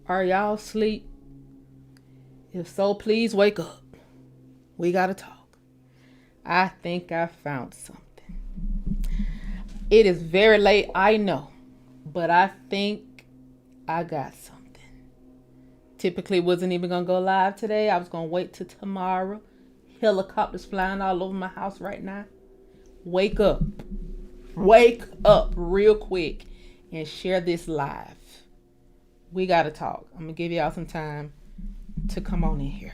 Are y'all asleep? If so, please wake up. We gotta talk. I think I found something. It is very late, I know, but I think I got something. Typically wasn't even gonna go live today. I was gonna wait till tomorrow. Helicopters flying all over my house right now. Wake up. Wake up real quick and share this live. We gotta talk. I'm gonna give y'all some time to come on in here.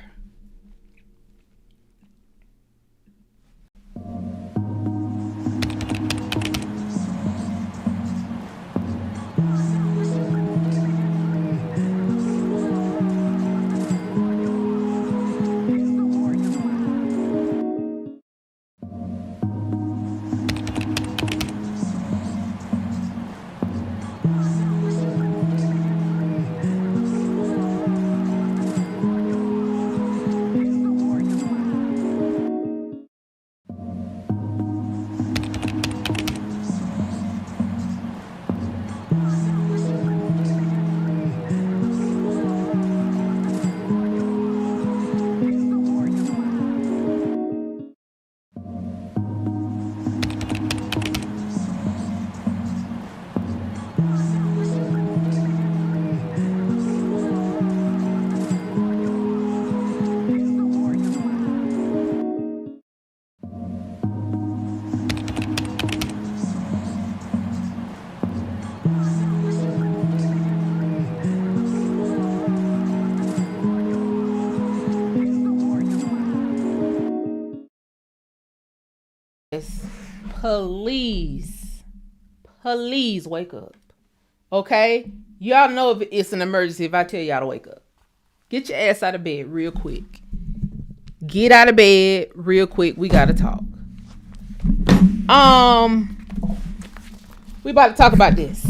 Please, please wake up. Okay? Y'all know if it's an emergency if I tell y'all to wake up. Get your ass out of bed real quick. Get out of bed real quick. We gotta talk. We about to talk about this.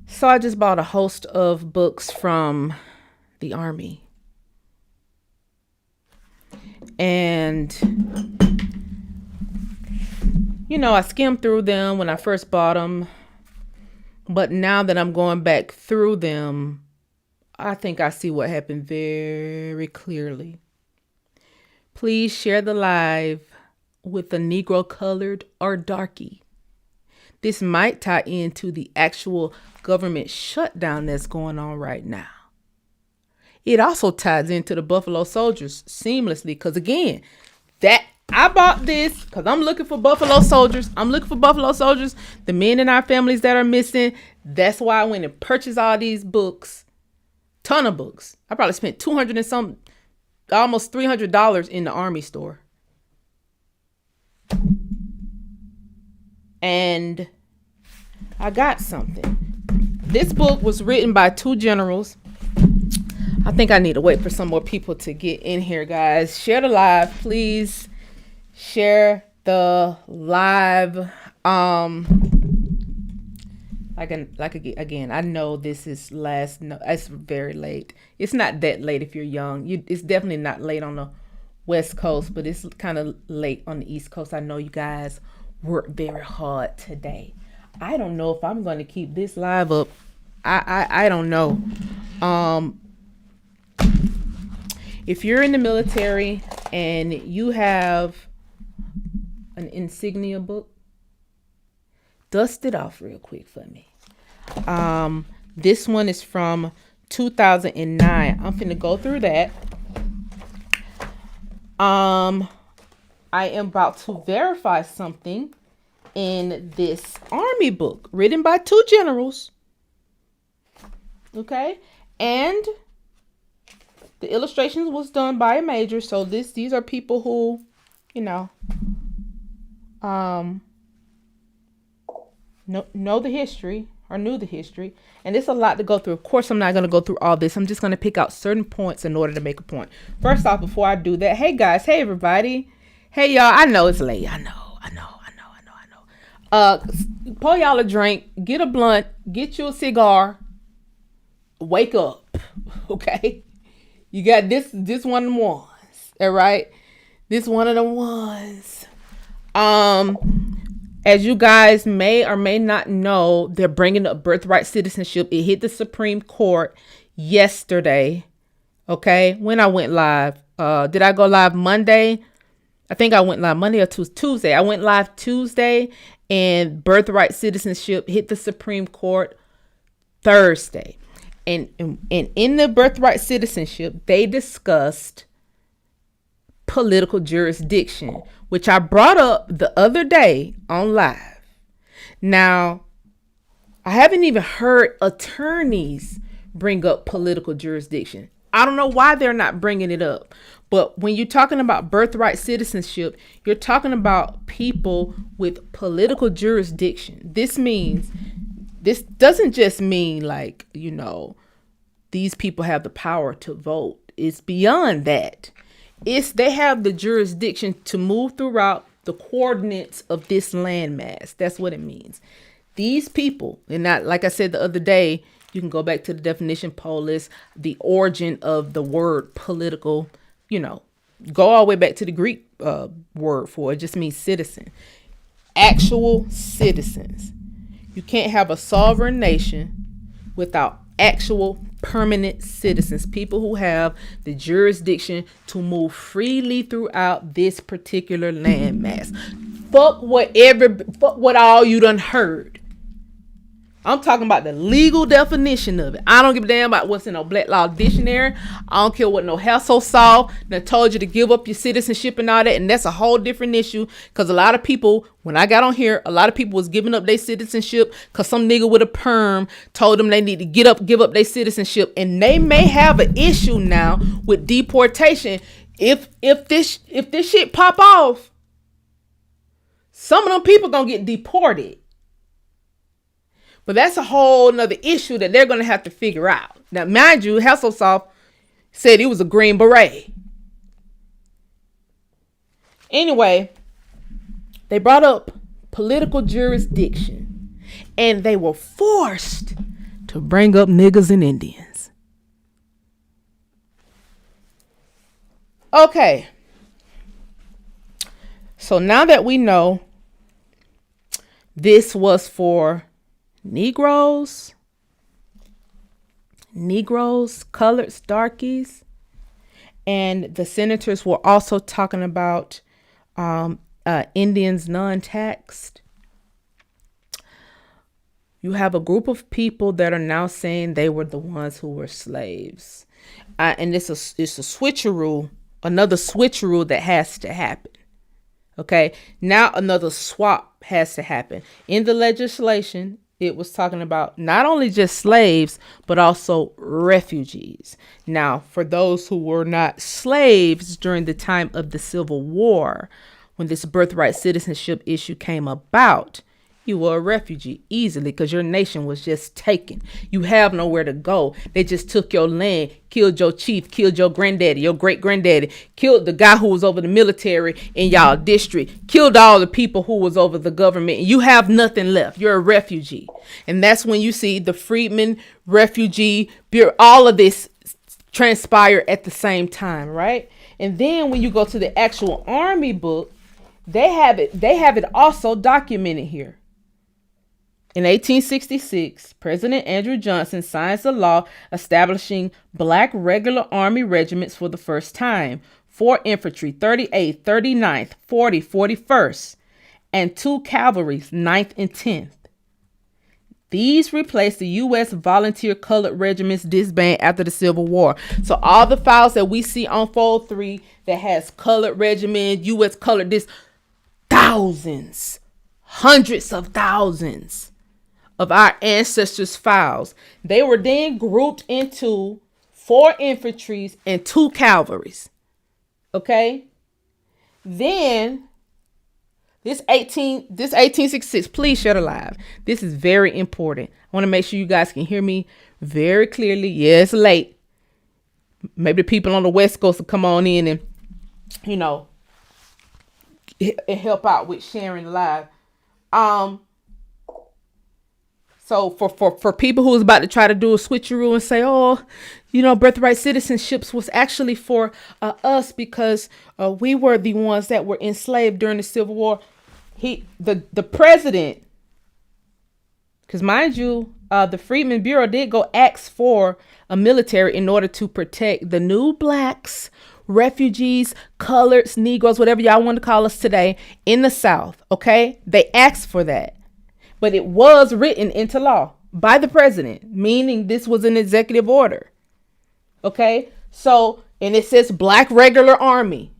So I just bought a host of books from the Army. And, you know, I skimmed through them when I first bought them. But now that I'm going back through them, I think I see what happened very clearly. Please share the live with a Negro colored or darkie. This might tie into the actual government shutdown that's going on right now. It also ties into the Buffalo Soldiers seamlessly because, again, that I bought this because I'm looking for Buffalo Soldiers. The men in our families that are missing. That's why I went and purchased all these books. Ton of books. I probably spent $200 and some, almost $300 in the Army store. And I got something. This book was written by two generals. I think I need to wait for some more people to get in here, guys. Share the live, please. Share the live. Again, I know this is it's very late. It's not that late if you're young. It's definitely not late on the West Coast, but it's kind of late on the East Coast. I know you guys worked very hard today. I don't know if I'm going to keep this live up. I don't know. If you're in the military and you have an insignia book, dust it off real quick for me. This one is from 2009. I'm finna go through that. I am about to verify something in this Army book written by two generals. Okay, and the illustrations was done by a major. So these are people who, you know, know the history or knew the history. And it's a lot to go through. Of course, I'm not going to go through all this. I'm just going to pick out certain points in order to make a point. First off, before I do that, hey guys, hey everybody, hey y'all. I know it's late. I know. Pour y'all a drink, get a blunt, get you a cigar, wake up, okay? You got this one of the ones. All right. This one of the ones. As you guys may or may not know, they're bringing up birthright citizenship. It hit the Supreme Court yesterday. Okay. When I went live, did I go live Monday? I think I went live Monday or Tuesday. I went live Tuesday, and birthright citizenship hit the Supreme Court Thursday. And in the birthright citizenship, they discussed political jurisdiction, which I brought up the other day on live. Now, I haven't even heard attorneys bring up political jurisdiction. I don't know why they're not bringing it up. But when you're talking about birthright citizenship, you're talking about people with political jurisdiction. This doesn't just mean like, these people have the power to vote. It's beyond that. They have the jurisdiction to move throughout the coordinates of this landmass. That's what it means. These people, and not like I said the other day, you can go back to the definition polis, the origin of the word political, go all the way back to the Greek word for it. It just means citizen. Actual citizens. You can't have a sovereign nation without actual permanent citizens, people who have the jurisdiction to move freely throughout this particular landmass. Fuck what all you done heard. I'm talking about the legal definition of it. I don't give a damn about what's in no Black Law Dictionary. I don't care what no household saw that told you to give up your citizenship and all that. And that's a whole different issue. Because a lot of people, when I got on here, a lot of people was giving up their citizenship because some nigga with a perm told them they need to give up their citizenship. And they may have an issue now with deportation. If this shit pop off, some of them people gonna get deported. But that's a whole nother issue that they're going to have to figure out. Now, mind you, Hasselhoff said he was a Green Beret. Anyway, they brought up political jurisdiction. And they were forced to bring up niggas and Indians. Okay. So now that we know this was for Negroes, coloreds, darkies, and the senators were also talking about Indians non-taxed. You have a group of people that are now saying they were the ones who were slaves, and it's a switcheroo, another switcheroo that has to happen. Okay, now another swap has to happen in the legislation. It was talking about not only just slaves, but also refugees. Now, for those who were not slaves during the time of the Civil War, when this birthright citizenship issue came about, you were a refugee easily because your nation was just taken. You have nowhere to go. They just took your land, killed your chief, killed your granddaddy, your great granddaddy, killed the guy who was over the military in y'all district, killed all the people who was over the government. And you have nothing left. You're a refugee. And that's when you see the Freedmen Refugee Bureau, all of this transpire at the same time, right? And then when you go to the actual Army book, they have it also documented here. In 1866, President Andrew Johnson signs a law establishing black regular Army regiments for the first time, 4 infantry, 38th, 39th, 40, 41st, and 2 cavalries, 9th and 10th. These replaced the U.S. volunteer colored regiments disbanded after the Civil War. So all the files that we see on Fold 3 that has colored regiment, U.S. colored, this thousands, hundreds of thousands of our ancestors' files. They were then grouped into 4 infantries and 2 cavalries. Okay? Then this 1866, please share the live. This is very important. I want to make sure you guys can hear me very clearly. Yeah, it's late. Maybe the people on the West Coast will come on in and, help out with sharing the live. So for people who was about to try to do a switcheroo and say, oh, birthright citizenships was actually for us because we were the ones that were enslaved during the Civil War. The president, because mind you, the Freedmen Bureau did go ask for a military in order to protect the new blacks, refugees, coloreds, Negroes, whatever y'all want to call us today in the South. OK, they asked for that. But it was written into law by the president, meaning this was an executive order. OK, so and it says Black Regular Army.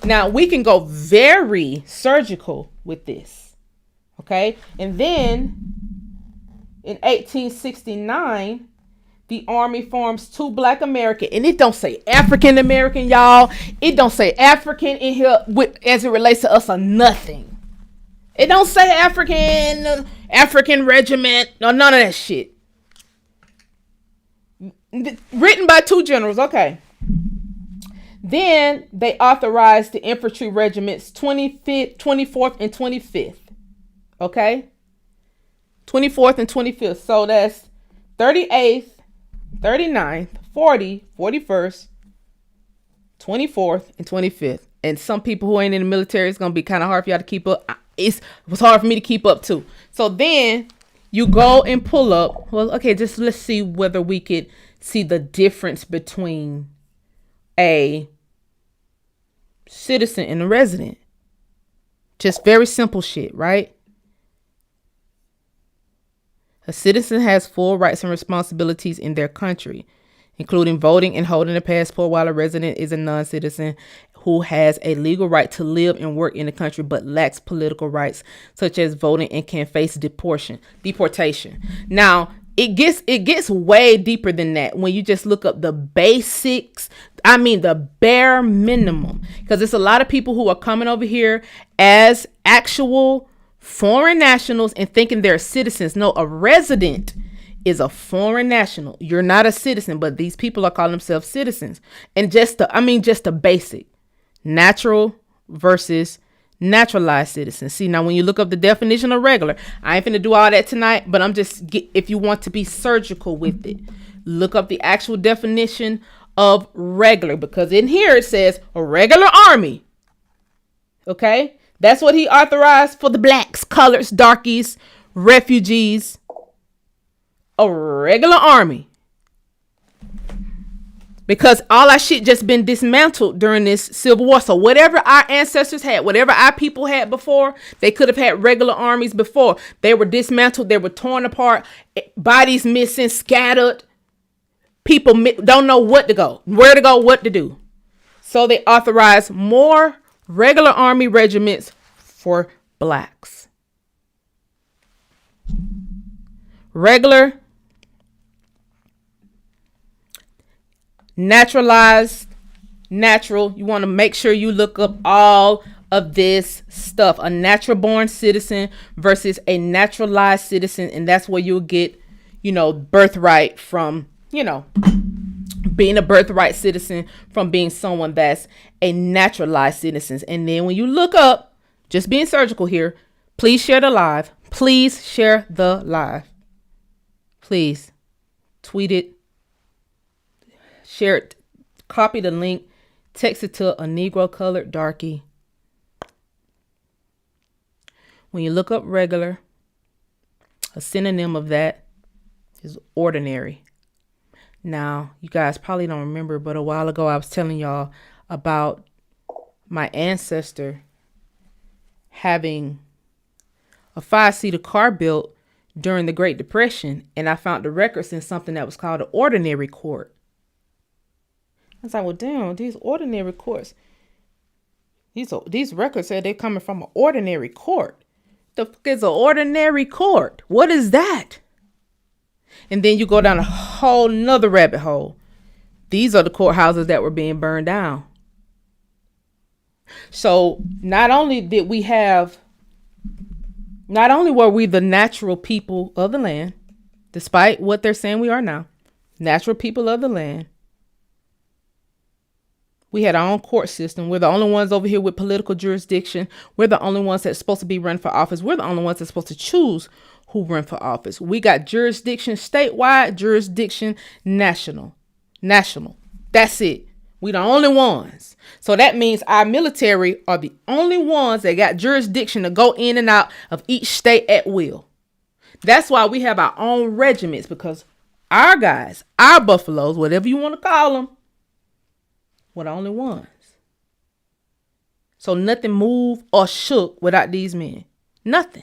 Now we can go very surgical with this. OK, and then in 1869, the Army forms 2 Black American, and it don't say African American, y'all. It don't say African in here as it relates to us or nothing. It don't say African regiment, or none of that shit. Written by 2 generals, okay. Then they authorized the infantry regiments 25th, 24th, and 25th. Okay? 24th and 25th. So that's 38th, 39th, 40, 41st, 24th, and 25th. And some people who ain't in the military, it's going to be kind of hard for y'all to keep up. It was hard for me to keep up too. So then you go and pull up. Well, okay, just let's see whether we could see the difference between a citizen and a resident. Just very simple shit, right? A citizen has full rights and responsibilities in their country, including voting and holding a passport, while a resident is a non-citizen who has a legal right to live and work in the country but lacks political rights such as voting and can face deportation. Now, it gets way deeper than that when you just look up the basics. I mean, the bare minimum, because it's a lot of people who are coming over here as actual foreign nationals and thinking they're citizens. No, a resident is a foreign national. You're not a citizen, but these people are calling themselves citizens. And just the basic natural versus naturalized citizens. See, now when you look up the definition of regular, I ain't finna do all that tonight, but if you want to be surgical with it, look up the actual definition of regular, because in here it says a regular army. Okay, that's what he authorized for the blacks, coloreds, darkies, refugees. A regular army. Because all our shit just been dismantled during this Civil War. So whatever our ancestors had, whatever our people had before, they could have had regular armies before. They were dismantled. They were torn apart. Bodies missing, scattered. People don't know where to go, what to do. So they authorized more regular army regiments for blacks. Regular, naturalized, natural. You want to make sure you look up all of this stuff. A natural born citizen versus a naturalized citizen. And that's where you'll get, birthright from, being a birthright citizen from being someone that's a naturalized citizen. And then when you look up, just being surgical here, please share the live. Please share the live. Please tweet it. Share it, copy the link, text it to a Negro, colored, darky. When you look up regular, a synonym of that is ordinary. Now, you guys probably don't remember, but a while ago I was telling y'all about my ancestor having a 5-seater car built during the Great Depression, and I found the records in something that was called an ordinary court. I was like, well, damn, these ordinary courts, these records said they're coming from an ordinary court. The fuck is an ordinary court? What is that? And then you go down a whole nother rabbit hole. These are the courthouses that were being burned down. So not only were we the natural people of the land, despite what they're saying we are now, natural people of the land, we had our own court system. We're the only ones over here with political jurisdiction. We're the only ones that's supposed to be running for office. We're the only ones that's supposed to choose who run for office. We got jurisdiction statewide, jurisdiction national. That's it. We the only ones. So that means our military are the only ones that got jurisdiction to go in and out of each state at will. That's why we have our own regiments, because our guys, our buffaloes, whatever you want to call them, were the only ones. So nothing moved or shook without these men. Nothing.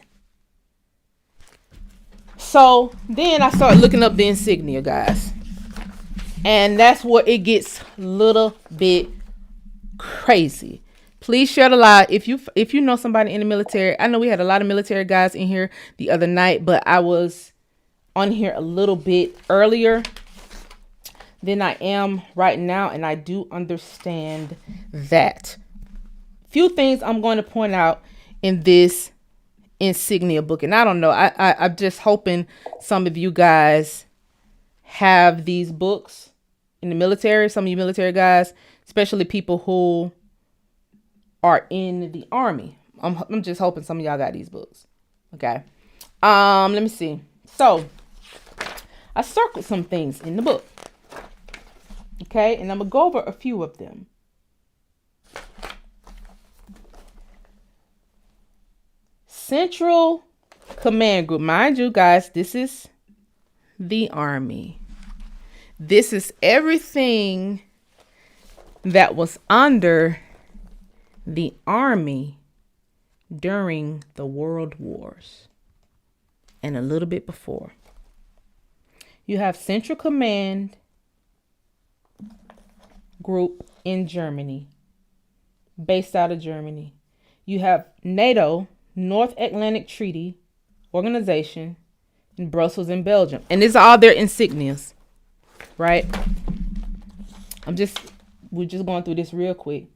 So then I started looking up the insignia, guys. And that's where it gets a little bit crazy. Please share the live. If you know somebody in the military, I know we had a lot of military guys in here the other night, but I was on here a little bit earlier than I am right now, and I do understand that. Few things I'm going to point out in this insignia book, and I don't know, I'm just hoping some of you guys have these books in the military, some of you military guys, especially people who are in the army. I'm just hoping some of y'all got these books. Okay. Let me see. So I circled some things in the book. Okay, and I'm gonna go over a few of them. Central Command Group. Mind you, guys, this is the Army. This is everything that was under the Army during the World Wars and a little bit before. You have Central Command Group in Germany, based out of Germany. You have NATO, North Atlantic Treaty Organization, in Brussels in Belgium. And these are all their insignias, right? We're just going through this real quick.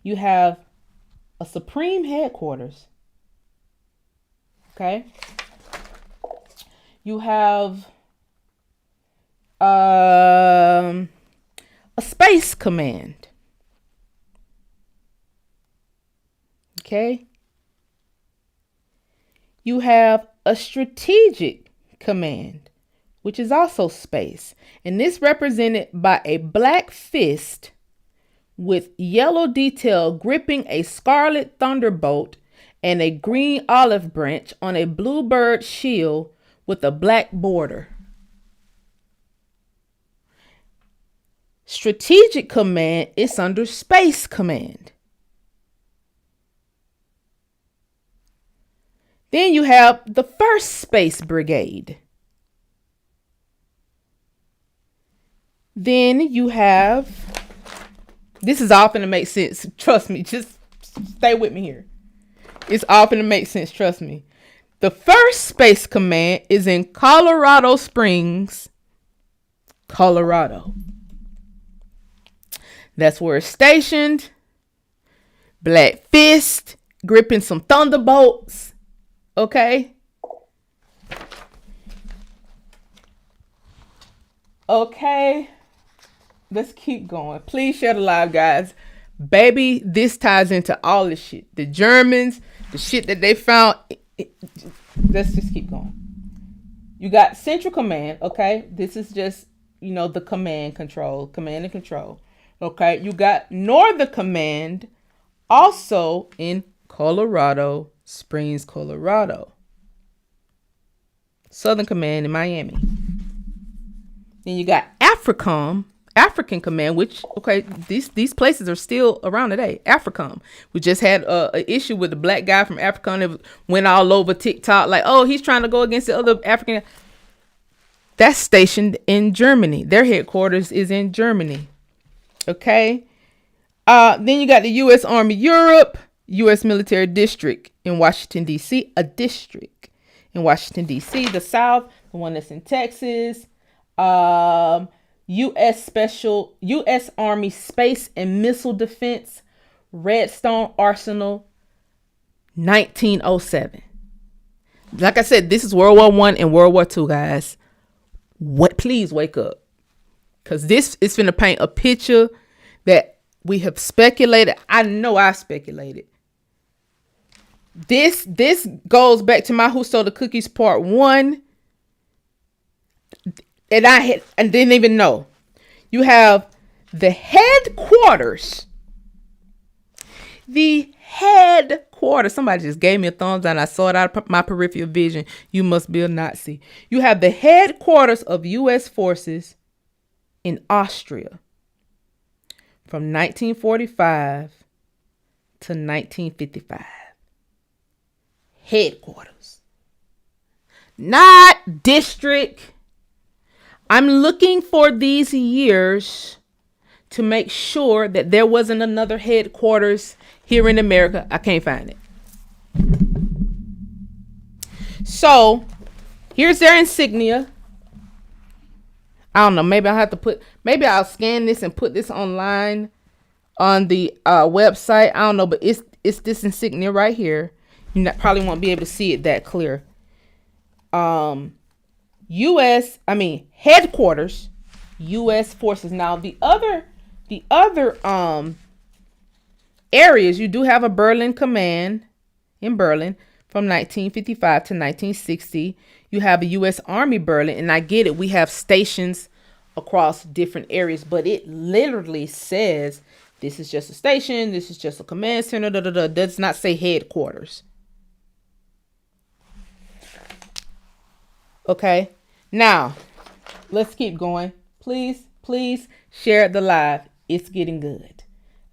You have a Supreme Headquarters. Okay. You have a Space Command. Okay. You have a Strategic Command, which is also space. And this represented by a black fist with yellow detail gripping a scarlet thunderbolt and a green olive branch on a bluebird shield with a black border. Strategic Command is under Space Command. Then you have the 1st Space Brigade. Then you have, this is all gonna make sense. Trust me, just stay with me here. It's all gonna make sense, trust me. The 1st Space Command is in Colorado Springs, Colorado. That's where it's stationed. Black fist, gripping some thunderbolts. Okay. Okay. Let's keep going. Please share the live, guys. Baby, this ties into all this shit. The Germans, the shit that they found. Let's just keep going. You got Central Command, okay? This is just, the command and control. Okay, you got Northern Command, also in Colorado Springs, Colorado. Southern Command in Miami. Then you got African Command, which, okay, these places are still around today. AFRICOM. We just had an issue with the black guy from AFRICOM that went all over TikTok like, oh, he's trying to go against the other African. That's stationed in Germany. Their headquarters is in Germany. Okay. Then you got the U.S. Army Europe, U.S. Military District in Washington, D.C., a district in Washington, D.C., the South, the one that's in Texas, U.S. Army Space and Missile Defense, Redstone Arsenal, 1907. Like I said, this is World War I and World War II, guys. Please wake up. Because this is going to paint a picture that we have speculated. I know I speculated This goes back to my Who Stole the Cookies part 1. And didn't even know. You have the headquarters. Somebody just gave me a thumbs down. I saw it out of my peripheral vision. You must be a Nazi. You have the headquarters of U.S. forces in Austria from 1945 to 1955. Headquarters. Not district. I'm looking for these years to make sure that there wasn't another headquarters here in America. I can't find it. So here's their insignia. I don't know. Maybe I'll scan this and put this online on the website. I don't know, but it's this insignia right here. You probably won't be able to see it that clear. Headquarters, U.S. forces. Now the other areas, you do have a Berlin command in Berlin from 1955 to 1960. You have a U.S. Army Berlin, and I get it. We have stations across different areas, but it literally says this is just a station. This is just a command center. Does not say headquarters. Okay. Now, let's keep going. Please share the live. It's getting good.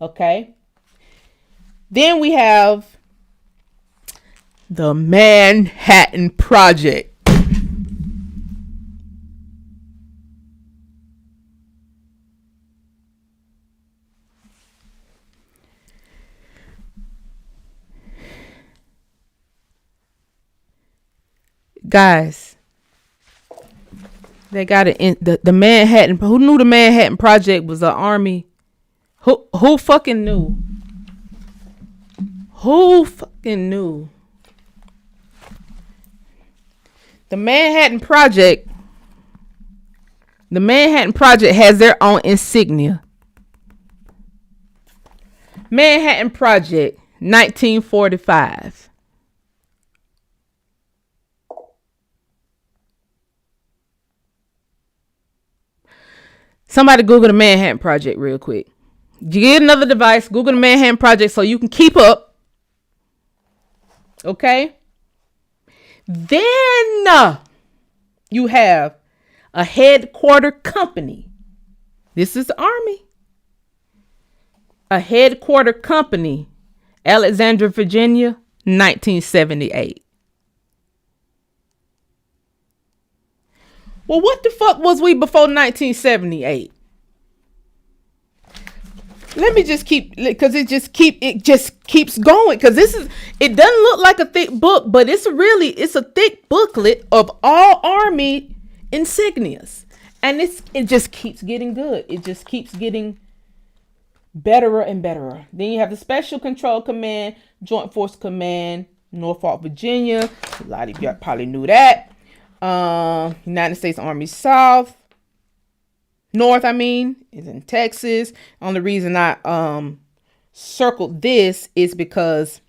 Okay. Then we have the Manhattan Project. Guys, they got it in the Manhattan. Who knew the Manhattan Project was an army? Who fucking knew? Who fucking knew? The Manhattan Project has their own insignia. Manhattan Project, 1945. Somebody Google the Manhattan Project real quick. You get another device, Google the Manhattan Project so you can keep up. Okay? Then you have a headquarter company. This is the Army. A headquarter company, Alexandria, Virginia, 1978. Well, what the fuck was we before 1978? Let me just keep, because it just keeps going. Because it doesn't look like a thick book, but it's a thick booklet of all Army insignias, and it just keeps getting good. It just keeps getting better and better. Then you have the Special Control Command, Joint Force Command, Norfolk, Virginia. A lot of you probably knew that. United States Army North, is in Texas. Only reason I circled this is because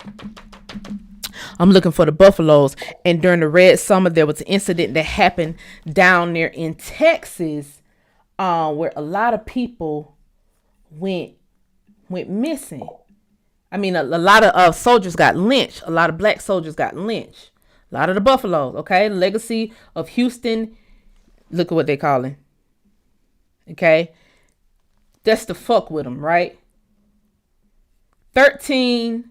I'm looking for the buffaloes, and during the Red Summer there was an incident that happened down there in Texas, where a lot of people went missing. A lot of soldiers got lynched. A lot of black soldiers got lynched. A lot of the buffaloes, okay? Legacy of Houston. Look at what they calling. Okay? That's to fuck with them, right? 13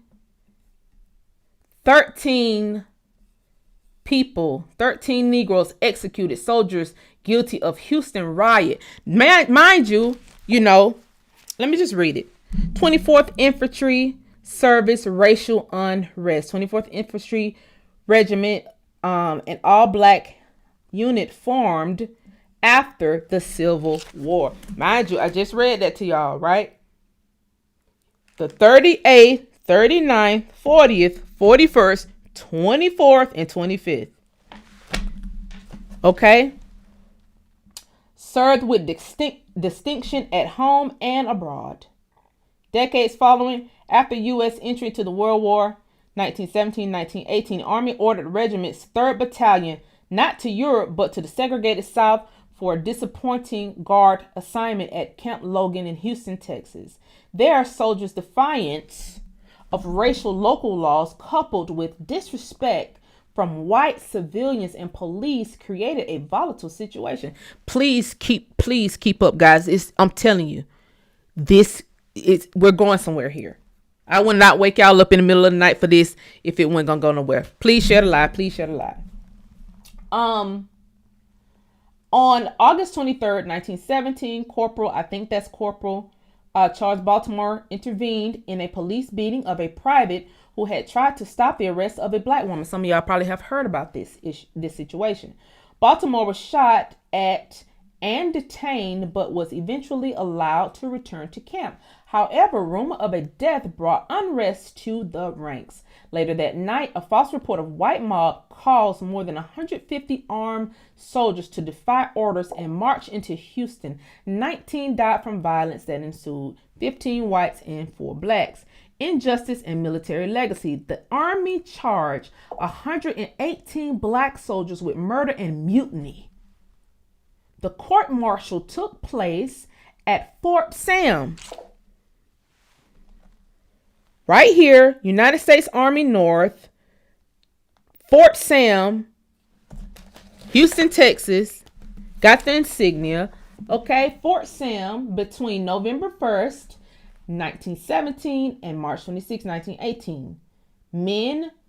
people, 13 Negroes executed, soldiers guilty of Houston riot. Mind you, let me just read it. 24th Infantry Service Racial Unrest. 24th Infantry Regiment, an all-black unit formed after the Civil War. Mind you, I just read that to y'all, right? The 38th, 39th, 40th, 41st, 24th, and 25th. Okay? Served with distinction at home and abroad. Decades following, after U.S. entry into the World War, 1917, 1918, Army ordered regiment's 3rd Battalion not to Europe but to the segregated South for a disappointing guard assignment at Camp Logan in Houston, Texas. There, soldiers' defiance of racial local laws coupled with disrespect from white civilians and police created a volatile situation. Please keep up, guys. I'm telling you, we're going somewhere here. I would not wake y'all up in the middle of the night for this if it wasn't gonna go nowhere. Please share the live. Please share the live. On August 23rd, 1917, Corporal Charles Baltimore intervened in a police beating of a private who had tried to stop the arrest of a black woman. Some of y'all probably have heard about this situation. Baltimore was shot at and detained, but was eventually allowed to return to camp. However, rumor of a death brought unrest to the ranks. Later that night, a false report of white mob caused more than 150 armed soldiers to defy orders and march into Houston. 19 died from violence that ensued, 15 whites and 4 blacks. Injustice and military legacy. The Army charged 118 black soldiers with murder and mutiny. The court-martial took place at Fort Sam. Right here, United States Army North, Fort Sam, Houston, Texas. Got the insignia. Okay, Fort Sam between November 1st, 1917 and March 26, 1918.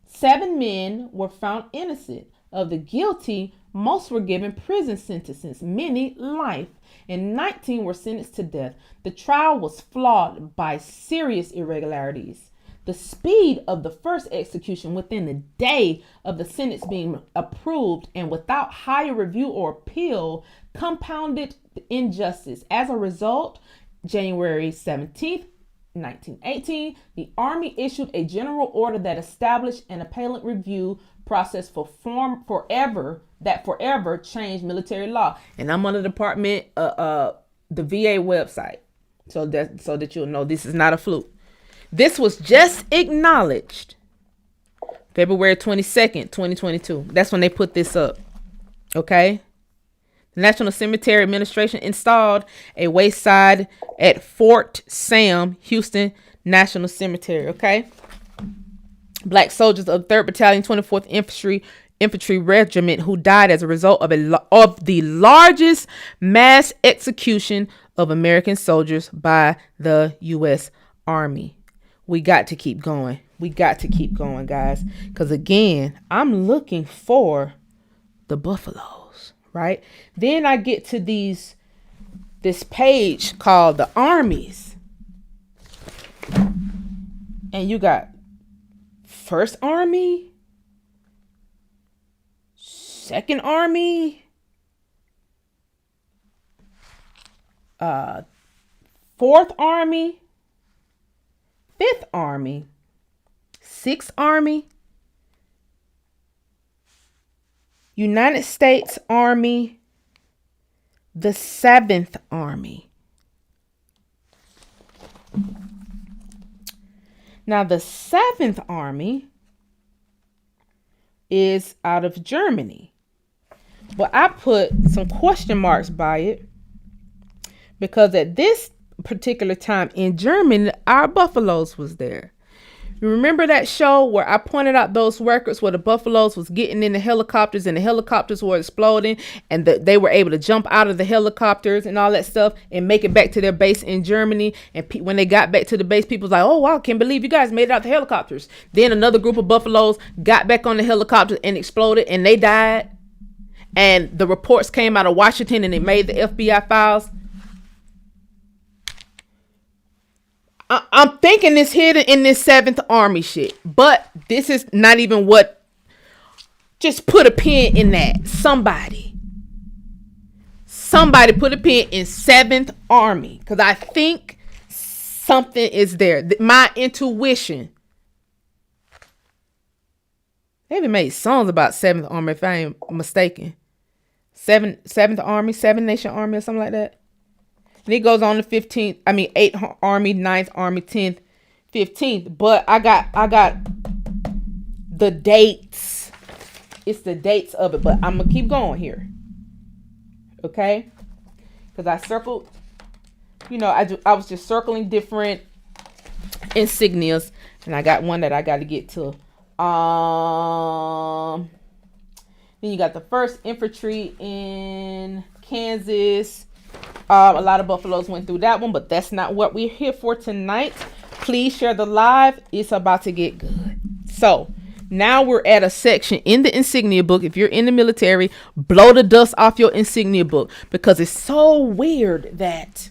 7 men were found innocent. Of the guilty, most were given prison sentences, many life, and 19 were sentenced to death. The trial was flawed by serious irregularities. The speed of the first execution within a day of the sentence being approved and without higher review or appeal compounded the injustice. As a result, January 17th, 1918, the Army issued a general order that established an appellate review process forever changed military law. And I'm on the department, the VA website, so that you'll know this is not a fluke. This was just acknowledged February 22nd, 2022. That's when they put this up. Okay. The National Cemetery Administration installed a wayside at Fort Sam, Houston National Cemetery. Okay. Black soldiers of 3rd Battalion, 24th Infantry Regiment who died as a result of the largest mass execution of American soldiers by the U.S. Army. We got to keep going. We got to keep going, guys. Because again, I'm looking for the buffaloes, right? Then I get to this page called the armies. And you got 1st Army, 2nd Army, 4th Army, 5th Army, 6th Army, United States Army, the 7th Army. Now, the 7th Army is out of Germany, but I put some question marks by it because at this particular time in Germany, our buffaloes was there. You remember that show where I pointed out those records where the buffaloes was getting in the helicopters and the helicopters were exploding and they were able to jump out of the helicopters and all that stuff and make it back to their base in Germany. And when they got back to the base, people was like, oh, wow, I can't believe you guys made it out the helicopters. Then another group of buffaloes got back on the helicopters and exploded and they died. And the reports came out of Washington and it made the FBI files. I'm thinking it's hidden in this 7th Army shit, but this is not even what. Just put a pin in that. Somebody put a pin in 7th Army because I think something is there. My intuition. They even made songs about 7th Army if I ain't mistaken. 7th Army, 7 Nation Army or something like that. And it goes on to 8th Army, 9th Army, 10th, 15th. But I got the dates. It's the dates of it. But I'm going to keep going here. Okay? Because I circled, I was just circling different insignias. And I got one that I got to get to. Then you got the 1st Infantry in Kansas. A lot of Buffaloes went through that one, but that's not what we're here for tonight. Please share the live. It's about to get good. So now we're at a section in the insignia book. If you're in the military, blow the dust off your insignia book, because it's so weird that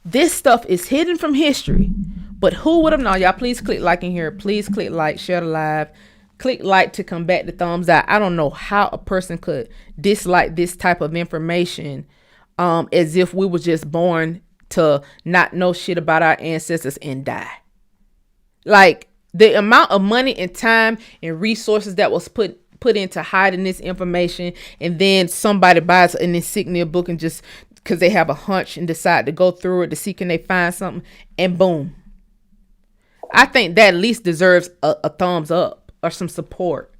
this stuff is hidden from history. But who would have known? Y'all, please click like in here. Please click like, share the live. Click like to combat the thumbs out. I don't know how a person could dislike this type of information, as if we were just born to not know shit about our ancestors and die. Like, the amount of money and time and resources that was put into hiding this information, and then somebody buys an insignia book and just because they have a hunch and decide to go through it to see can they find something, and boom. I think that at least deserves a thumbs up or some support.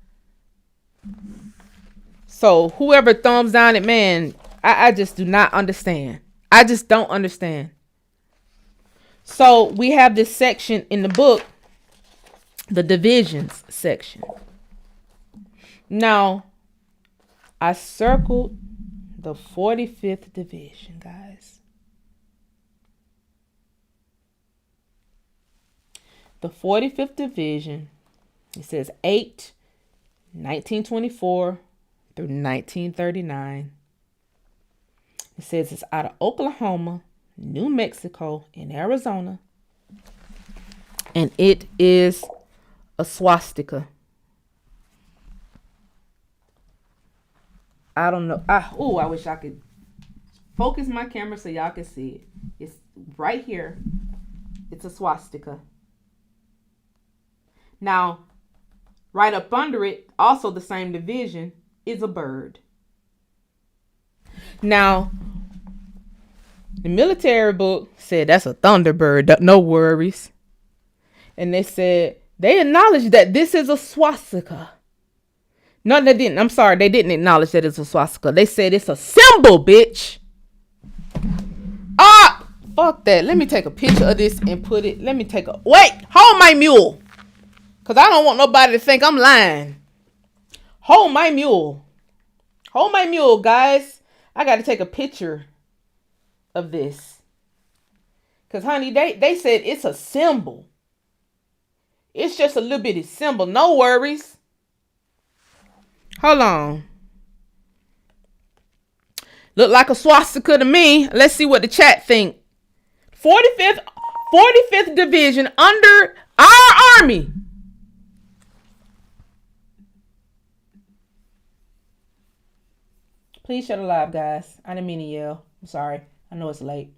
So whoever thumbs down it, man, I just do not understand. I just don't understand. So we have this section in the book, the divisions section. Now, I circled the 45th division, guys. The 45th division, it says 1924 through 1939. It says it's out of Oklahoma, New Mexico, and Arizona. And it is a swastika. I don't know. I wish I could focus my camera so y'all can see it. It's right here. It's a swastika. Now, right up under it, also the same division, is a bird. Now, the military book said that's a thunderbird, no worries. And they said, they acknowledged that this is a swastika. No, they didn't. I'm sorry, they didn't acknowledge that it's a swastika. They said it's a symbol, bitch. Fuck that. Let me take a picture of this and put it. Wait, hold my mule. Because I don't want nobody to think I'm lying. Hold my mule. Hold my mule, guys. I got to take a picture of this. Because, honey, they said it's a symbol. It's just a little bitty symbol. No worries. Hold on. Look like a swastika to me. Let's see what the chat think. 45th Division under our army. Please shut it live, guys. I didn't mean to yell. I'm sorry. I know it's late.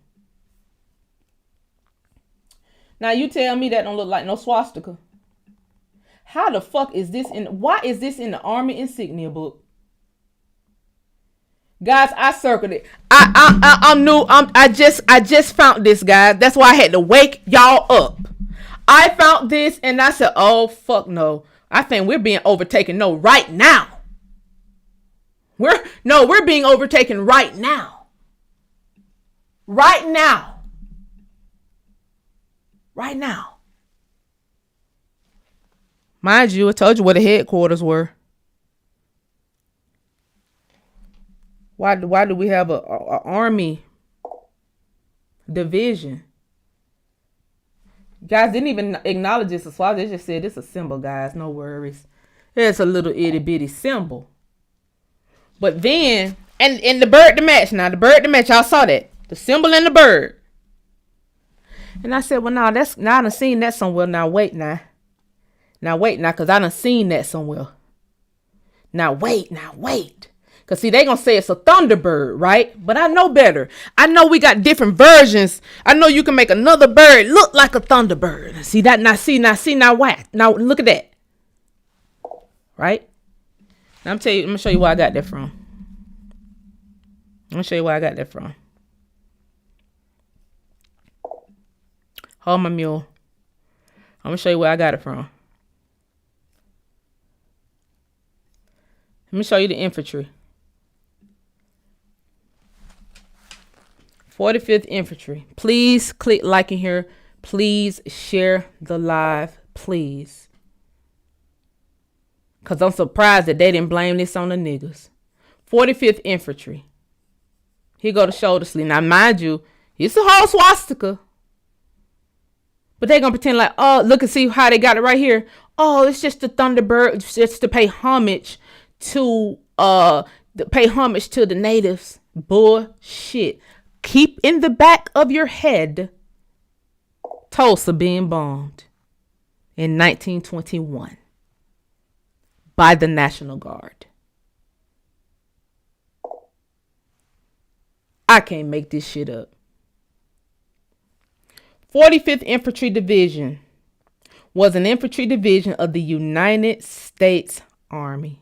Now you tell me that don't look like no swastika. How the fuck is this why is this in the Army insignia book? Guys, I circled it. I'm new. I just found this, guys. That's why I had to wake y'all up. I found this and I said, oh fuck no. I think we're being overtaken. No, right now. We're being overtaken right now. Right now. Right now. Mind you, I told you where the headquarters were. Why do we have a army division? Guys didn't even acknowledge this as well. They just said it's a symbol, guys. No worries. It's a little itty bitty symbol. But then, and the bird to match. Now, the bird to match, y'all saw that. The symbol and the bird. And I said, well, now I done seen that somewhere. Now, wait, because I done seen that somewhere. Now, wait. Because, see, they going to say it's a thunderbird, right? But I know better. I know we got different versions. I know you can make another bird look like a thunderbird. See that? Now, what? Now, look at that. Right? Now, I'm going to show you where I got that from. Hold my mule. I'm going to show you where I got it from. Let me show you the infantry. 45th Infantry. Please click like in here. Please share the live, please. Because I'm surprised that they didn't blame this on the niggas. 45th Infantry. Here go the shoulder sleeve. Now, mind you, it's a whole swastika. But they going to pretend like, oh, look and see how they got it right here. Oh, it's just the Thunderbird. It's just to pay homage to the natives. Bullshit. Keep in the back of your head Tulsa being bombed in 1921 by the National Guard. I can't make this shit up. 45th Infantry Division was an infantry division of the United States Army,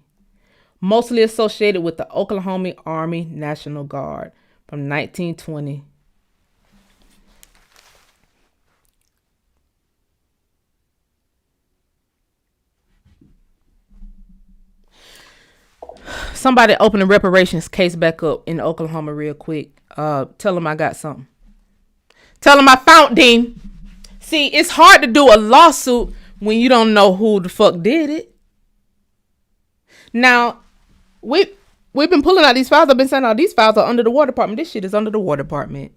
mostly associated with the Oklahoma Army National Guard from 1920. Somebody open the reparations case back up in Oklahoma real quick. Tell them I got something. Tell them I found him. See, it's hard to do a lawsuit when you don't know who the fuck did it. Now, we've been pulling out these files. I've been saying all these files are under the War Department. This shit is under the War Department.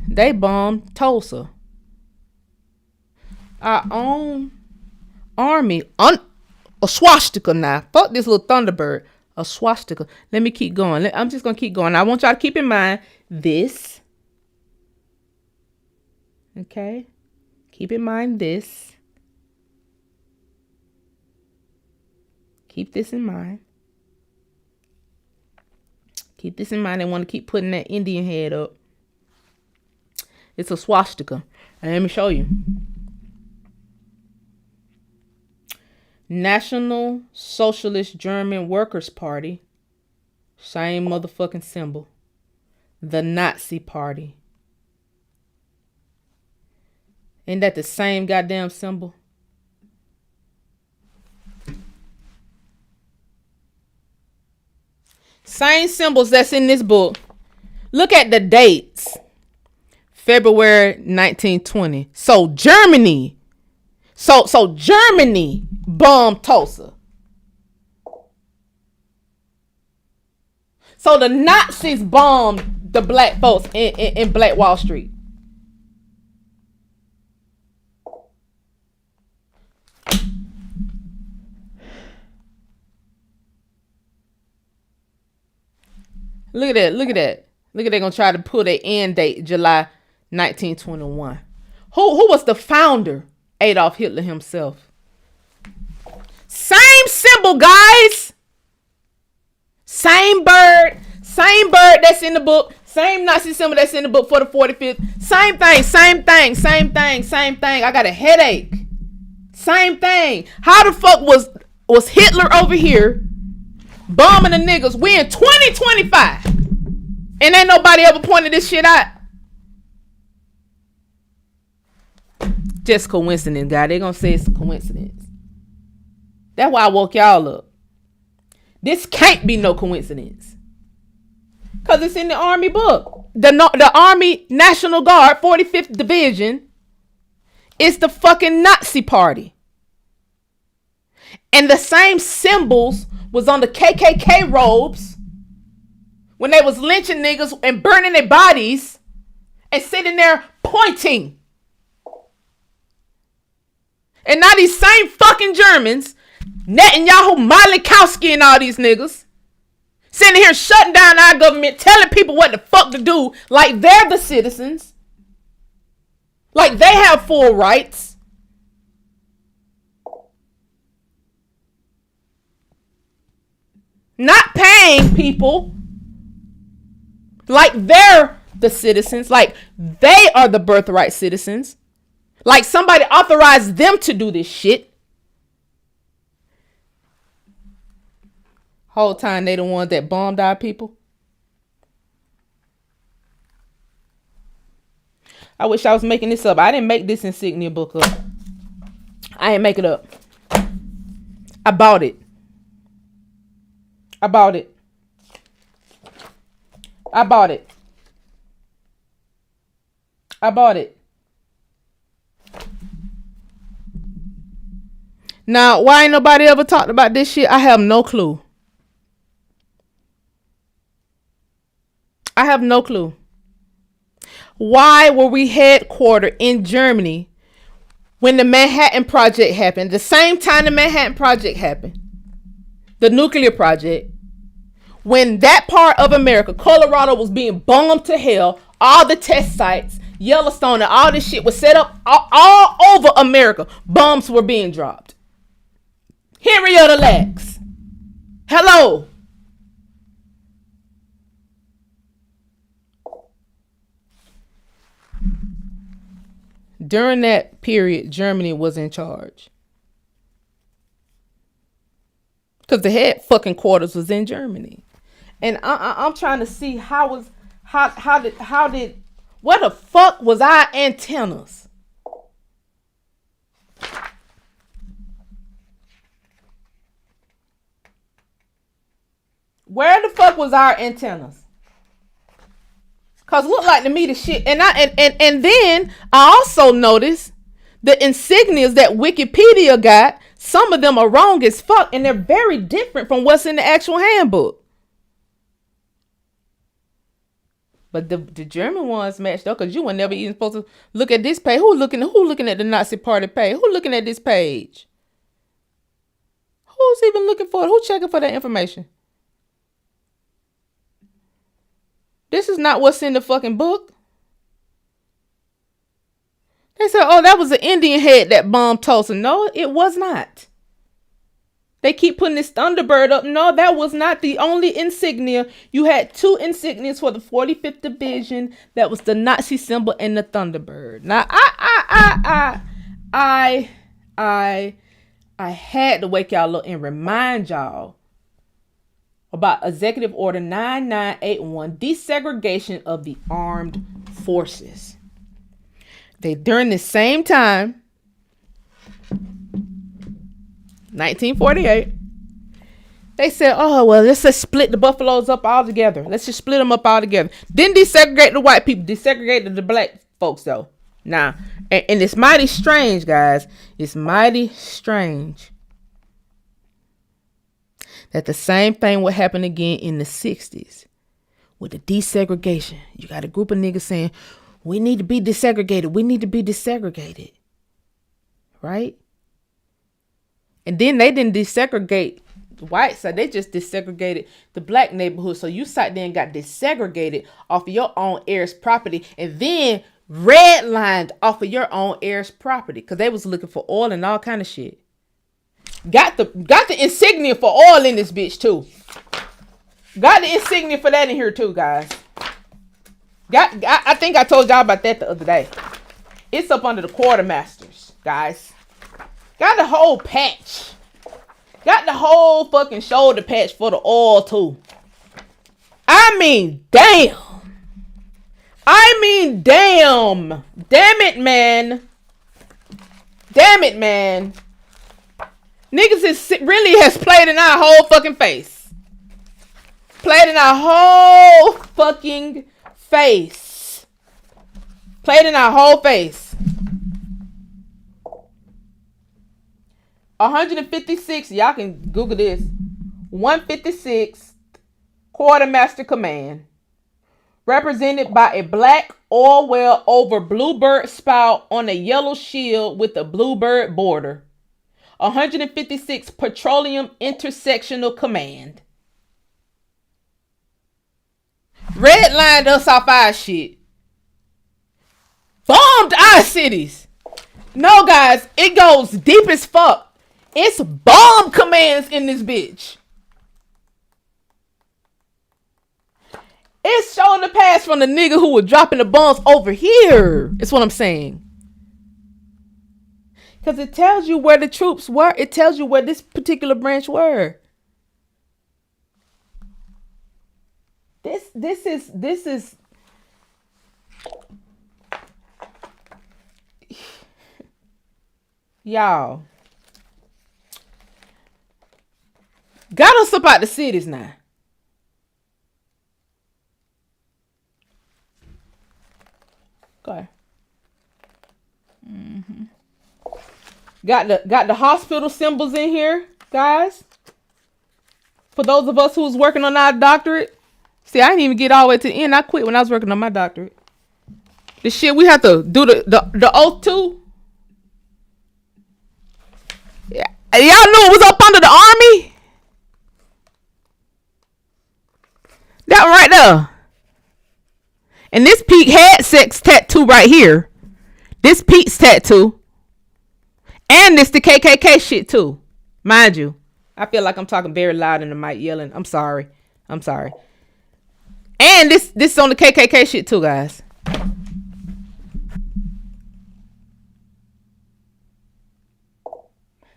They bombed Tulsa. Our own army, a swastika now. Fuck this little Thunderbird. A swastika. Let me keep going. I'm just going to keep going. I want y'all to keep in mind this. Okay. Keep in mind this. Keep this in mind. Keep this in mind. They want to keep putting that Indian head up. It's a swastika. And let me show you. National Socialist German Workers' Party. Same motherfucking symbol. The Nazi Party. Ain't that the same goddamn symbol? Same symbols that's in this book. Look at the dates. February 1920. So Germany. So Germany bombed Tulsa. So the Nazis bombed the black folks in Black Wall Street. Look at that. Look at that. Look at, they're going to try to put an end date, July 1921. Who was the founder? Adolf Hitler himself. Same symbol, guys. Same bird that's in the book. Same Nazi symbol that's in the book for the 45th. Same thing. I got a headache. Same thing. How the fuck was Hitler over here bombing the niggas? We in 2025. And ain't nobody ever pointed this shit out. Just coincidence, guy. They gonna say it's a coincidence. That's why I woke y'all up. This can't be no coincidence. Because it's in the Army book. The Army National Guard, 45th Division, is the fucking Nazi Party. And the same symbols was on the KKK robes when they was lynching niggas and burning their bodies and sitting there pointing. And now these same fucking Germans, Netanyahu, Malikowski, and all these niggas, sitting here shutting down our government, telling people what the fuck to do, like they're the citizens, like they have full rights. Not paying people like they're the citizens, like they are the birthright citizens. Like somebody authorized them to do this shit. Whole time they the ones that bombed our people. I wish I was making this up. I didn't make this insignia book up. I didn't make it up. I bought it. I bought it. I bought it. I bought it. Now, why ain't nobody ever talked about this shit? I have no clue. I have no clue. Why were we headquartered in Germany when the Manhattan Project happened? The same time the Manhattan Project happened. The nuclear project. When that part of America, Colorado, was being bombed to hell, all the test sites, Yellowstone, and all this shit was set up all over America. Bombs were being dropped. Henrietta Lacks. Hello. During that period, Germany was in charge. Because the head fucking quarters was in Germany. And I'm trying to see how did where the fuck was our antennas? Where the fuck was our antennas? Cause look like to me the shit, and then I also noticed the insignias that Wikipedia got. Some of them are wrong as fuck, and they're very different from what's in the actual handbook. But the German ones matched up, cause you were never even supposed to look at this page. Who looking at the Nazi Party page? Who looking at this page? Who's even looking for it? Who checking for that information? This is not what's in the fucking book. They said, oh, that was an Indian head that bombed Tulsa. No, it was not. They keep putting this Thunderbird up. No, that was not the only insignia. You had two insignias for the 45th Division. That was the Nazi symbol and the Thunderbird. Now, I had to wake y'all up and remind y'all about Executive Order 9981, desegregation of the armed forces. During the same time, 1948, they said, oh, well, let's just split the buffaloes up all together. Let's just split them up all together. Didn't desegregate the white people, desegregated the black folks, though. Now, and it's mighty strange, guys. It's mighty strange that the same thing would happen again in the 60s with the desegregation. You got a group of niggas saying, we need to be desegregated. We need to be desegregated. Right? And then they didn't desegregate the white side. They just desegregated the black neighborhood. So you sat there and got desegregated off of your own heirs' property. And then redlined off of your own heirs' property. Because they was looking for oil and all kind of shit. Got the insignia for oil in this bitch too. Got the insignia for that in here too, guys. I think I told y'all about that the other day. It's up under the quartermasters, guys. Got the whole patch. Got the whole fucking shoulder patch for the oil too. I mean, damn. Damn it, man. Damn it, man. Niggas really has played in our whole fucking face. Played in our whole fucking face. Played in our whole face. 156, y'all can Google this. 156th Quartermaster Command. Represented by a black oil well over bluebird spout on a yellow shield with a bluebird border. 156 Petroleum Intersectional Command. Redlined us off our shit. Bombed our cities. No, guys, it goes deep as fuck. It's bomb commands in this bitch. It's showing the past from the nigga who was dropping the bombs over here. That's what I'm saying. Because it tells you where the troops were. It tells you where this particular branch were. This is y'all. Got us up out the cities now. Okay. Got the hospital symbols in here, guys. For those of us who's working on our doctorate. See, I didn't even get all the way to the end. I quit when I was working on my doctorate. This shit, we have to do the oath too. Yeah. Y'all knew it was up under the army? That one right there. And this Pete had sex tattoo right here. This Pete's tattoo. And this the KKK shit too. Mind you. I feel like I'm talking very loud in the mic yelling. I'm sorry. And this is on the KKK shit too, guys.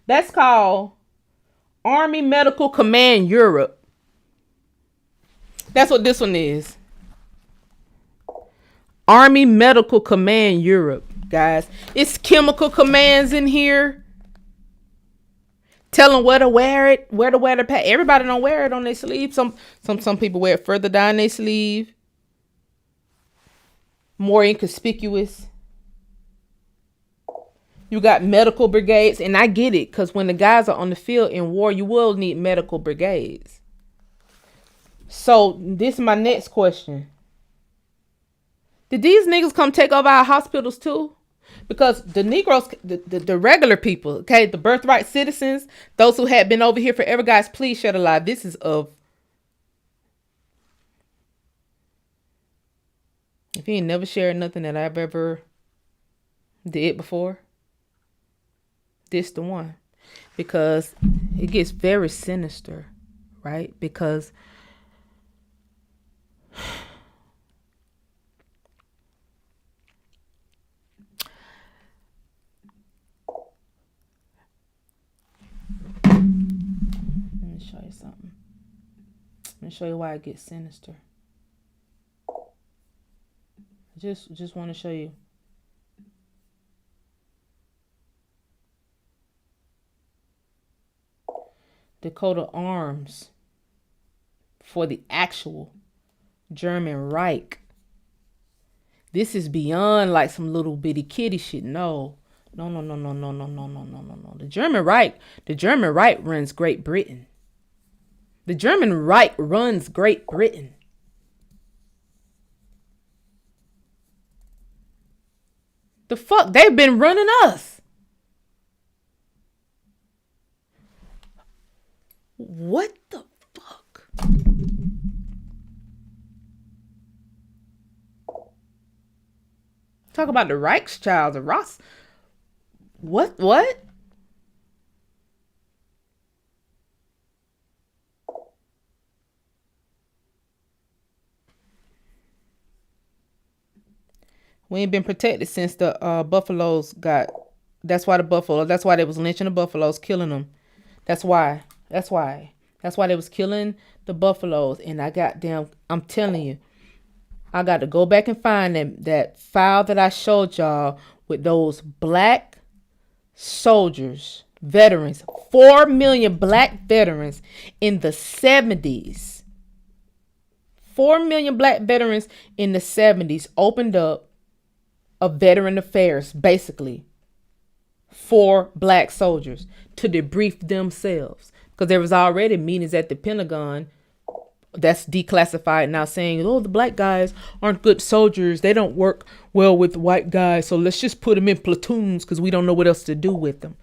That's called Army Medical Command Europe. That's what this one is. Army Medical Command Europe, guys. It's chemical commands in here. Tell them where to wear it, where to wear the pad. Everybody don't wear it on their sleeve. Some people wear it further down their sleeve. More inconspicuous. You got medical brigades, and I get it, because when the guys are on the field in war, you will need medical brigades. So this is my next question. Did these niggas come take over our hospitals too? Because the Negroes, the regular people, okay, the birthright citizens, those who had been over here forever, guys, please share the live. This is of, if you ain't never shared nothing that I've ever did before, this the one. Because it gets very sinister, right? Because let me show you why it gets sinister. Just want to show you. Dakota arms for the actual German Reich. This is beyond like some little bitty kitty shit. No. The German Reich runs Great Britain. The German Reich runs Great Britain. The fuck? They've been running us. What the fuck? Talk about the Reichschild, the Ross. What? We ain't been protected since the buffaloes got. That's why they was lynching the buffaloes, killing them. That's why they was killing the buffaloes. And I'm telling you, I got to go back and find that file that I showed y'all with those black soldiers, veterans, 4 million black veterans in the 70s. 4 million black veterans in the 70s opened up a veteran affairs, basically, for black soldiers to debrief themselves. Because there was already meetings at the Pentagon that's declassified now saying, oh, the black guys aren't good soldiers. They don't work well with white guys. So let's just put them in platoons because we don't know what else to do with them.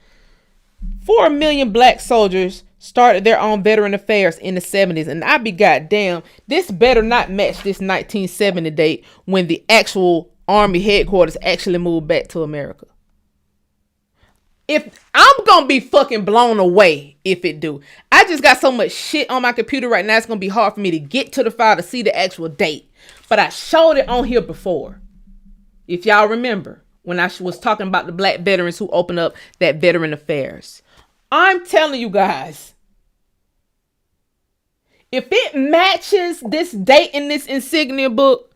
4 million black soldiers started their own veteran affairs in the 70s. And I be goddamn, this better not match this 1970 date when the actual Army headquarters actually moved back to America. If I'm gonna be fucking blown away if it do. I just got so much shit on my computer right now, it's gonna be hard for me to get to the file to see the actual date. But I showed it on here before. If y'all remember when I was talking about the black veterans who opened up that veteran affairs. I'm telling you guys, if it matches this date in this insignia book,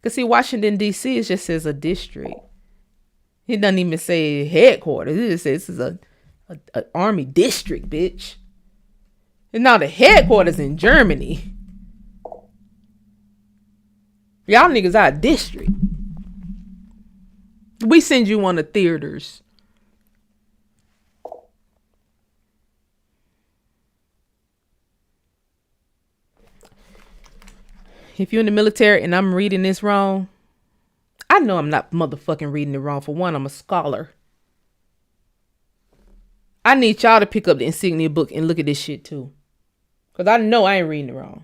because see, Washington, D.C. is just as a district. It doesn't even say headquarters. It just says this is a army district, bitch. And now the headquarters in Germany. Y'all niggas our district. We send you on the theaters. If you're in the military and I'm reading this wrong, I know I'm not motherfucking reading it wrong. For one, I'm a scholar. I need y'all to pick up the insignia book and look at this shit too. Because I know I ain't reading it wrong.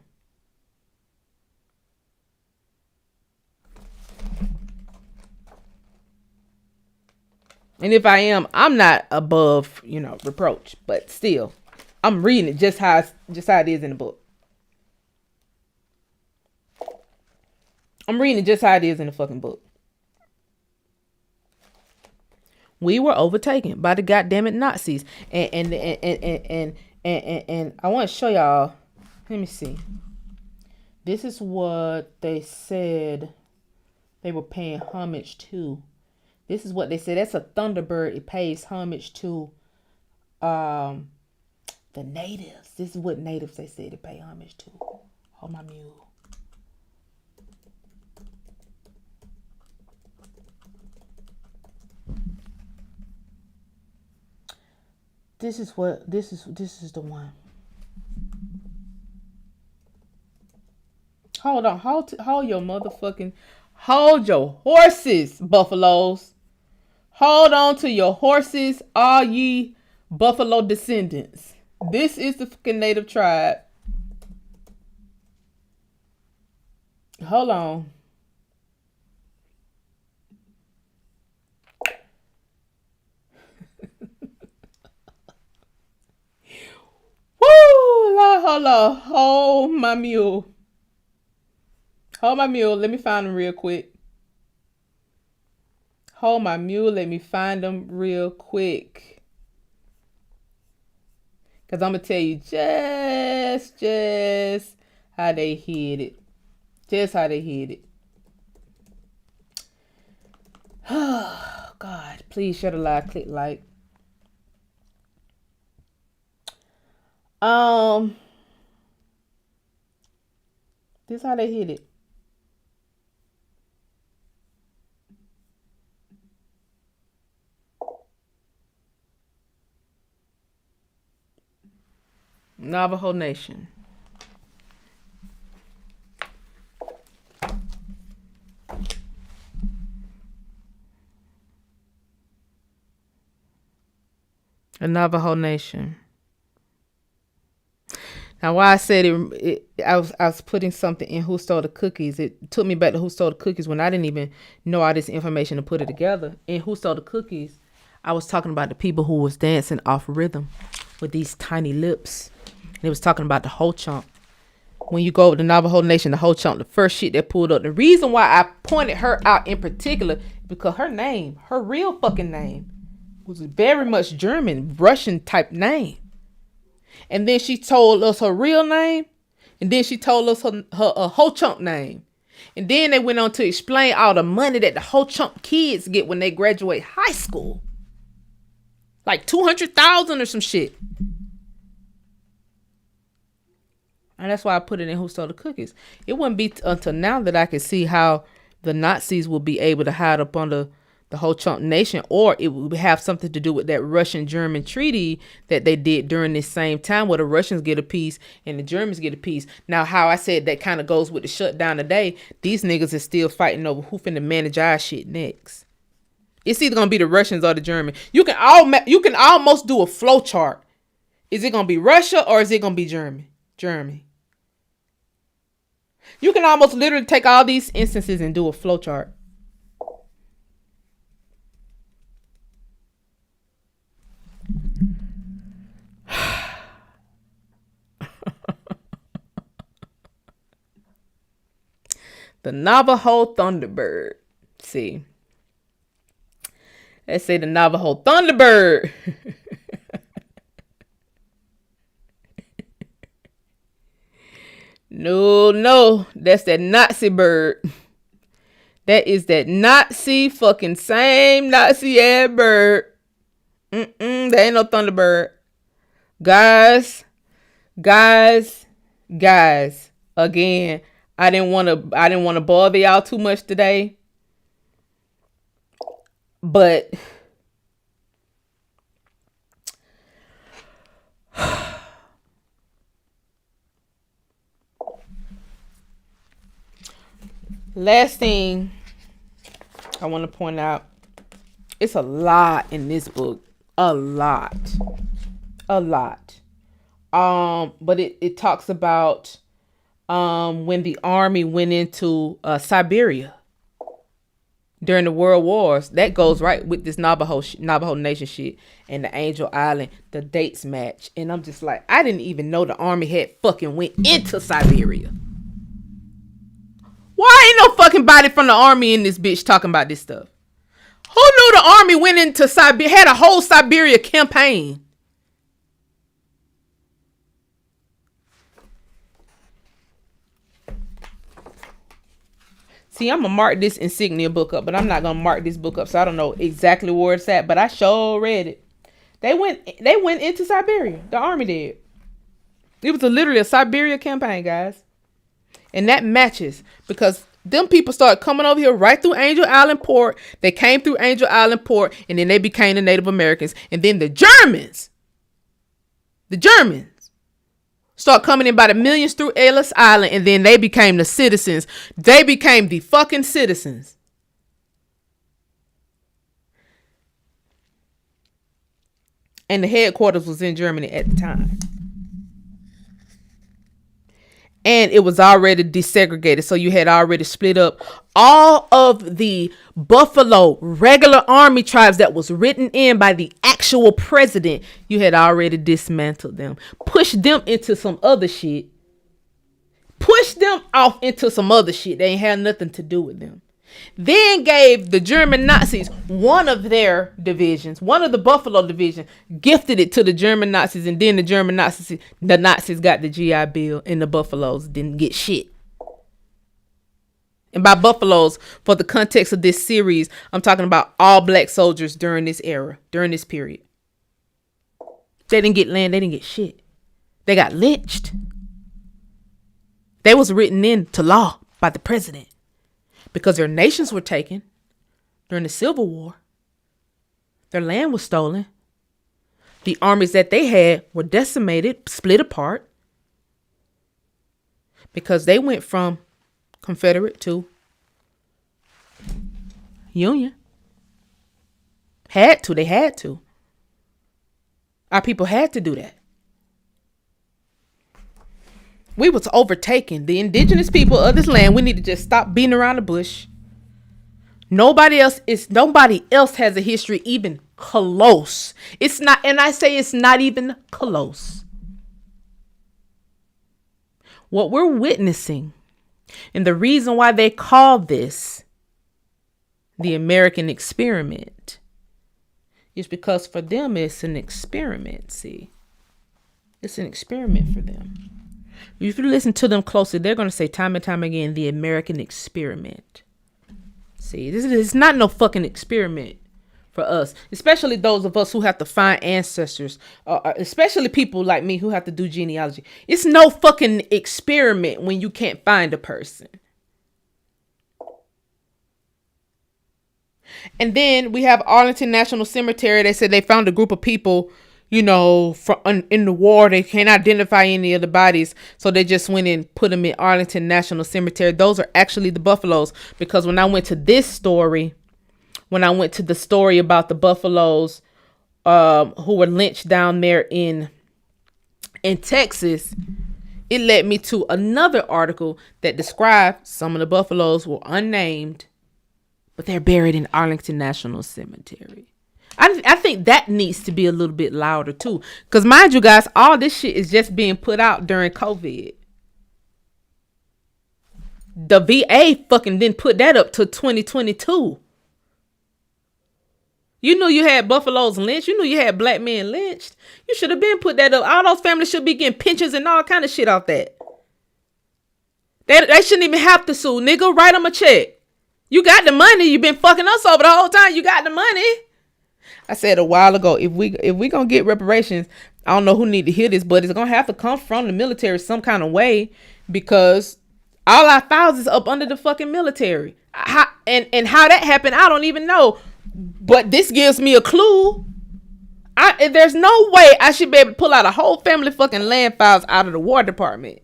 And if I am, I'm not above, reproach. But still, I'm reading it just how it is in the book. I'm reading it just how it is in the fucking book. We were overtaken by the goddamn Nazis. And I want to show y'all. Let me see. This is what they said they were paying homage to. This is what they said. That's a Thunderbird. It pays homage to the natives. This is what natives they said it pay homage to. Hold my mule. This is the one. Hold on. Hold your horses, buffaloes. Hold on to your horses, all ye buffalo descendants. This is the fucking native tribe. Hold on. Woo! Hold on. Hold my mule. Hold my mule. Let me find them real quick. Hold my mule. Let me find them real quick. Because I'm going to tell you just how they hid it. Just how they hid it. Oh, God. Please share the live. Click like. This is how they hid it. Navajo Nation. A Navajo Nation. Now, why I said I was putting something in Who Stole the Cookies. It took me back to Who Stole the Cookies when I didn't even know all this information to put it together. In Who Stole the Cookies, I was talking about the people who was dancing off rhythm with these tiny lips. And it was talking about the Ho-Chunk. When you go over the Navajo Nation, the Ho-Chunk, the first shit that pulled up. The reason why I pointed her out in particular, because her name, her real fucking name, was very much German, Russian type name. And then she told us her real name. And then she told us her Ho-Chunk name. And then they went on to explain all the money that the Ho-Chunk kids get when they graduate high school. Like $200,000 or some shit. And that's why I put it in Who Stole the Cookies. It wouldn't be until now that I could see how the Nazis will be able to hide up under the Ho-Chunk Nation, or it would have something to do with that Russian-German treaty that they did during this same time, where the Russians get a piece and the Germans get a piece. Now, how I said that kind of goes with the shutdown today. These niggas is still fighting over who finna manage our shit next. It's either gonna be the Russians or the Germans. You can almost do a flow chart. Is it gonna be Russia or is it gonna be Germany? You can almost literally take all these instances and do a flow chart. The Navajo Thunderbird. See. Let's say the Navajo Thunderbird. No, that's that Nazi bird. That is that Nazi fucking same Nazi ass bird. There ain't no Thunderbird. Guys. Again, I didn't want to bother y'all too much today. But last thing I want to point out, it's a lot in this book. A lot. But it talks about when the army went into Siberia during the World Wars. That goes right with this Navajo Nation shit and the Angel Island. The dates match. And I'm just like, I didn't even know the army had fucking went into Siberia. Why ain't no fucking body from the army in this bitch talking about this stuff? Who knew the army went into Siberia, had a whole Siberia campaign? See, I'm going to mark this insignia book up, but I'm not going to mark this book up, so I don't know exactly where it's at, but I sure read it. They went into Siberia. The army did. It was literally a Siberia campaign, guys. And that matches because them people started coming over here right through Angel Island Port. They came through Angel Island Port, and then they became the Native Americans. And then the Germans start coming in by the millions through Ellis Island, and then they became the citizens. They became the fucking citizens. And the headquarters was in Germany at the time. And it was already desegregated. So you had already split up all of the Buffalo regular army tribes that was written in by the actual president. You had already dismantled them. Pushed them into some other shit. Pushed them off into some other shit. They ain't had nothing to do with them. Then gave the German Nazis one of their divisions, one of the Buffalo division, gifted it to the German Nazis, and then the Nazis got the GI Bill, and the Buffaloes didn't get shit. And by Buffaloes, for the context of this series, I'm talking about all black soldiers during this era, during this period. They didn't get land, they didn't get shit. They got lynched. They was written into law by the president. Because their nations were taken during the Civil War. Their land was stolen. The armies that they had were decimated, split apart. Because they went from Confederate to Union. They had to. Our people had to do that. We was overtaken. The indigenous people of this land, we need to just stop beating around the bush. Nobody else has a history even close. It's not, and I say it's not even close. What we're witnessing, and the reason why they call this the American experiment, is because for them it's an experiment. See, it's an experiment for them. If you listen to them closely, they're going to say time and time again, the American experiment. See, this is not no fucking experiment for us, especially those of us who have to find ancestors, especially people like me who have to do genealogy. It's no fucking experiment when you can't find a person. And then we have Arlington National Cemetery. They said they found a group of people, in the war. They can't identify any of the bodies. So they just went and put them in Arlington National Cemetery. Those are actually the Buffaloes. Because when I went to the story about the Buffaloes who were lynched down there in Texas, it led me to another article that described some of the Buffaloes were unnamed, but they're buried in Arlington National Cemetery. I think that needs to be a little bit louder too. Because mind you guys, all this shit is just being put out during COVID. The VA fucking didn't put that up to 2022. You knew you had Buffaloes lynched. You knew you had black men lynched. You should have been put that up. All those families should be getting pensions and all kind of shit off that. They shouldn't even have to sue. Nigga, write them a check. You got the money. You've been fucking us over the whole time. You got the money. I said a while ago, if we gonna get reparations, I don't know who need to hear this, but it's gonna have to come from the military some kind of way, because all our files is up under the fucking military. And how that happened, I don't even know. But this gives me a clue. There's no way I should be able to pull out a whole family fucking land files out of the War Department.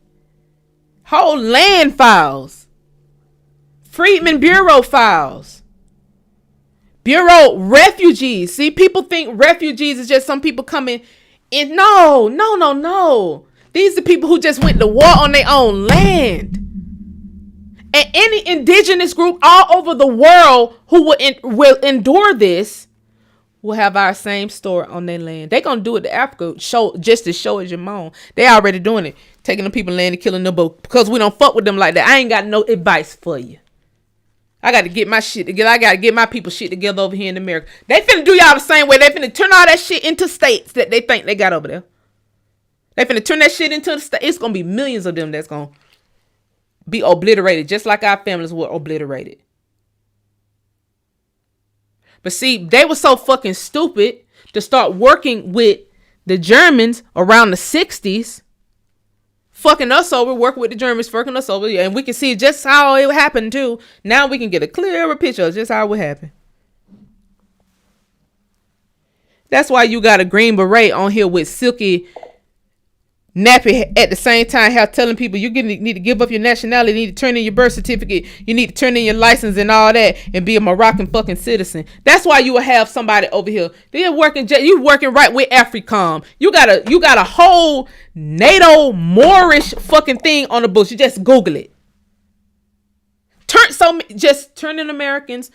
Whole land files. Freedmen Bureau files. Bureau refugees. See, people think refugees is just some people coming in. No. These are people who just went to war on their own land. And any indigenous group all over the world who will endure this will have our same story on their land. They gonna do it to Africa, just as show as your mom. They already doing it, taking the people land and killing them, but because we don't fuck with them like that, I ain't got no advice for you. I got to get my shit together. I got to get my people shit together over here in America. They finna do y'all the same way. They finna turn all that shit into states that they think they got over there. They finna turn that shit into the state. It's gonna be millions of them that's gonna be obliterated, just like our families were obliterated. But see, they were so fucking stupid to start working with the Germans around the 60s, fucking us over, working with the Germans, fucking us over, and we can see just how it happened too. Now we can get a clearer picture of just how it would happen. That's why you got a Green Beret on here with silky nappy at the same time, how telling people you need to give up your nationality, you need to turn in your birth certificate, you need to turn in your license and all that, and be a Moroccan fucking citizen. That's why you will have somebody over here. You working right with AFRICOM. You got a whole NATO Moorish fucking thing on the books. You just Google it. Just turning Americans'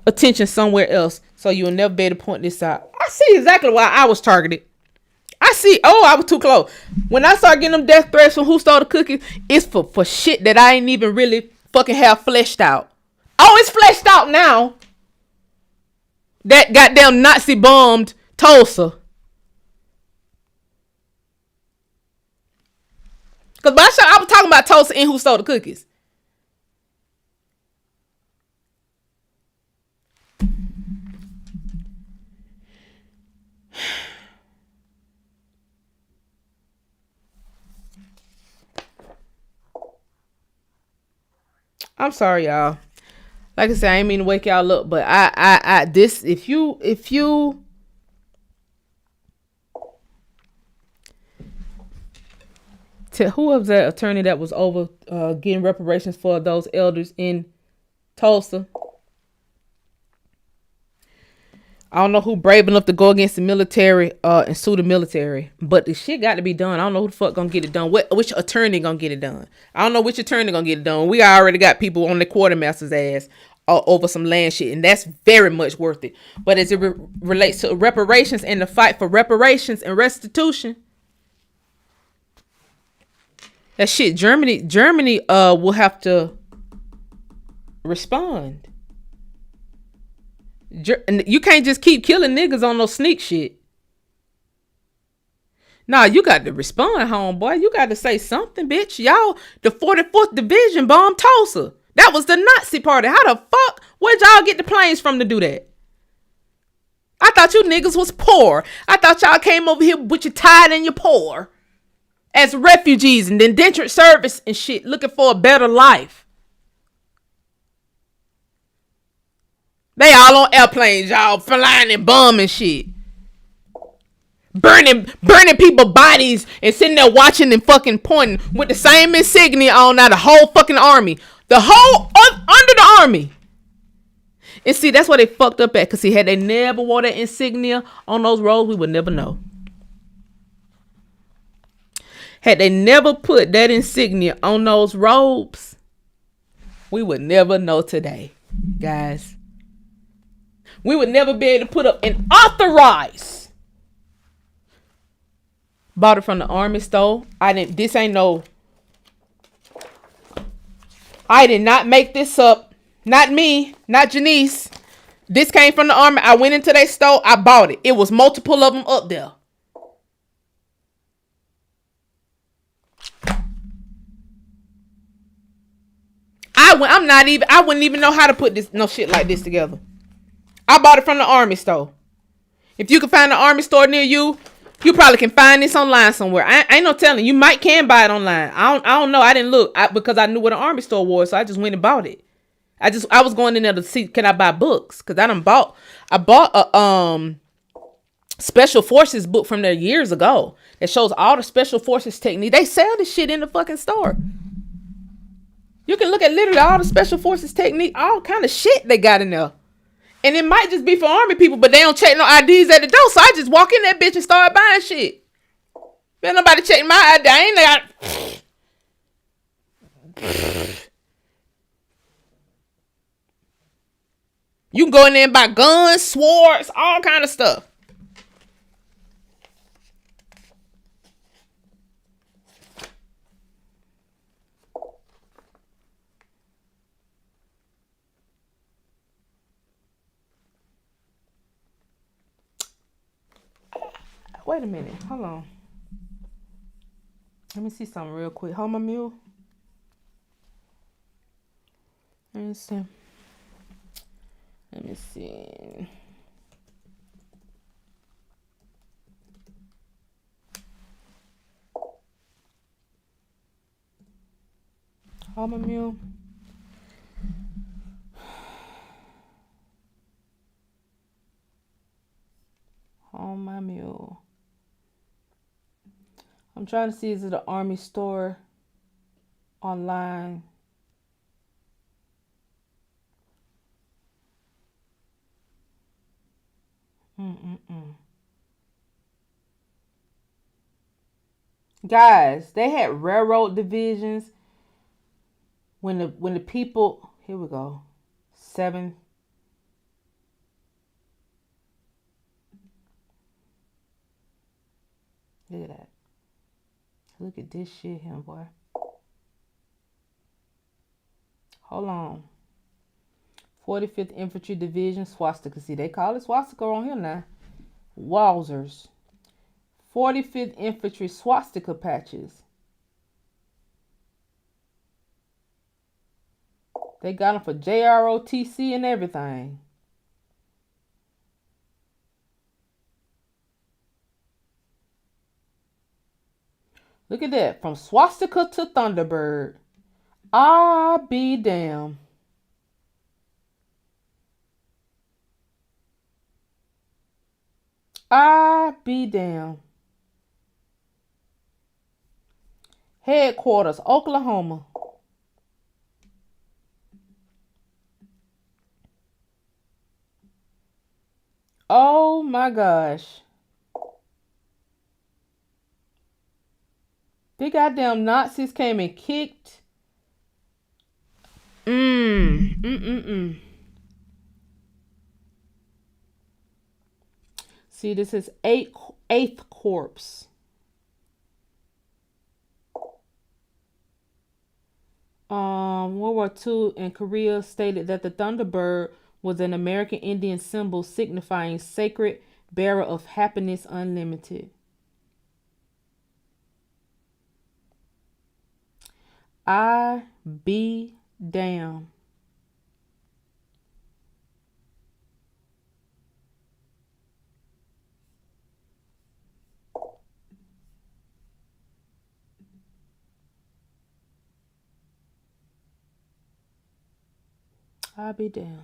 attention somewhere else, so you'll never be able to point this out. I see exactly why I was targeted. I was too close. When I start getting them death threats from Who Stole the Cookies, it's for shit that I ain't even really fucking have fleshed out. Oh, it's fleshed out now. That goddamn Nazi bombed Tulsa. Because I was talking about Tulsa and Who Stole the Cookies. I'm sorry, y'all. Like I said, I ain't mean to wake y'all up, but if you who was that attorney that was over getting reparations for those elders in Tulsa? I don't know who brave enough to go against the military and sue the military, but the shit got to be done. I don't know who the fuck gonna get it done. Which attorney gonna get it done? I don't know which attorney gonna get it done. We already got people on the quartermaster's ass over some land shit, and that's very much worth it. But as it relates to reparations and the fight for reparations and restitution, that shit, Germany will have to respond. You can't just keep killing niggas on no sneak shit. Nah, you got to respond, homeboy. You got to say something, bitch. Y'all, the 44th Division bombed Tulsa. That was the Nazi party. How the fuck? Where'd y'all get the planes from to do that? I thought you niggas was poor. I thought y'all came over here with your tired and your poor as refugees and indentured service and shit, looking for a better life. They all on airplanes, y'all, flying and bombing shit. Burning people's bodies and sitting there watching and fucking pointing with the same insignia on now, the whole fucking army. The whole, under the army. And see, that's why they fucked up at, because see, had they never wore that insignia on those roads, we would never know. Had they never put that insignia on those robes, we would never know today, guys. We would never be able to put up and authorize. Bought it from the army store. I did not make this up. Not me, not Janice. This came from the army. I went into their store. I bought it. It was multiple of them up there. I I wouldn't even know how to put this no shit like this together. I bought it from the Army store. If you can find an Army store near you, you probably can find this online somewhere. I ain't no telling. You might can buy it online. I don't know. I didn't look because I knew what an Army store was, so I just went and bought it. I was going in there to see can I buy books because I bought a Special Forces book from there years ago that shows all the Special Forces technique. They sell this shit in the fucking store. You can look at literally all the Special Forces technique, all kind of shit they got in there. And it might just be for Army people, but they don't check no IDs at the door. So I just walk in that bitch and start buying shit. Man, nobody checking my ID. I ain't got. You can go in there and buy guns, swords, all kind of stuff. Wait a minute. Hold on. Let me see something real quick. Hold my mule. Let me see. Hold my mule. Hold my mule. I'm trying to see is it an Army store online. Guys, they had railroad divisions when the people, here we go. 7. Look at that. Look at this shit here, boy. Hold on. 45th Infantry Division, swastika. See, they call it swastika on here now. Wowzers. 45th Infantry swastika patches. They got them for JROTC and everything. Look at that. From swastika to Thunderbird. I'll be damned. I be damned. Headquarters, Oklahoma. Oh my gosh. The goddamn Nazis came and kicked. See, this is 8th Corps. World War II in Korea stated that the Thunderbird was an American Indian symbol signifying sacred bearer of happiness unlimited. I be damned. I be damned.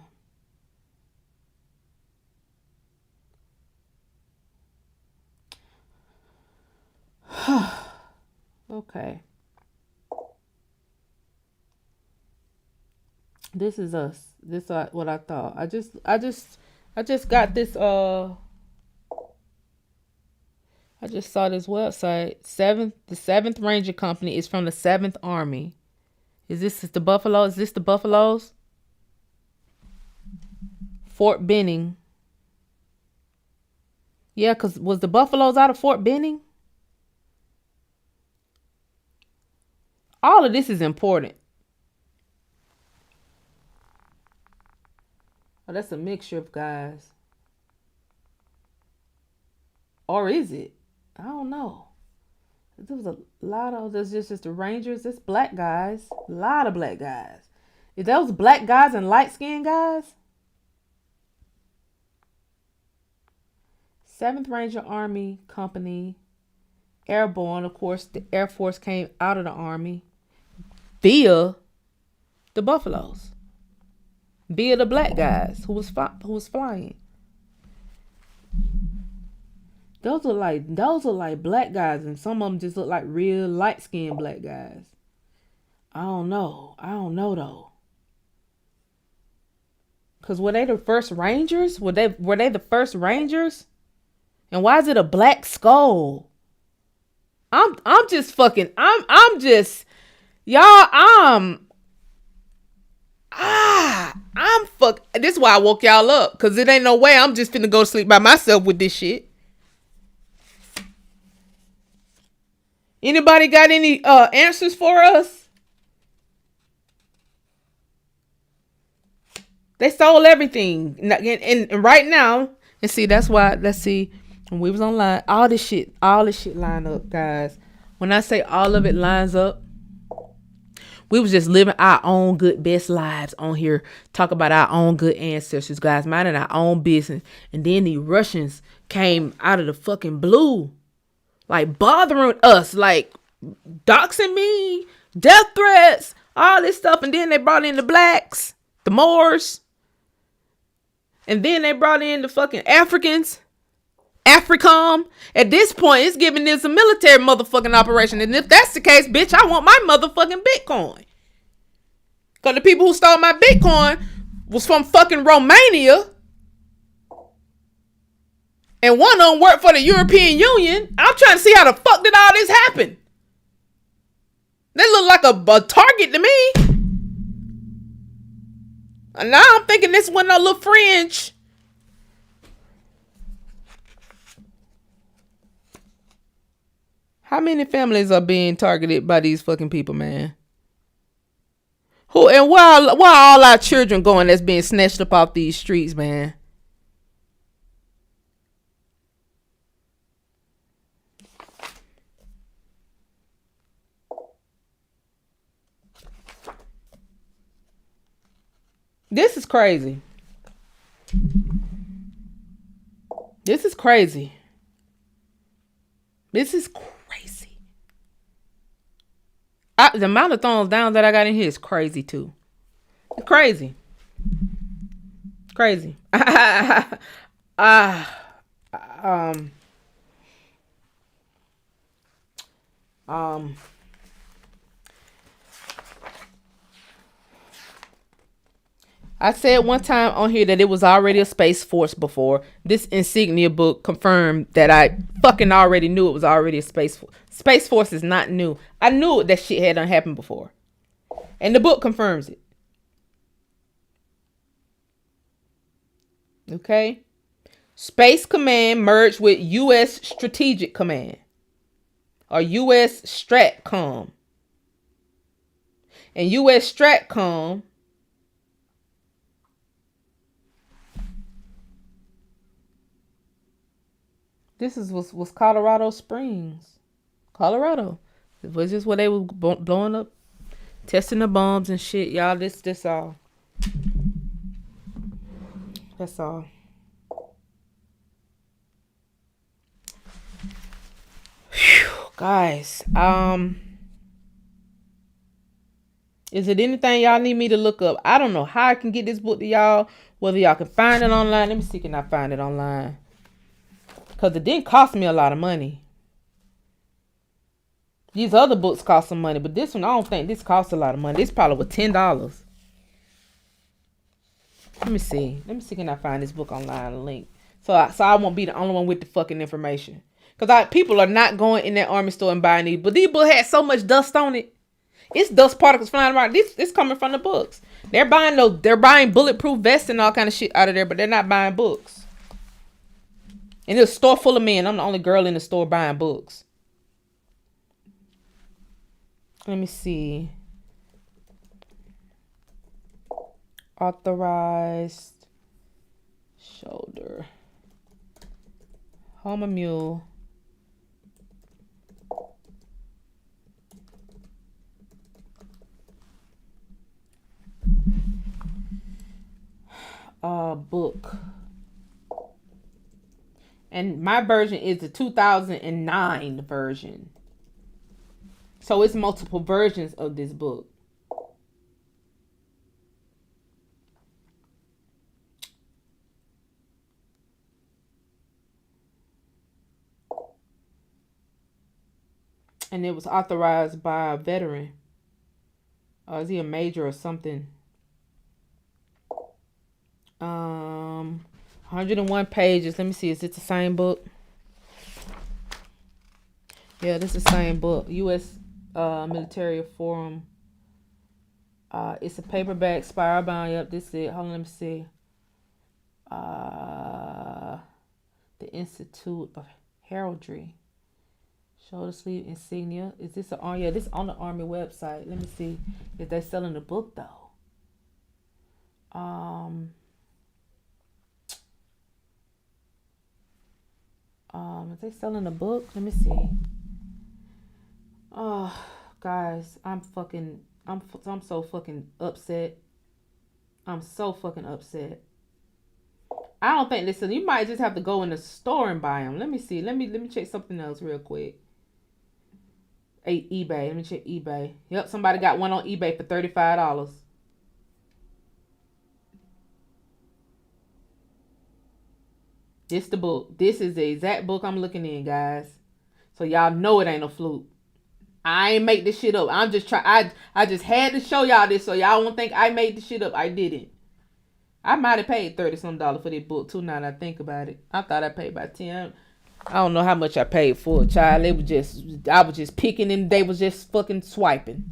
Okay. This is us. This is what I thought. I just got this I just saw this website. The 7th Ranger Company is from the 7th Army. Is this the Buffalo? Is this the Buffaloes? Fort Benning. Yeah, because was the Buffaloes out of Fort Benning? All of this is important. Oh, that's a mixture of guys. Or is it? I don't know. There was a lot of, there's just the Rangers. It's black guys. A lot of black guys. Is those black guys and light skinned guys? 7th Ranger Army Company, airborne. Of course, the Air Force came out of the Army via the Buffaloes, via the black guys who was flying. Those are like black guys, and some of them just look like real light skinned black guys. I don't know though. Cause were they the first Rangers? Were they the first Rangers? And why is it a black skull? I'm just this is why I woke y'all up. Cause it ain't no way I'm just finna go to sleep by myself with this shit. Anybody got any answers for us? They sold everything. And right now, and see, that's why, let's see, when we was online, all this shit line up, guys. When I say all of it lines up, we was just living our own good best lives on here. Talk about our own good ancestors, guys, minding our own business. And then the Russians came out of the fucking blue, like bothering us, like doxing me, death threats, all this stuff. And then they brought in the blacks, the Moors. And then they brought in the fucking Africans, AFRICOM. At this point, it's giving this a military motherfucking operation. And if that's the case, bitch, I want my motherfucking Bitcoin. Because the people who stole my Bitcoin was from fucking Romania. And one of them worked for the European Union. I'm trying to see how the fuck did all this happen. They look like a target to me. And now I'm thinking this wasn't no little fringe. How many families are being targeted by these fucking people, man? Who and where all our children going that's being snatched up off these streets, man? This is crazy. This is crazy. The amount of thumbs down that I got in here is crazy too. Crazy. I said one time on here that it was already a Space Force before. This insignia book confirmed that I fucking already knew it was already a Space Force. Space Force is not new. I knew that shit had done happened before. And the book confirms it. Okay? Space Command merged with U.S. Strategic Command. Or U.S. Stratcom. And U.S. Stratcom this was Colorado Springs. Colorado. It was just where they were blowing up, testing the bombs and shit. Y'all, this all. That's all. Whew, guys, is it anything y'all need me to look up? I don't know how I can get this book to y'all. Whether y'all can find it online. Let me see, can I find it online? Because it didn't cost me a lot of money. These other books cost some money, but this one, I don't think this costs a lot of money. This probably was $10. Let me see. Can I find this book online link? So I won't be the only one with the fucking information. Because people are not going in that army store and buying these. But these books had so much dust on it. It's dust particles flying around. This coming from the books. They're buying bulletproof vests and all kind of shit out of there, but they're not buying books. And it's a store full of men. I'm the only girl in the store buying books. Let me see. Authorized shoulder. Homer Mule. book. And my version is the 2009 version. So it's multiple versions of this book. And it was authorized by a veteran. Is he a major or something? 101 pages. Let me see. Is it the same book? Yeah, this is the same book. U.S. Military Forum. It's a paperback, spiral bound. Yep, this is it. Hold on, let me see. The Institute of Heraldry. Shoulder sleeve insignia. Is this on? Yeah, this on the Army website. Let me see if they're selling the book though. Is they selling the book? Let me see. Oh, guys, I'm so fucking upset. I'm so fucking upset. I don't think, listen, you might just have to go in the store and buy them. Let me see. Let me check something else real quick. eBay. Let me check eBay. Yep, somebody got one on eBay for $35. This the book. This is the exact book I'm looking in, guys. So y'all know it ain't no fluke. I ain't make this shit up. I'm just trying. I just had to show y'all this so y'all won't think I made this shit up. I didn't. I might have paid $30-some for this book too. Now that I think about it, I thought I paid about $10. I don't know how much I paid for it, child. I was just picking and they was just fucking swiping.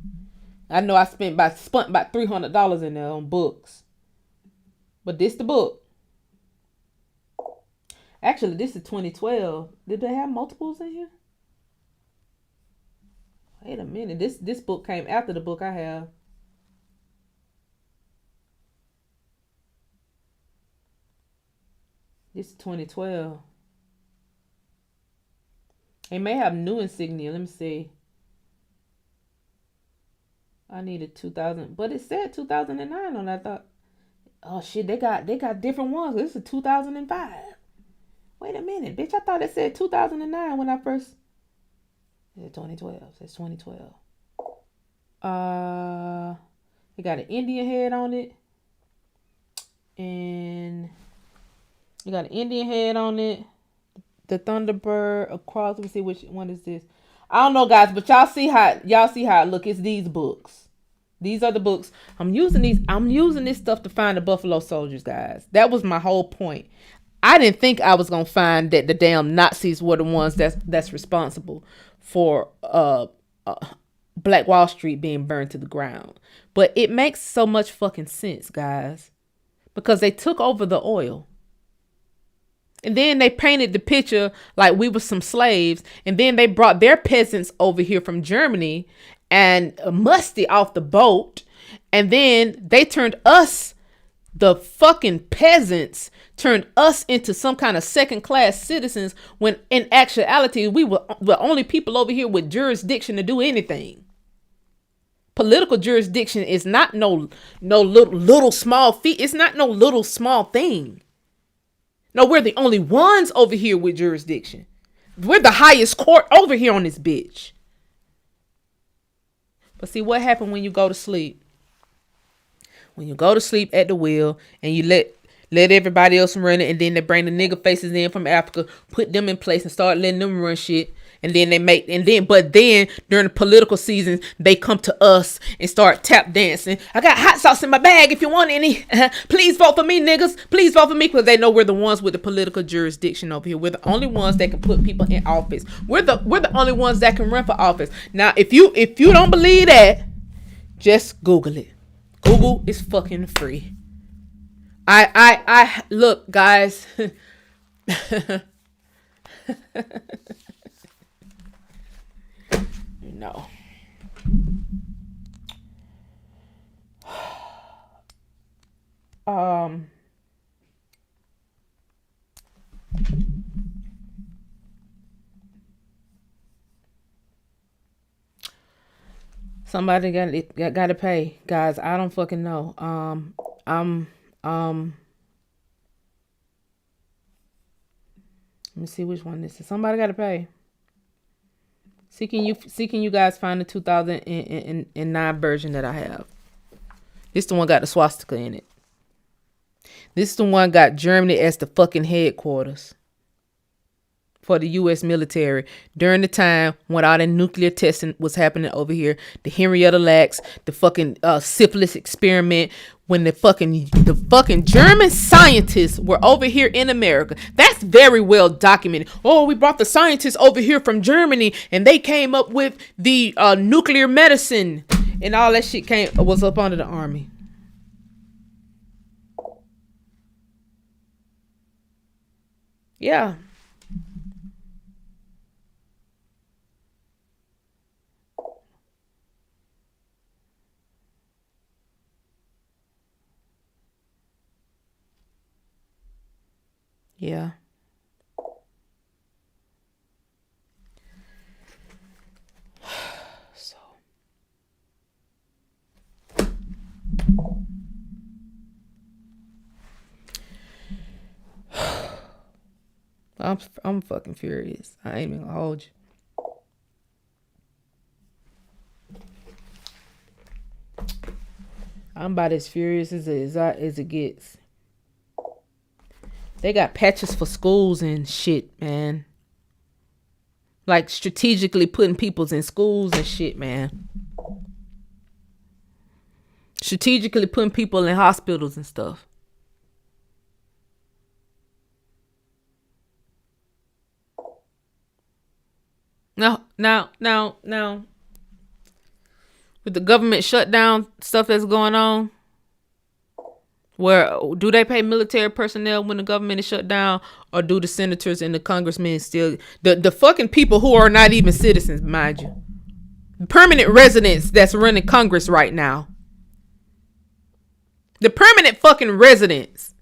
I know I spent about $300 in there on books. But this the book. Actually, this is 2012. Did they have multiples in here? Wait a minute. This book came after the book I have. This is 2012. They may have new insignia. Let me see. I needed 2000, but it said 2009 on that. I thought, oh shit, they got different ones. This is 2005. Wait a minute, bitch. I thought it said 2009 when I first. It's 2012. It's 2012. It got an Indian head on it, and you got an Indian head on it. The Thunderbird across. Let me see which one is this. I don't know, guys, but y'all see how it look. It's these books. These are the books. I'm using this stuff to find the Buffalo Soldiers, guys. That was my whole point. I didn't think I was gonna find that the damn Nazis were the ones that's responsible for Black Wall Street being burned to the ground. But it makes so much fucking sense, guys, because they took over the oil. And then they painted the picture like we were some slaves. And then they brought their peasants over here from Germany and musty off the boat. And then they turned us, the fucking peasants, turned us into some kind of second-class citizens when in actuality we were the only people over here with jurisdiction to do anything. Political jurisdiction is not no little small feat. It's not no little small thing. No, we're the only ones over here with jurisdiction. We're the highest court over here on this bitch. But see what happened when you go to sleep. When you go to sleep at the wheel and you let everybody else run it, and then they bring the nigga faces in from Africa, put them in place and start letting them run shit. And then but then during the political season, they come to us and start tap dancing. I got hot sauce in my bag if you want any. Please vote for me, niggas. Please vote for me, because they know we're the ones with the political jurisdiction over here. We're the only ones that can put people in office. We're the only ones that can run for office. Now, if you don't believe that, just Google it. Google is fucking free. I look, guys. No. Somebody got to pay, guys. I don't fucking know. Let me see which one this is. Somebody got to pay. Seeking you guys find the 2009 version that I have. This the one got the swastika in it. This the one got Germany as the fucking headquarters for the U.S. military during the time when all the nuclear testing was happening over here. The Henrietta Lacks, the fucking syphilis experiment, when the fucking German scientists were over here in America. That's very well documented. Oh, we brought the scientists over here from Germany and they came up with the nuclear medicine, and all that shit was up under the army. Yeah. Yeah. So I'm fucking furious. I ain't even gonna hold you. I'm about as furious as it gets. They got patches for schools and shit, man. Like strategically putting peoples in schools and shit, man. Strategically putting people in hospitals and stuff. Now. With the government shutdown stuff that's going on, where do they pay military personnel when the government is shut down, or do the senators and the congressmen still, the fucking people who are not even citizens, mind you, permanent residents that's running Congress right now, the permanent fucking residents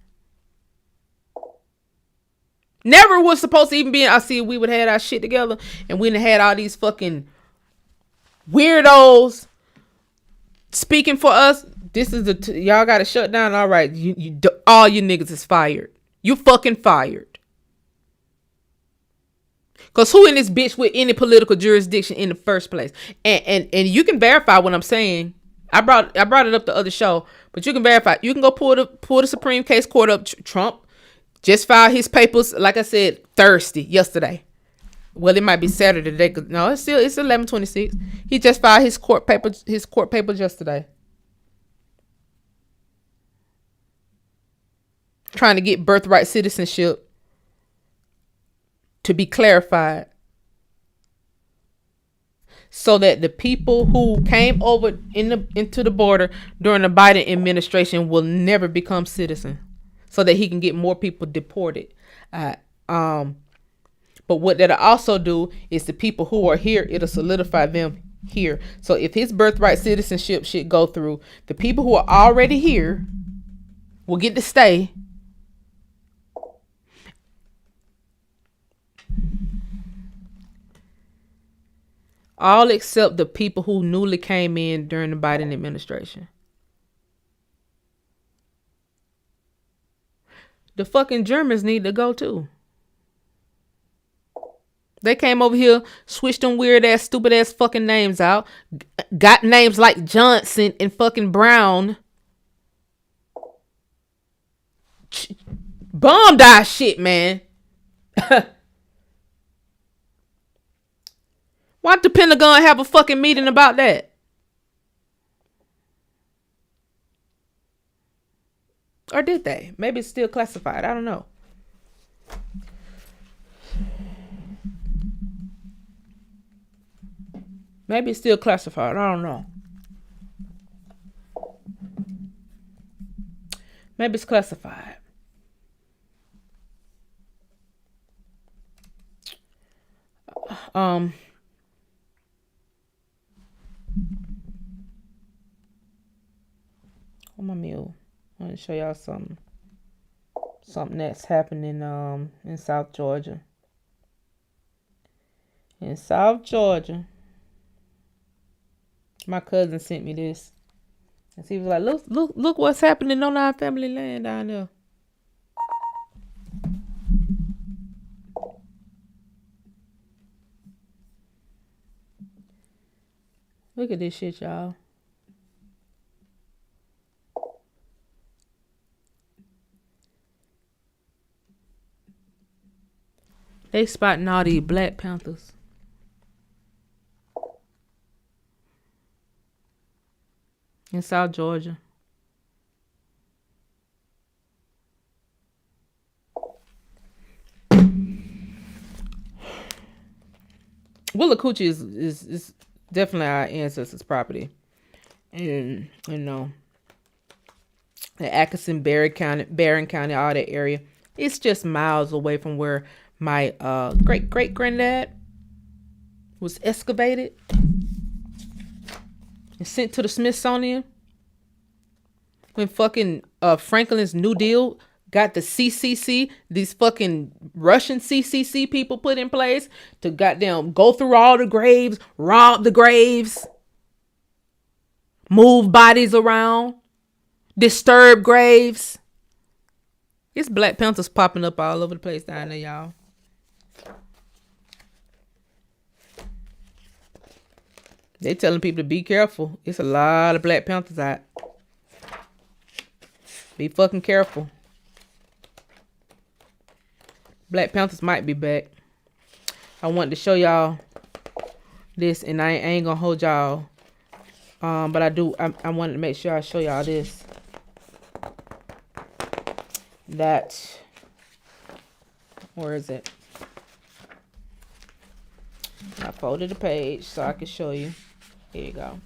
never was supposed to even be. I see we would have had our shit together and we done had all these fucking weirdos speaking for us. This is y'all got to shut down. All right, you all you niggas is fired. You fucking fired. Cause who in this bitch with any political jurisdiction in the first place? And you can verify what I'm saying. I brought it up the other show, but you can verify. You can go pull the Supreme Case Court up. Trump just filed his papers, like I said, yesterday. Well, it might be Saturday today. No, it's 11/26. He just filed his court papers yesterday. Trying to get birthright citizenship to be clarified, so that the people who came over into the border during the Biden administration will never become citizens, so that he can get more people deported. But what that'll also do is the people who are here, it'll solidify them here. So if his birthright citizenship should go through, the people who are already here will get to stay. All except the people who newly came in during the Biden administration. The fucking Germans need to go too. They came over here, switched them weird ass, stupid ass fucking names out. Got names like Johnson and fucking Brown. Bombed our shit, man. Why'd the Pentagon have a fucking meeting about that? Or did they? Maybe it's still classified. I don't know. Maybe it's still classified. I don't know. Maybe it's classified. Where my mule? I want to show y'all something that's happening in South Georgia. In South Georgia, my cousin sent me this, and he was like, "Look what's happening on our family land down there." Look at this shit, y'all. They spotting all these Black Panthers. In South Georgia. Willacoochee is definitely our ancestors' property. And, you know, the Atkinson, Barron County, all that area. It's just miles away from where my great-great-granddad was excavated and sent to the Smithsonian. When fucking Franklin's New Deal got the CCC, these fucking Russian CCC people put in place to goddamn go through all the graves, rob the graves, move bodies around, disturb graves. It's Black Panthers popping up all over the place down there, y'all. They telling people to be careful. It's a lot of Black Panthers out. Be fucking careful. Black Panthers might be back. I wanted to show y'all this, and I ain't gonna hold y'all. But I wanted to make sure I show y'all this. Where is it? I folded the page so I can show you. Here you go.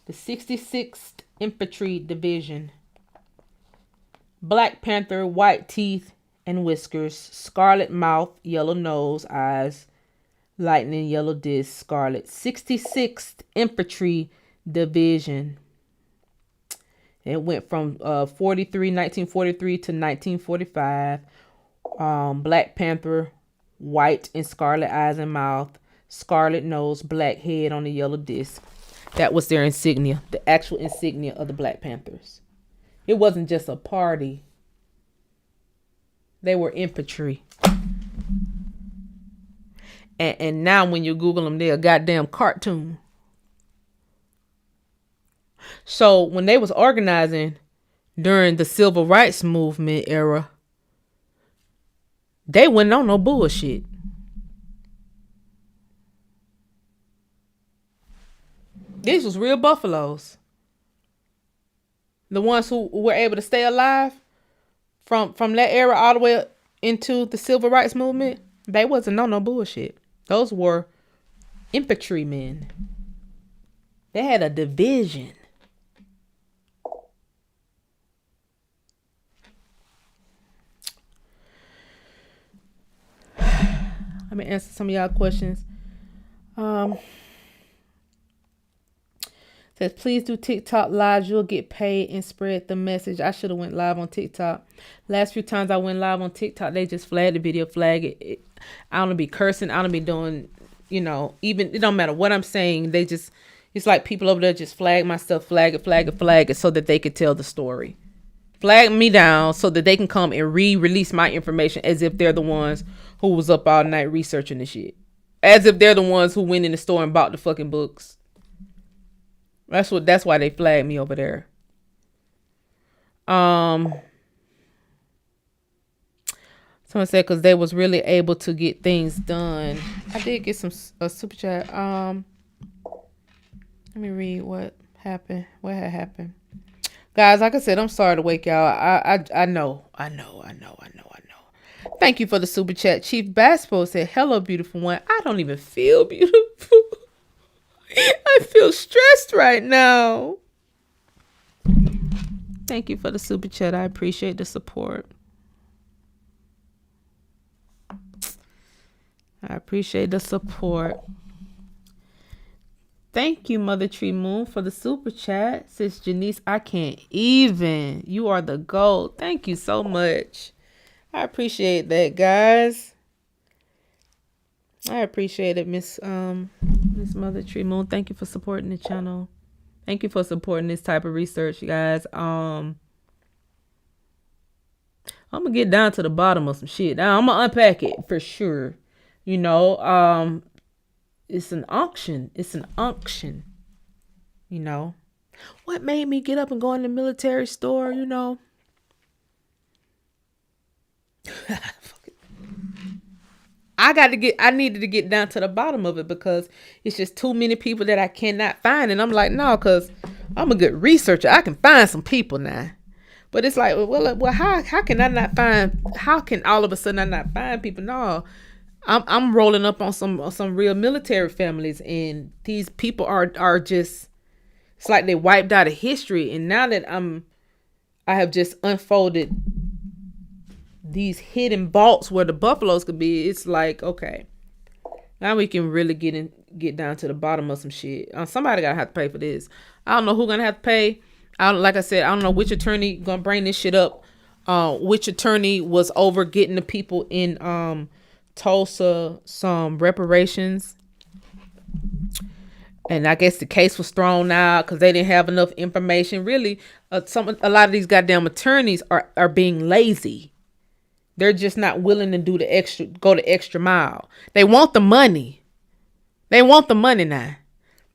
The 66th Infantry Division. Black Panther, white teeth and whiskers, scarlet mouth, yellow nose, eyes, lightning yellow disc, scarlet. 66th Infantry Division. It went from 1943 to 1945. Black Panther, white and scarlet eyes and mouth, scarlet nose, black head on the yellow disc. That was their insignia, the actual insignia of the Black Panthers. It wasn't just a party. They were infantry. And now when you Google them, they're a goddamn cartoon. So when they was organizing during the Civil Rights Movement era, they went on no bullshit. These was real buffaloes. The ones who were able to stay alive from that era all the way into the Civil Rights Movement, they wasn't on no bullshit. Those were infantrymen. They had a division. Let me answer some of y'all questions. Says, please do TikTok lives. You'll get paid and spread the message. I should have went live on TikTok. Last few times I went live on TikTok, they just flagged the video, flag it. I don't be cursing. I don't be doing, even, it don't matter what I'm saying. It's like people over there just flag my stuff, flag it so that they could tell the story. Flag me down so that they can come and release my information as if they're the ones who was up all night researching the shit. As if they're the ones who went in the store and bought the fucking books. That's why they flagged me over there. Someone said because they was really able to get things done. I did get a super chat. Let me read what happened. What had happened. Guys, like I said, I'm sorry to wake y'all. I know. Thank you for the super chat. Chief Basketball said, hello, beautiful one. I don't even feel beautiful. I feel stressed right now. Thank you for the super chat. I appreciate the support. Thank you, Mother Tree Moon, for the super chat. Sis Janice, I can't even. You are the gold. Thank you so much. I appreciate that, guys. I appreciate it, Miss Mother Tree Moon. Thank you for supporting the channel. Thank you for supporting this type of research, you guys. I'm gonna get down to the bottom of some shit. Now I'm gonna unpack it for sure. You know, it's an unction. It's an unction. You know, what made me get up and go in the military store? You know, I needed to get down to the bottom of it because it's just too many people that I cannot find. And I'm like, no, because I'm a good researcher. I can find some people now. But it's like, well, how can I not find, how can all of a sudden I not find people? No, I'm rolling up on some real military families, and these people are just, it's like they wiped out of history. And now that I have just unfolded these hidden vaults where the buffaloes could be, it's like, okay, now we can really get down to the bottom of some shit. Somebody gotta have to pay for this. I don't know who's gonna have to pay. Like I said, I don't know which attorney gonna bring this shit up. Which attorney was over getting the people in Tulsa some reparations. And I guess the case was thrown out because they didn't have enough information. Really, a lot of these goddamn attorneys are being lazy. They're just not willing to go the extra mile. They want the money. They want the money now.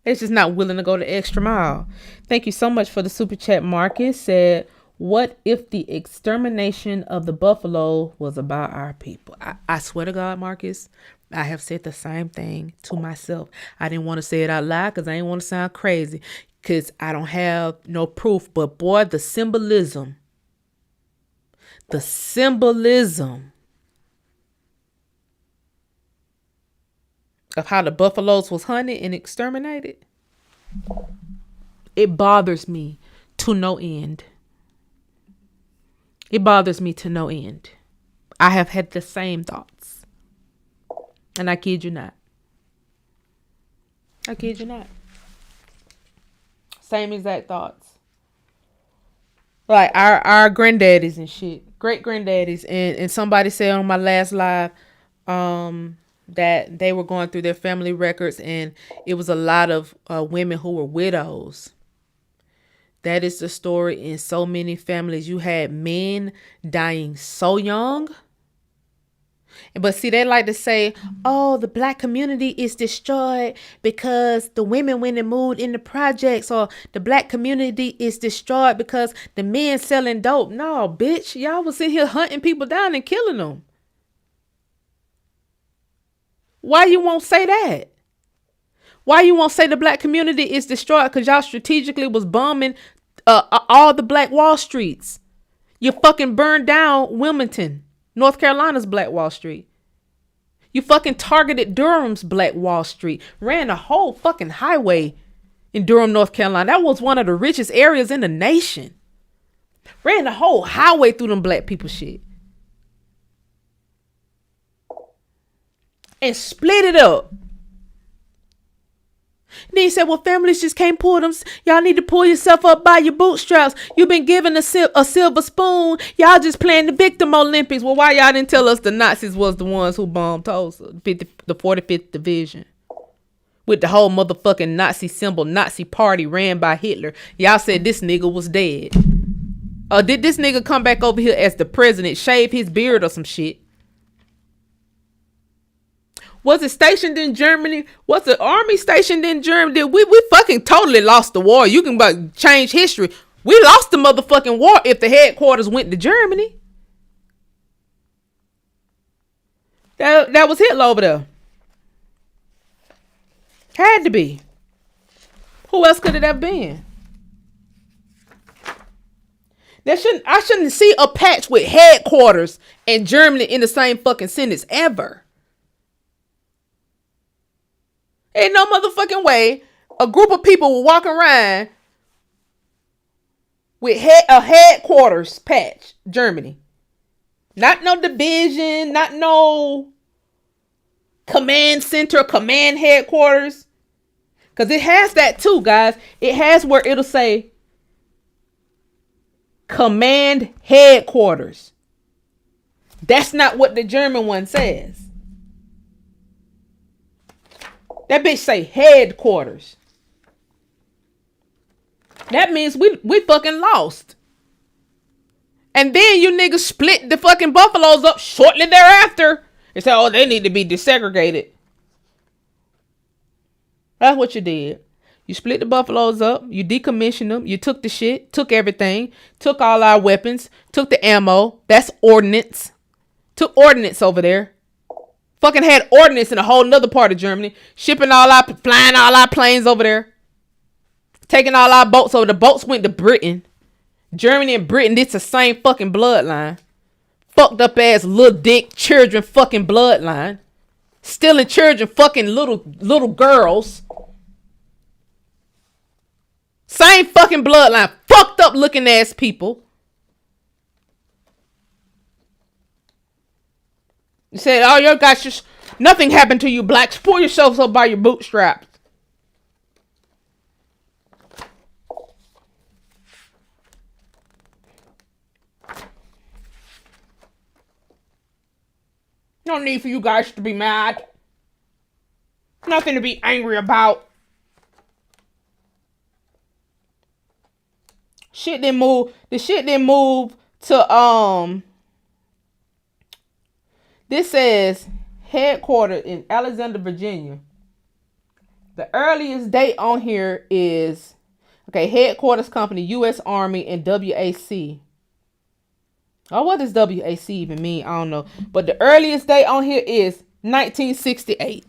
They're just not willing to go the extra mile. Thank you so much for the super chat. Marcus said, what if the extermination of the buffalo was about our people? I swear to God, Marcus, I have said the same thing to myself. I didn't want to say it out loud because I didn't want to sound crazy because I don't have no proof. But boy, the symbolism of how the buffaloes was hunted and exterminated, it bothers me to no end. It bothers me to no end. I have had the same thoughts. And I kid you not. I kid you not. Same exact thoughts. Like our granddaddies and shit. Great granddaddies. And somebody said on my last live that they were going through their family records and it was a lot of women who were widows. That is the story in so many families. You had men dying so young. But see, they like to say, oh, the black community is destroyed because the women went and moved in the projects, or the black community is destroyed because the men selling dope. No, bitch, y'all was in here hunting people down and killing them. Why you won't say that? Why you won't say the black community is destroyed because y'all strategically was bombing all the black Wallstreets? You fucking burned down Wilmington, North Carolina's Black Wall Street. You fucking targeted Durham's Black Wall Street. Ran a whole fucking highway in Durham, North Carolina. That was one of the richest areas in the nation. Ran the whole highway through them black people shit. And split it up. And then he said, well, families just can't pull them. Y'all need to pull yourself up by your bootstraps. You've been given a silver spoon. Y'all just playing the victim Olympics. Well, why y'all didn't tell us the Nazis was the ones who bombed Tulsa, the 45th Division? With the whole motherfucking Nazi symbol, Nazi party ran by Hitler. Y'all said this nigga was dead. Did this nigga come back over here as the president, shave his beard or some shit? Was it stationed in Germany? Was the army stationed in Germany? We fucking totally lost the war. You can change history. We lost the motherfucking war if the headquarters went to Germany. That was Hitler over there. Had to be. Who else could it have been? I shouldn't see a patch with headquarters and Germany in the same fucking sentence ever. Ain't no motherfucking way a group of people will walk around with a headquarters patch, Germany. Not no division, not no command center, command headquarters. Because it has that too, guys. It has where it'll say command headquarters. That's not what the German one says. That bitch say headquarters. That means we fucking lost. And then you niggas split the fucking buffaloes up shortly thereafter. And said, oh, they need to be desegregated. That's what you did. You split the buffaloes up. You decommissioned them. You took the shit. Took everything. Took all our weapons. Took the ammo. That's ordnance. Took ordnance over there. Fucking had ordnance in a whole nother part of Germany. Flying all our planes over there. Taking all our boats over. The boats went to Britain. Germany and Britain, it's the same fucking bloodline. Fucked up ass little dick children fucking bloodline. Stealing children fucking little girls. Same fucking bloodline. Fucked up looking ass people. You said, oh, your guys just nothing happened to you blacks. Pull yourselves up by your bootstraps. No need for you guys to be mad. Nothing to be angry about. Shit didn't move. The shit didn't move to This says headquartered in Alexandria, Virginia. The earliest date on here is headquarters company, U.S. Army and WAC. Oh, what does WAC even mean? I don't know. But the earliest date on here is 1968.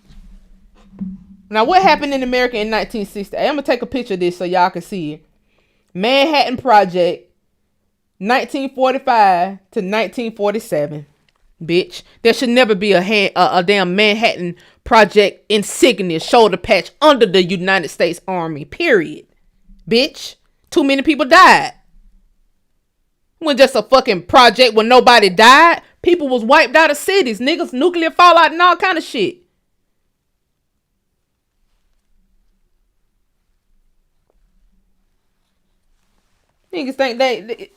Now, what happened in America in 1968? I'm going to take a picture of this so y'all can see it. Manhattan Project, 1945 to 1947. Bitch, there should never be a damn Manhattan Project insignia shoulder patch under the United States Army, period. Bitch, too many people died. It wasn't just a fucking project when nobody died. People was wiped out of cities. Niggas, nuclear fallout and all kind of shit. Niggas think they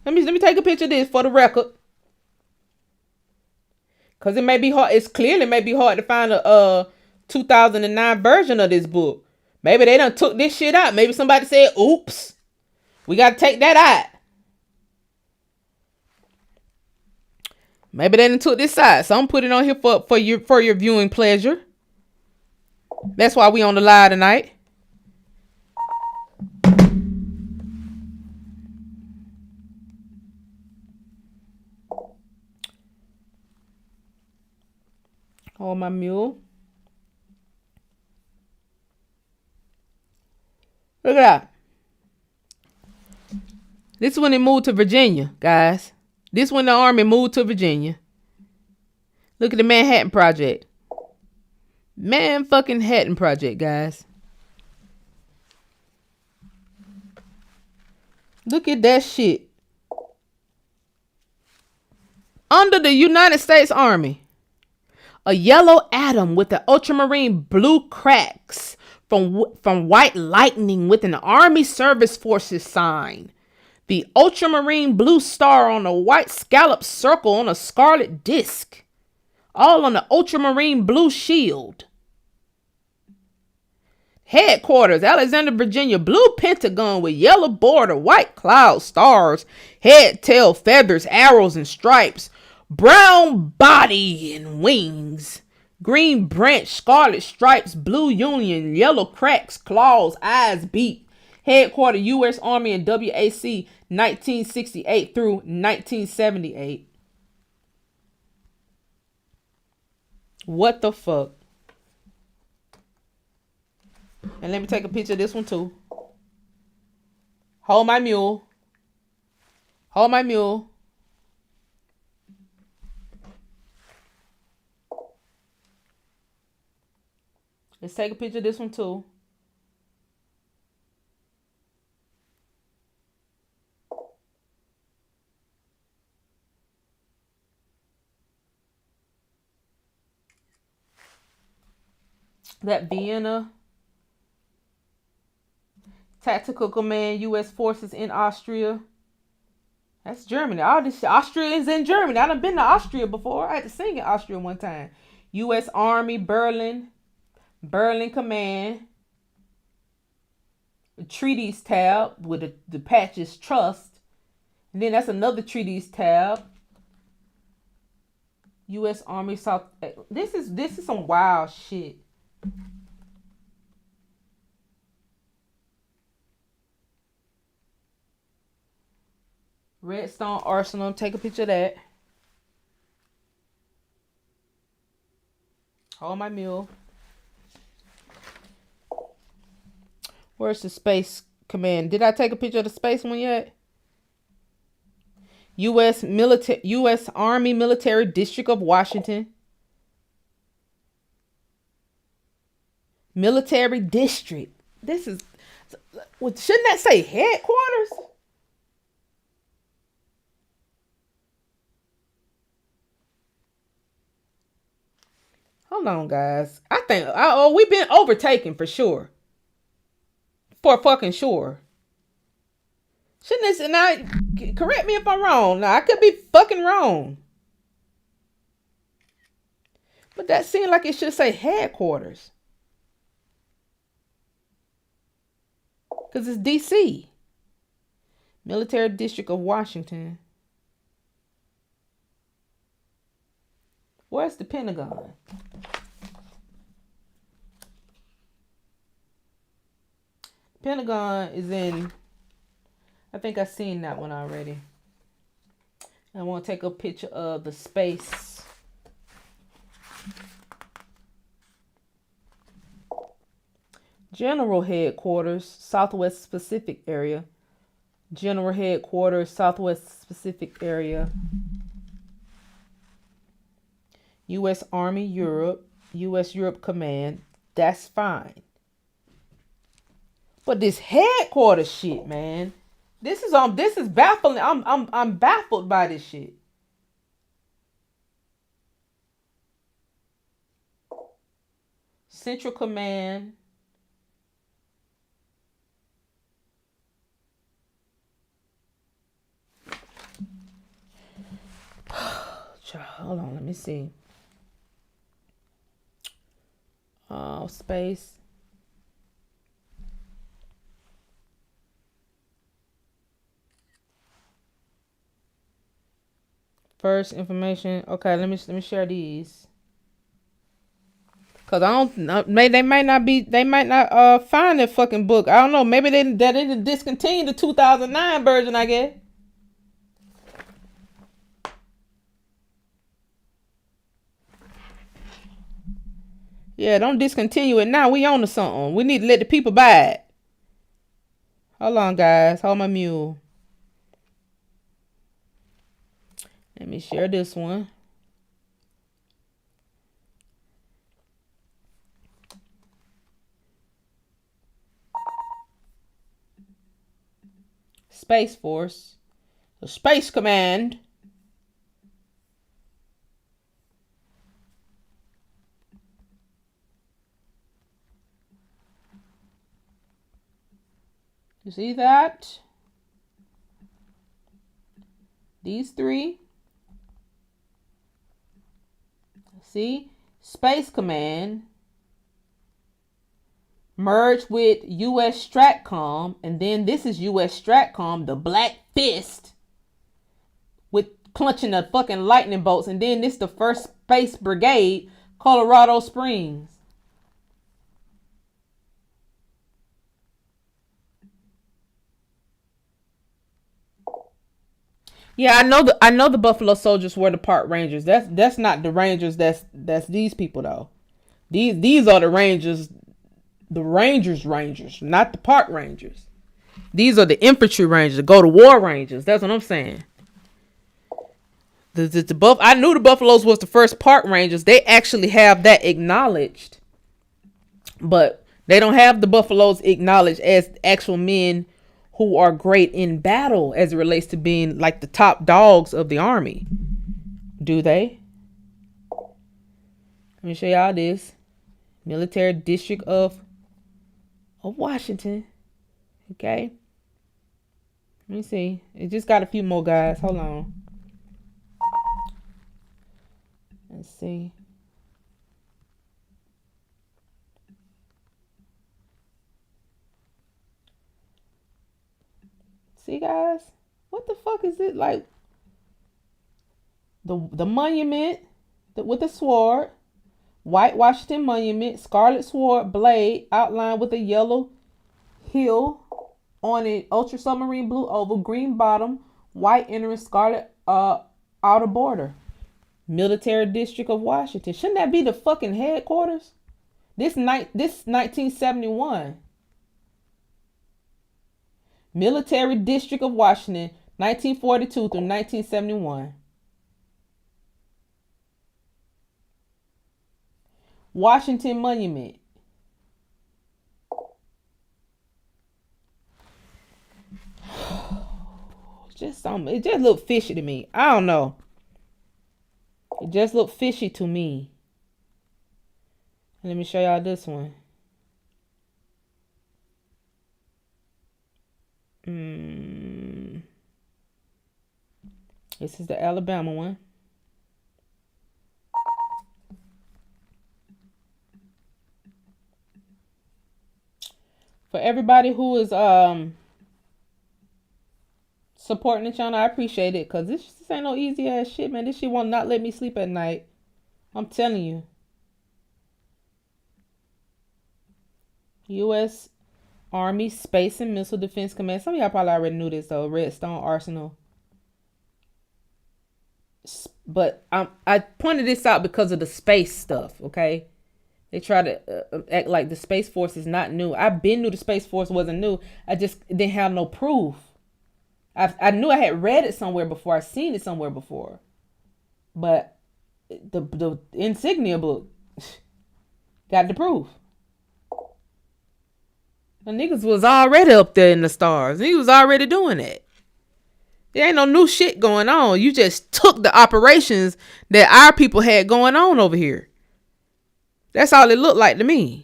let me take a picture of this for the record. Cause it may be hard. It's clearly may be hard to find a 2009 version of this book. Maybe they done took this shit out. Maybe somebody said, oops. We got to take that out. Maybe they done took this out. So I'm putting it on here for your viewing pleasure. That's why we on the live tonight. Oh, my mule. Look at that. This is when it moved to Virginia, guys. This when the Army moved to Virginia. Look at the Manhattan Project. Manhattan Project, guys. Look at that shit. Under the United States Army. A yellow atom with the ultramarine blue cracks from white lightning with an Army Service Forces sign. The ultramarine blue star on a white scallop circle on a scarlet disc. All on the ultramarine blue shield. Headquarters, Alexandria, Virginia. Blue pentagon with yellow border, white cloud, stars, head, tail, feathers, arrows, and stripes. Brown body and wings. Green branch, scarlet stripes, blue union, yellow cracks, claws, eyes, beak. Headquarters, U.S. Army and WAC, 1968 through 1978. What the fuck? And let me take a picture of this one too. Hold my mule. Hold my mule. Let's take a picture of this one too. That Vienna. Tactical Command, U.S. Forces in Austria. That's Germany. All this shit. Austria is in Germany. I done been to Austria before. I had to sing in Austria one time. U.S. Army, Berlin. Berlin Command. The Treaties tab with the patches Trust. And then that's another treaties tab. U.S. Army South. This is some wild shit. Redstone Arsenal. Take a picture of that. Hold my mule. Where's the space command? Did I take a picture of the space one yet? U.S. Army Military District of Washington. Military District. This is. Shouldn't that say headquarters? Hold on, guys. I think we've been overtaken for sure. For fucking sure. Shouldn't this, now correct me if I'm wrong. Now I could be fucking wrong. But that seemed like it should say headquarters. Because it's DC. Military District of Washington. Where's the Pentagon? Pentagon is in, I think I've seen that one already. I want to take a picture of the space. General Headquarters, Southwest Pacific Area. General Headquarters, Southwest Pacific Area. U.S. Army Europe, U.S. Europe Command. That's fine. But this headquarters shit, man. This is baffling. I'm baffled by this shit. Central Command. Hold on, let me see. Space. First information. Okay, let me share these. Cause I don't know. They might not find that fucking book. I don't know. Maybe they didn't discontinue the 2009 version, I guess. Yeah, don't discontinue it now. We on to something. We need to let the people buy it. Hold on, guys. Hold my mule. Let me share this one. Space Force. The Space Command. You see that? These three. See? Space Command. Merge with U.S. Stratcom. And then this is U.S. Stratcom, the Black Fist. With clutching the fucking lightning bolts. And then this the 1st Space Brigade, Colorado Springs. Yeah, I know the Buffalo Soldiers were the Park Rangers. That's not the Rangers. That's these people though. These are the Rangers, the Rangers, not the Park Rangers. These are the Infantry Rangers, the Go to War Rangers. That's what I'm saying. I knew the Buffaloes was the first Park Rangers. They actually have that acknowledged, but they don't have the Buffaloes acknowledged as actual men who are great in battle as it relates to being like the top dogs of the army. Do they? Let me show y'all this. Military District of Washington. Okay. Let me see. It just got a few more guys. Hold on. Let's see. See, guys? What the fuck is it? Like the monument with the sword, white Washington monument, scarlet sword blade outlined with a yellow hill on an ultra submarine blue oval, green bottom, white inner, scarlet outer border. Military District of Washington. Shouldn't that be the fucking headquarters? This 1971. Military District of Washington, 1942 through 1971. Washington Monument. Just something. It just looked fishy to me. I don't know. It just looked fishy to me. Let me show y'all this one. This is the Alabama one. For everybody who is supporting the channel, I appreciate it, because this ain't no easy ass shit, man. This shit will not let me sleep at night. I'm telling you. U.S. Army Space and Missile Defense Command. Some of y'all probably already knew this, though. Redstone Arsenal. But I pointed this out because of the space stuff, okay? They try to act like the Space Force is not new. I been knew the Space Force wasn't new. I just didn't have no proof. I knew I had read it somewhere before. I seen it somewhere before. But the insignia book got the proof. The niggas was already up there in the stars. He was already doing that. There ain't no new shit going on. You just took the operations that our people had going on over here. That's all it looked like to me.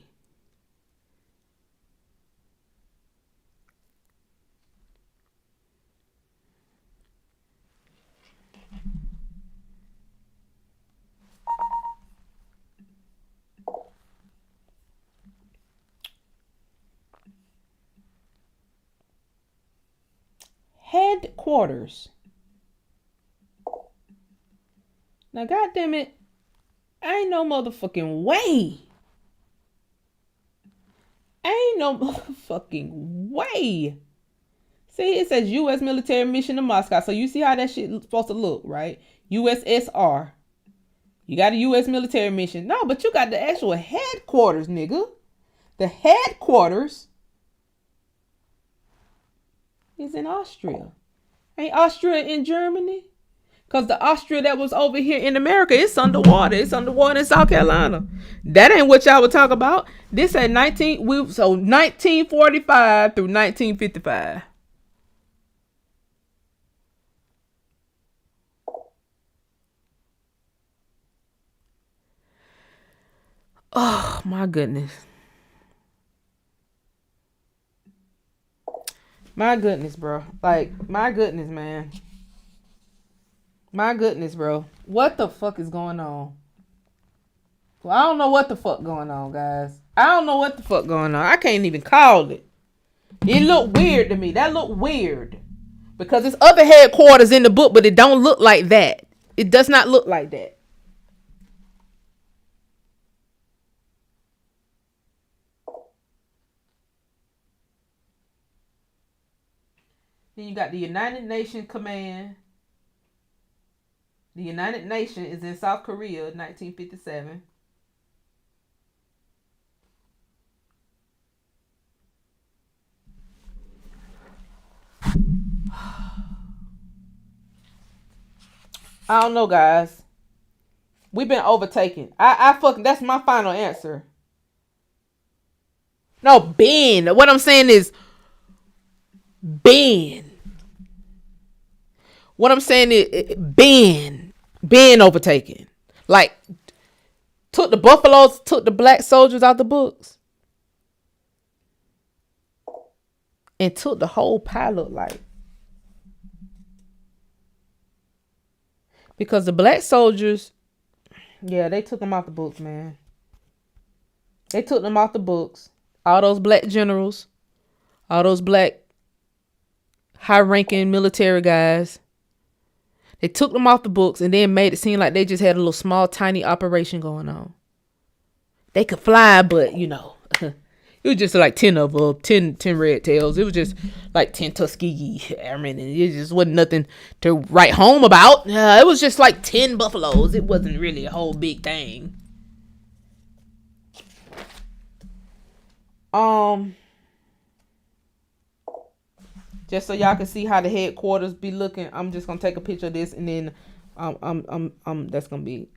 Headquarters. Now, goddamn it, ain't no motherfucking way. Ain't no motherfucking way. See, it says U.S. military mission to Moscow. So you see how that shit supposed to look, right? USSR. You got a U.S. military mission. No, but you got the actual headquarters, nigga. The headquarters is in Austria. Ain't Austria in Germany? Because the Austria that was over here in America, it's underwater. It's underwater in South Carolina. That ain't what y'all would talk about. This at 1945 through 1955. Oh, my goodness. My goodness, bro. Like, my goodness, man. My goodness, bro. What the fuck is going on? Well, I don't know what the fuck going on, guys. I don't know what the fuck going on. I can't even call it. It looked weird to me. That looked weird. Because there's other headquarters in the book, but it don't look like that. It does not look like that. Then you got the United Nations Command. The United Nations is in South Korea, 1957. I don't know, guys. We've been overtaken. I fucking, that's my final answer. No, Ben. What I'm saying is Ben. What I'm saying is Ben overtaken. Like, took the buffaloes, took the black soldiers out the books, and took the whole pie, look like. Because the black soldiers, yeah, they took them off the books, man. They took them off the books. All those black generals, all those black high-ranking military guys. They took them off the books and then made it seem like they just had a little small, tiny operation going on. They could fly, but, you know, it was just like 10 of them, 10 red tails. It was just like 10 Tuskegee airmen, and it just wasn't nothing to write home about. It was just like 10 buffaloes. It wasn't really a whole big thing. Just so y'all can see how the headquarters be looking, I'm just gonna take a picture of this, and then that's gonna be.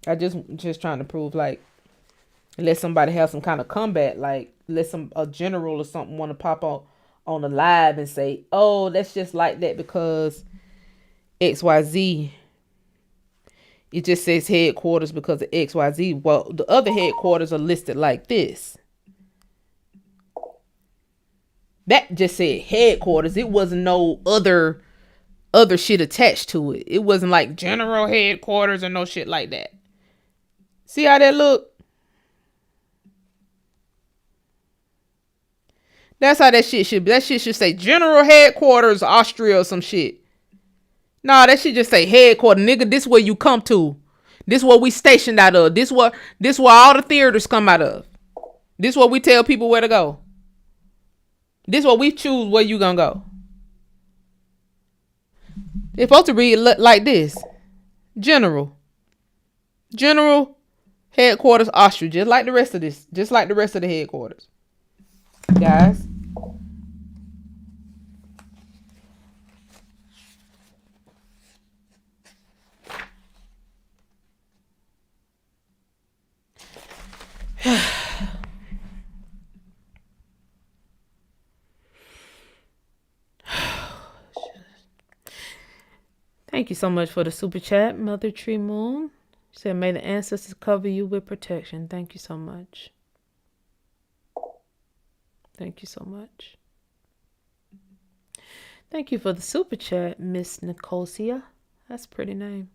I just trying to prove, like, unless somebody has some kind of comeback, like let a general or something want to pop on the live and say, oh, that's just like that because XYZ. It just says headquarters because of XYZ. Well, the other headquarters are listed like this. That just said headquarters. It wasn't no other shit attached to it. It wasn't like general headquarters or no shit like that. See how that look? That's how that shit should be. That shit should say general headquarters Austria or some shit. Nah, that shit just say headquarters. Nigga, this where you come to. This what we stationed out of. This where all the theaters come out of. This what we tell people where to go. This what we choose where you gonna go. They're supposed to read like this. General headquarters Austria. Just like the rest of this. Just like the rest of the headquarters. Guys. Thank you so much for the super chat, Mother Tree Moon. She said, may the ancestors cover you with protection. Thank you so much. Thank you so much. Thank you for the super chat, Miss Nicosia. That's a pretty name.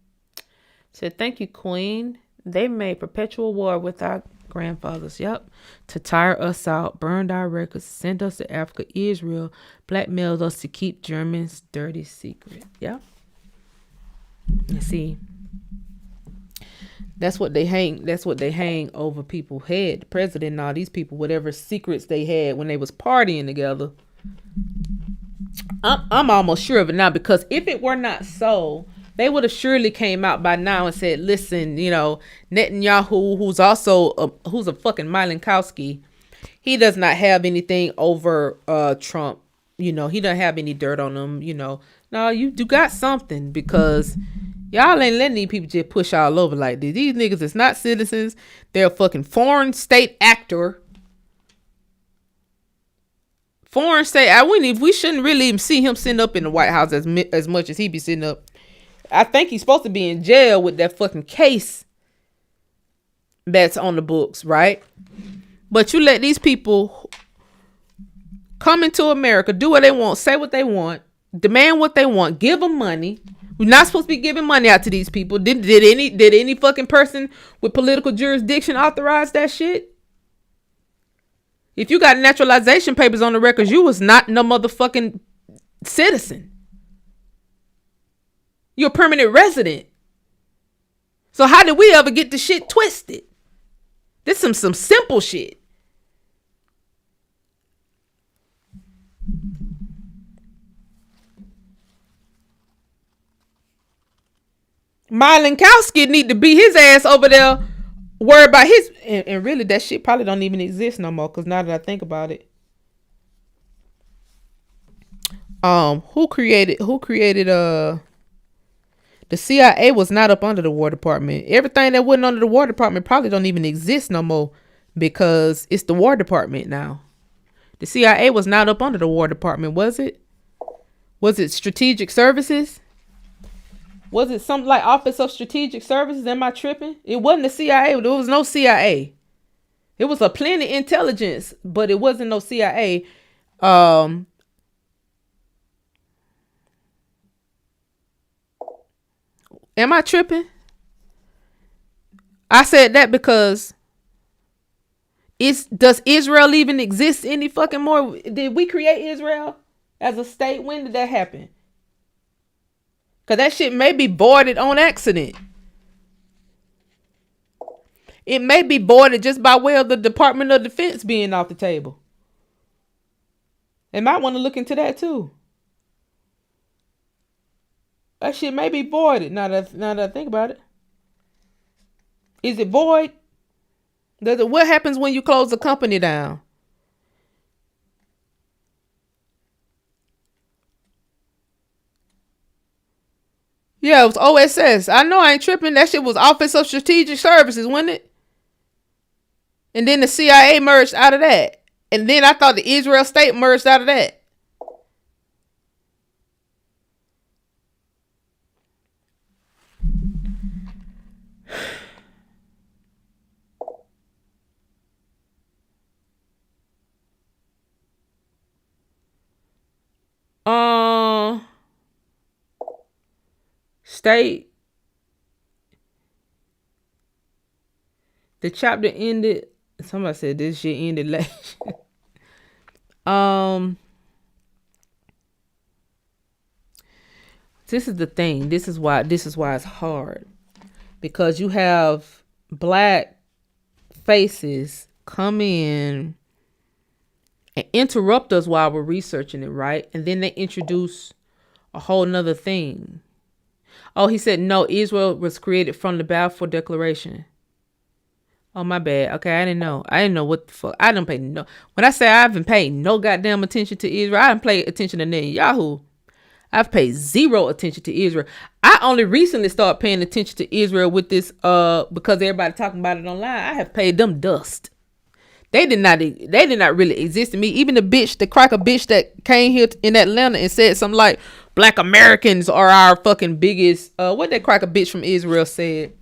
Said, thank you, Queen. They made perpetual war with our grandfathers. Yep. To tire us out, burned our records, sent us to Africa, Israel, blackmailed us to keep Germans' dirty secret. Yep. You see, that's what they hang over people's head. The president and all these people, whatever secrets they had when they was partying together. I'm almost sure of it now, because if it were not so, they would have surely came out by now and said, listen, you know, Netanyahu, who's a fucking Milenkowski, he does not have anything over Trump. You know, he doesn't have any dirt on him, you know. No, you got something, because y'all ain't letting these people just push all over like this. These niggas is not citizens. They're a fucking foreign state actor. Foreign state. We shouldn't really even see him sitting up in the White House as much as he be sitting up. I think he's supposed to be in jail with that fucking case that's on the books, right? But you let these people come into America, do what they want, say what they want, demand what they want, give them money. We're not supposed to be giving money out to these people. Did any fucking person with political jurisdiction authorize that shit? If you got naturalization papers on the records, you was not no motherfucking citizen. You're a permanent resident. So how did we ever get the shit twisted? This is some simple shit. Milenkowski need to be his ass over there, worried about his, and really that shit probably don't even exist no more, because now that I think about it, who created the CIA was not up under the War Department. Everything that wasn't under the War Department probably don't even exist no more, because it's the War Department now. The CIA was not up under the War Department, was it? Was it Strategic Services? Was it something like Office of Strategic Services? Am I tripping? It wasn't the CIA. There was no CIA. It was a plenty intelligence, but it wasn't no CIA. Am I tripping? I said that because does Israel even exist any fucking more? Did we create Israel? as a state? When did that happen? Because that shit may be voided on accident. It may be voided just by way of the Department of Defense being off the table. They might want to look into that too. That shit may be voided now that I think about it. Is it void? What happens when you close a company down? Yeah, it was OSS. I know I ain't tripping. That shit was Office of Strategic Services, wasn't it? And then the CIA merged out of that. And then I thought the Israel state merged out of that. State. The chapter ended. Somebody said this shit ended last. This is the thing. This is why it's hard. Because you have black faces come in and interrupt us while we're researching it, right? And then they introduce a whole nother thing. Oh, he said, no, Israel was created from the Balfour Declaration. Oh, my bad. Okay, I didn't know. I didn't know what the fuck. I didn't pay no. When I say I haven't paid no goddamn attention to Israel, I didn't pay attention to Netanyahu. I've paid zero attention to Israel. I only recently started paying attention to Israel with this, because everybody talking about it online. I have paid them dust. They did not really exist to me. Even the cracker bitch that came here in Atlanta and said something like, Black Americans are our fucking biggest, what that cracker bitch from Israel said,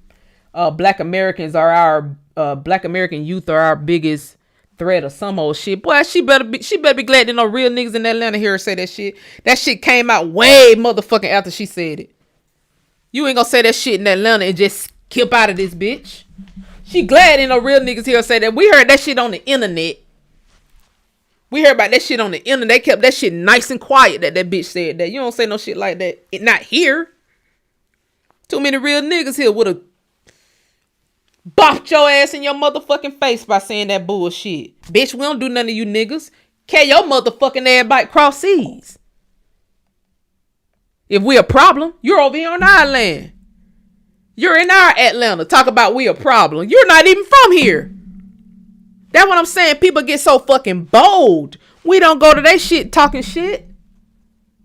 Black Americans are our, Black American youth are our biggest threat or some old shit. Boy, she better be glad that no real niggas in Atlanta hear her say that shit. That shit came out way motherfucking after she said it. You ain't gonna say that shit in Atlanta and just skip out of this bitch. She glad ain't no real niggas here say that. We heard that shit on the internet. We heard about that shit on the internet. They kept that shit nice and quiet that bitch said that. You don't say no shit like that. Not here. Too many real niggas here would have bopped your ass in your motherfucking face by saying that bullshit. Bitch, we don't do none of you niggas. Carry your motherfucking ass back cross seas. If we a problem, you're over here on our land. You're in our Atlanta. Talk about we a problem. You're not even from here. That's what I'm saying. People get so fucking bold. We don't go to that shit talking shit.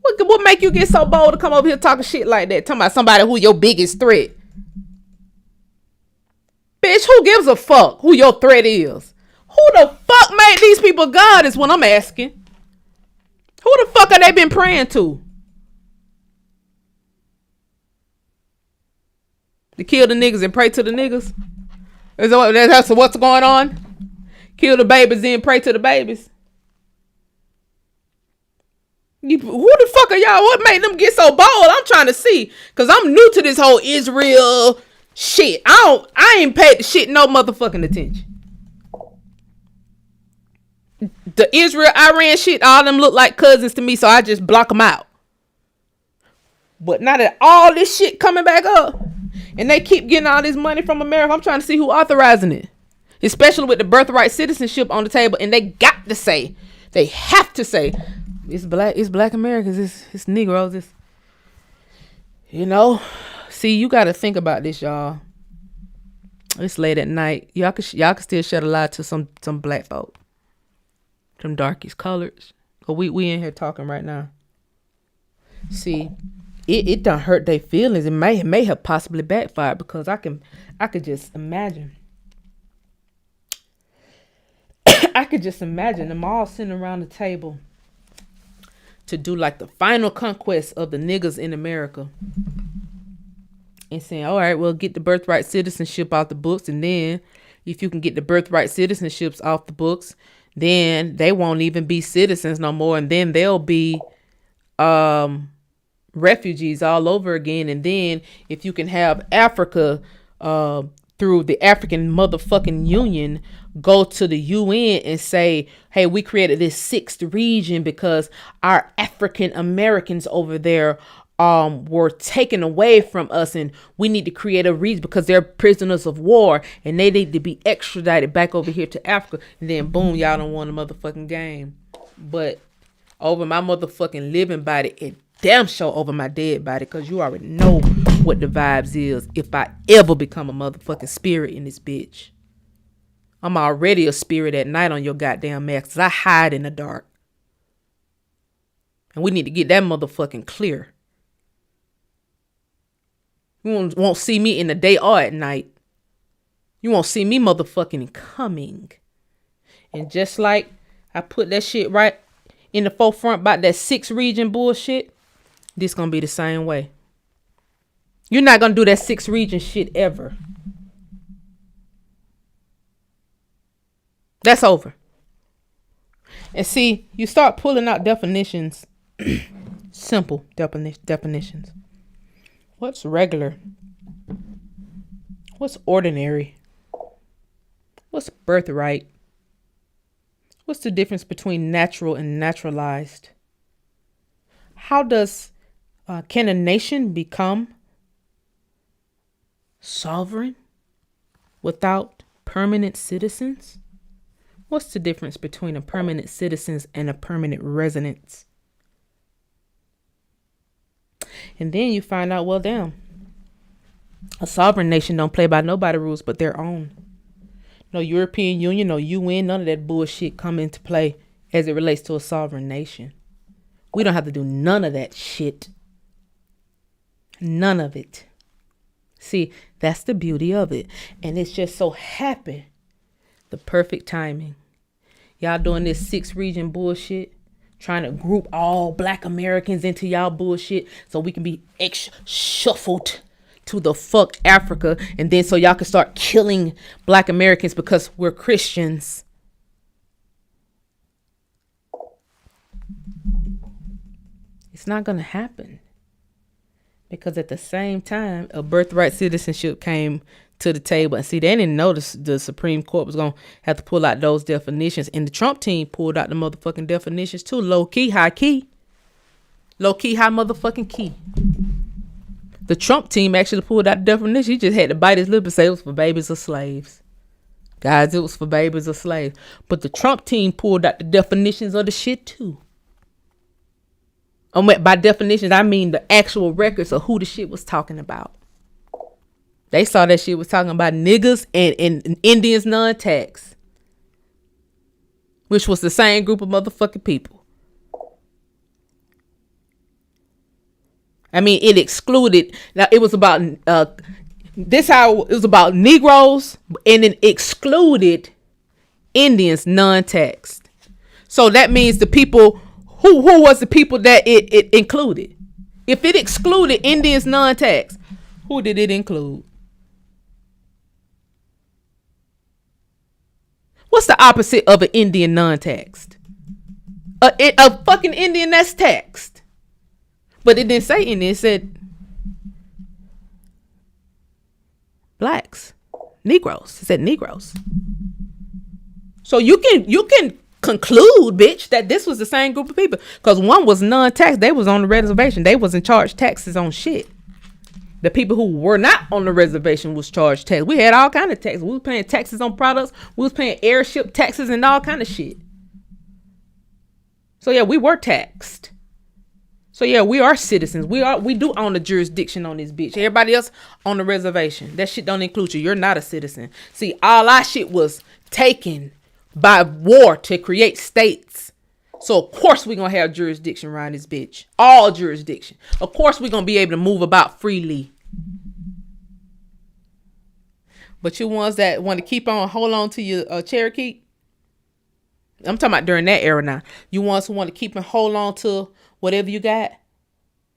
What make you get so bold to come over here talking shit like that? Talking about somebody who your biggest threat. Bitch, who gives a fuck who your threat is? Who the fuck made these people God is what I'm asking. Who the fuck have they been praying to? To kill the niggas and pray to the niggas? That's what's going on? Kill the babies then pray to the babies? Who the fuck are y'all? What made them get so bold? I'm trying to see. Because I'm new to this whole Israel shit. I ain't paid the shit no motherfucking attention. The Israel-Iran shit, all them look like cousins to me, so I just block them out. But now that all this shit coming back up, and they keep getting all this money from America, I'm trying to see who authorizing it. Especially with the birthright citizenship on the table, and they got to say, they have to say, it's black Americans, it's Negroes, it's, you know. See, you got to think about this, y'all. It's late at night. Y'all can still shed a light to some black folk, some darkest colors. But we in here talking right now. See, it done hurt their feelings. It may have possibly backfired, because I could just imagine. I could just imagine them all sitting around the table to do like the final conquest of the niggas in America. And saying, all right, well, get the birthright citizenship off the books. And then if you can get the birthright citizenships off the books, then they won't even be citizens no more. And then they'll be refugees all over again. And then if you can have Africa through the African motherfucking Union, go to the UN and say, hey, we created this sixth region because our African Americans over there were taken away from us, and we need to create a region because they're prisoners of war and they need to be extradited back over here to Africa. And then boom, y'all don't want a motherfucking game. But over my motherfucking living body, it damn sure over my dead body, because you already know what the vibes is if I ever become a motherfucking spirit in this bitch. I'm already a spirit at night on your goddamn mask, 'cause I hide in the dark. And we need to get that motherfucking clear. You won't see me in the day or at night. You won't see me motherfucking coming. And just like I put that shit right in the forefront about that 6 region bullshit, this gonna be the same way. You're not gonna do that 6 region shit ever. That's over. And see, you start pulling out definitions, simple definitions. What's regular? What's ordinary? What's birthright? What's the difference between natural and naturalized? How can a nation become sovereign without permanent citizens? What's the difference between a permanent citizen and a permanent resident? And then you find out, well, damn, a sovereign nation don't play by nobody's rules but their own. No European Union, no UN, none of that bullshit come into play as it relates to a sovereign nation. We don't have to do none of that shit. None of it. See, that's the beauty of it. And it's just so happy. The perfect timing. Y'all doing this 6 region bullshit. Trying to group all black Americans into y'all bullshit so we can be shuffled to the fuck Africa. And then so y'all can start killing black Americans because we're Christians. It's not going to happen. Because at the same time, a birthright citizenship came to the table. And see, they didn't notice the Supreme Court was going to have to pull out those definitions. And the Trump team pulled out the motherfucking definitions too. Low key, high key. Low key, high motherfucking key. The Trump team actually pulled out the definition. He just had to bite his lip and say it was for babies or slaves. Guys, it was for babies or slaves. But the Trump team pulled out the definitions of the shit too. By definitions, I mean the actual records of who the shit was talking about. They saw that shit was talking about niggas and Indians non-tax, which was the same group of motherfucking people. I mean, it excluded. Now it was about it was about Negroes, and it excluded Indians non-taxed. So that means the people who was the people that it included. If it excluded Indians non-taxed, who did it include? What's the opposite of an Indian non-taxed? A fucking Indian that's taxed. But it didn't say Indian. It said blacks, Negroes. It said Negroes. So you can conclude, bitch, that this was the same group of people. Because one was non-taxed. They was on the reservation. They wasn't charged taxes on shit. The people who were not on the reservation was charged tax. We had all kind of taxes. We was paying taxes on products. We was paying airship taxes and all kind of shit. So yeah, we were taxed. So yeah, we are citizens. We do own the jurisdiction on this bitch. Everybody else on the reservation. That shit don't include you. You're not a citizen. See, all our shit was taken by war to create states. So of course we're going to have jurisdiction around this bitch. All jurisdiction. Of course we're going to be able to move about freely. But you ones that want to hold on to your Cherokee. I'm talking about during that era now. You ones who want to keep and hold on to whatever you got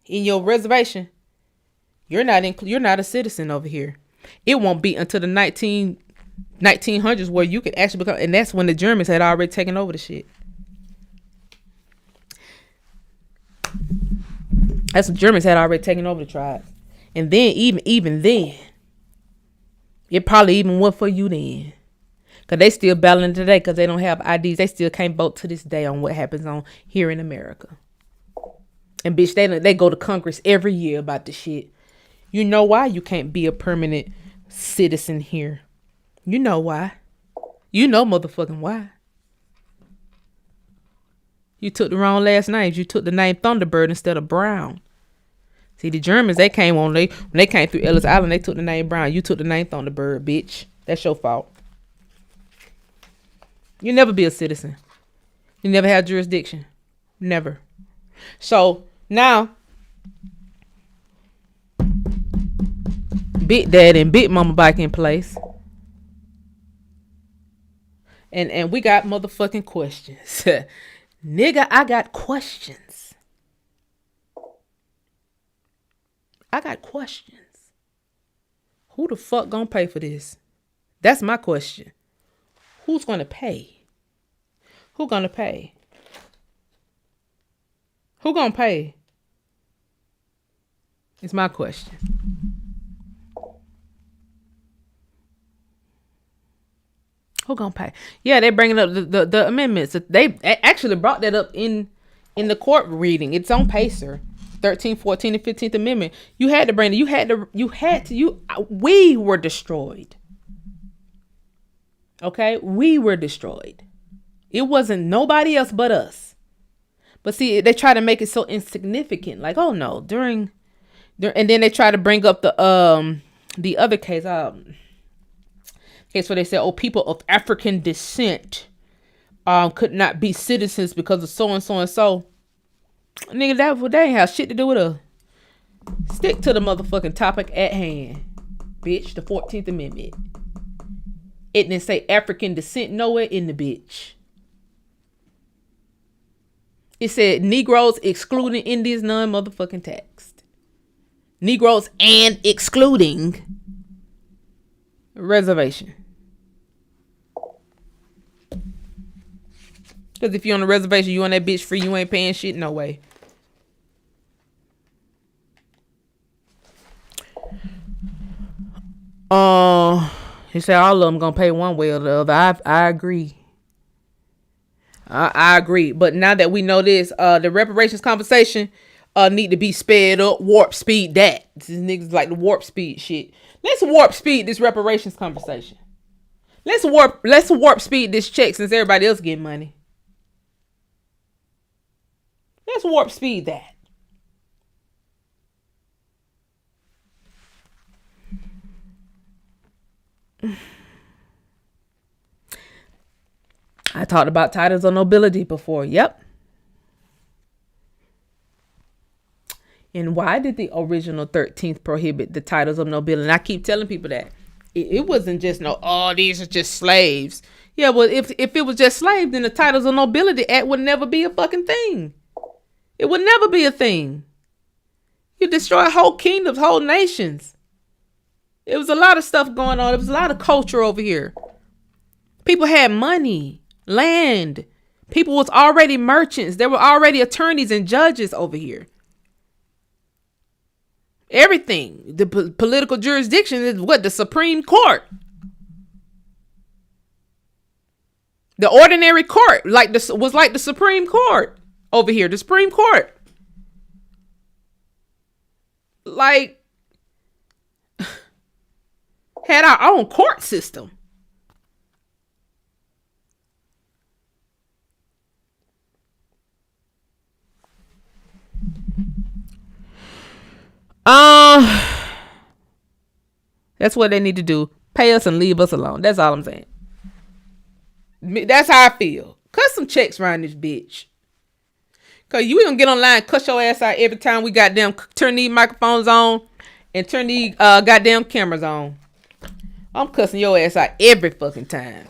in your reservation. You're not a citizen over here. It won't be until the 1900s where you could actually become, and that's when the Germans had already taken over the shit. That's when Germans had already taken over the tribe. And then even then, It probably even went for you then. Because they still battling today because they don't have IDs. They still can't vote to this day on what happens on here in America. And bitch, they go to Congress every year about this shit. You know why you can't be a permanent citizen here. You know why. You know motherfucking why. You took the wrong last names. You took the name Thunderbird instead of Brown. See, the Germans, they came on, when they came through Ellis Island, they took the name Brown. You took the name Thunderbird, bitch. That's your fault. You never be a citizen. You never have jurisdiction. Never. So, now, Big Dad and Big Mama back in place. And we got motherfucking questions. Nigga, I got questions. I got questions. Who the fuck gonna pay for this? That's my question. Who's gonna pay? Who gonna pay? Who gonna pay? It's my question. Who gonna pay? Yeah, they bringing up the amendments. They actually brought that up in the court reading. It's on Pacer. 13th, 14th, and 15th Amendment. You had to bring it. We were destroyed. Okay? We were destroyed. It wasn't nobody else but us. But see, they try to make it so insignificant. Like, oh no, during and then they try to bring up the other case, where they said, oh, people of African descent could not be citizens because of so and so and so. Nigga, that ain't have shit to do with us. Stick to the motherfucking topic at hand, bitch. The 14th Amendment. It didn't say African descent nowhere in the bitch. It said Negroes excluding Indians non-motherfucking taxed. Negroes and excluding reservation. Because if you're on a reservation, you on that bitch free, you ain't paying shit, no way. He said all of them gonna pay one way or the other. I agree. I agree. But now that we know this, the reparations conversation need to be sped up, warp speed that. These niggas like the warp speed shit. Let's warp speed this reparations conversation. Let's warp speed this check since everybody else getting money. Let's warp speed that. I talked about titles of nobility before. Yep. And why did the original 13th prohibit the titles of nobility? And I keep telling people that. It wasn't just these are just slaves. Yeah, well, if it was just slaves, then the Titles of Nobility Act would never be a fucking thing. It would never be a thing. You destroy whole kingdoms, whole nations. It was a lot of stuff going on. There was a lot of culture over here. People had money, land. People was already merchants. There were already attorneys and judges over here. Everything. The political jurisdiction is what? The Supreme Court. The ordinary court was like the Supreme Court over here. The Supreme Court. Like, had our own court system. That's what they need to do. Pay us and leave us alone. That's all I'm saying. That's how I feel. Cut some checks around this bitch. Cause you gonna get online and cuss your ass out every time we goddamn turn these microphones on and turn these goddamn cameras on. I'm cussing your ass out every fucking time.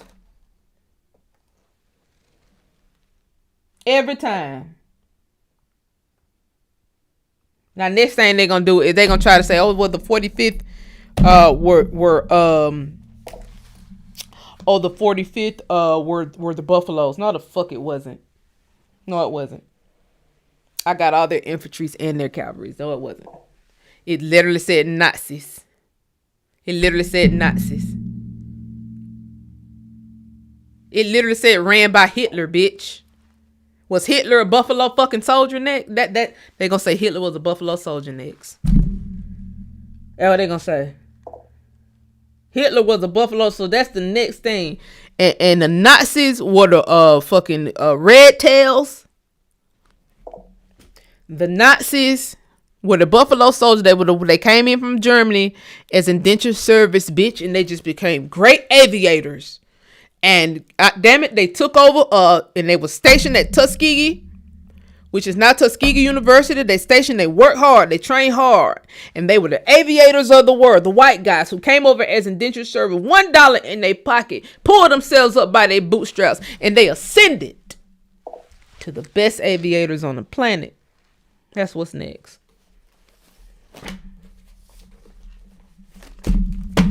Every time. Now next thing they're gonna do is they're gonna try to say, oh, well, the 45th the 45th were the Buffaloes. No, the fuck it wasn't. No, it wasn't. I got all their infantries and their cavalries. No, it wasn't. It literally said Nazis. It literally said Nazis. It literally said ran by Hitler, bitch. Was Hitler a Buffalo fucking soldier next? That they gonna say Hitler was a Buffalo soldier next. That's what they gonna say. Hitler was a Buffalo, so that's the next thing. And the Nazis were the fucking red tails. The Nazis were the Buffalo soldiers. They came in from Germany as indentured service, bitch, and they just became great aviators. And damn it, they took over and they were stationed at Tuskegee, which is now Tuskegee University. They worked hard, they trained hard, and they were the aviators of the world. The white guys who came over as indentured service, $1 in their pocket, pulled themselves up by their bootstraps, and they ascended to the best aviators on the planet. That's what's next.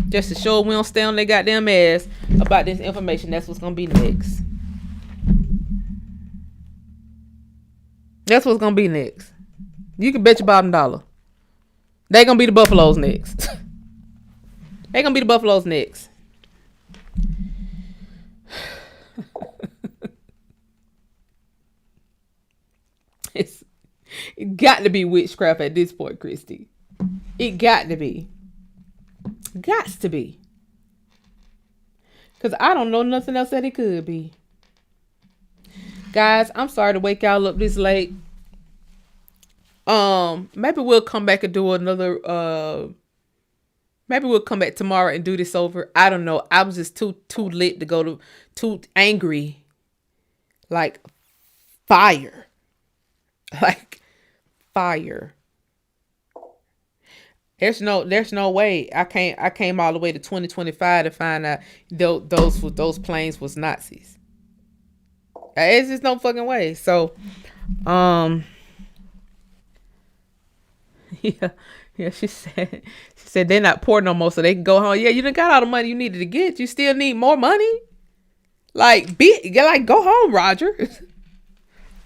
Just to show we don't stay on their goddamn ass about this information. That's what's gonna be next. That's what's gonna be next. You can bet your bottom dollar. They gonna be the Buffaloes next. They gonna be the Buffaloes next. It got to be witchcraft at this point, Christy. It got to be. Gots to be. Because I don't know nothing else that it could be. Guys, I'm sorry to wake y'all up this late. Maybe we'll come back and do another maybe we'll come back tomorrow and do this over. I don't know. I was just too lit to go to, too angry. Like fire. Like fire. There's no way I came all the way to 2025 to find out those planes was Nazis. It's just no fucking way. So, yeah, she said they're not poor no more, so they can go home. Yeah, you done got all the money you needed to get. You still need more money. Like, go home, Roger.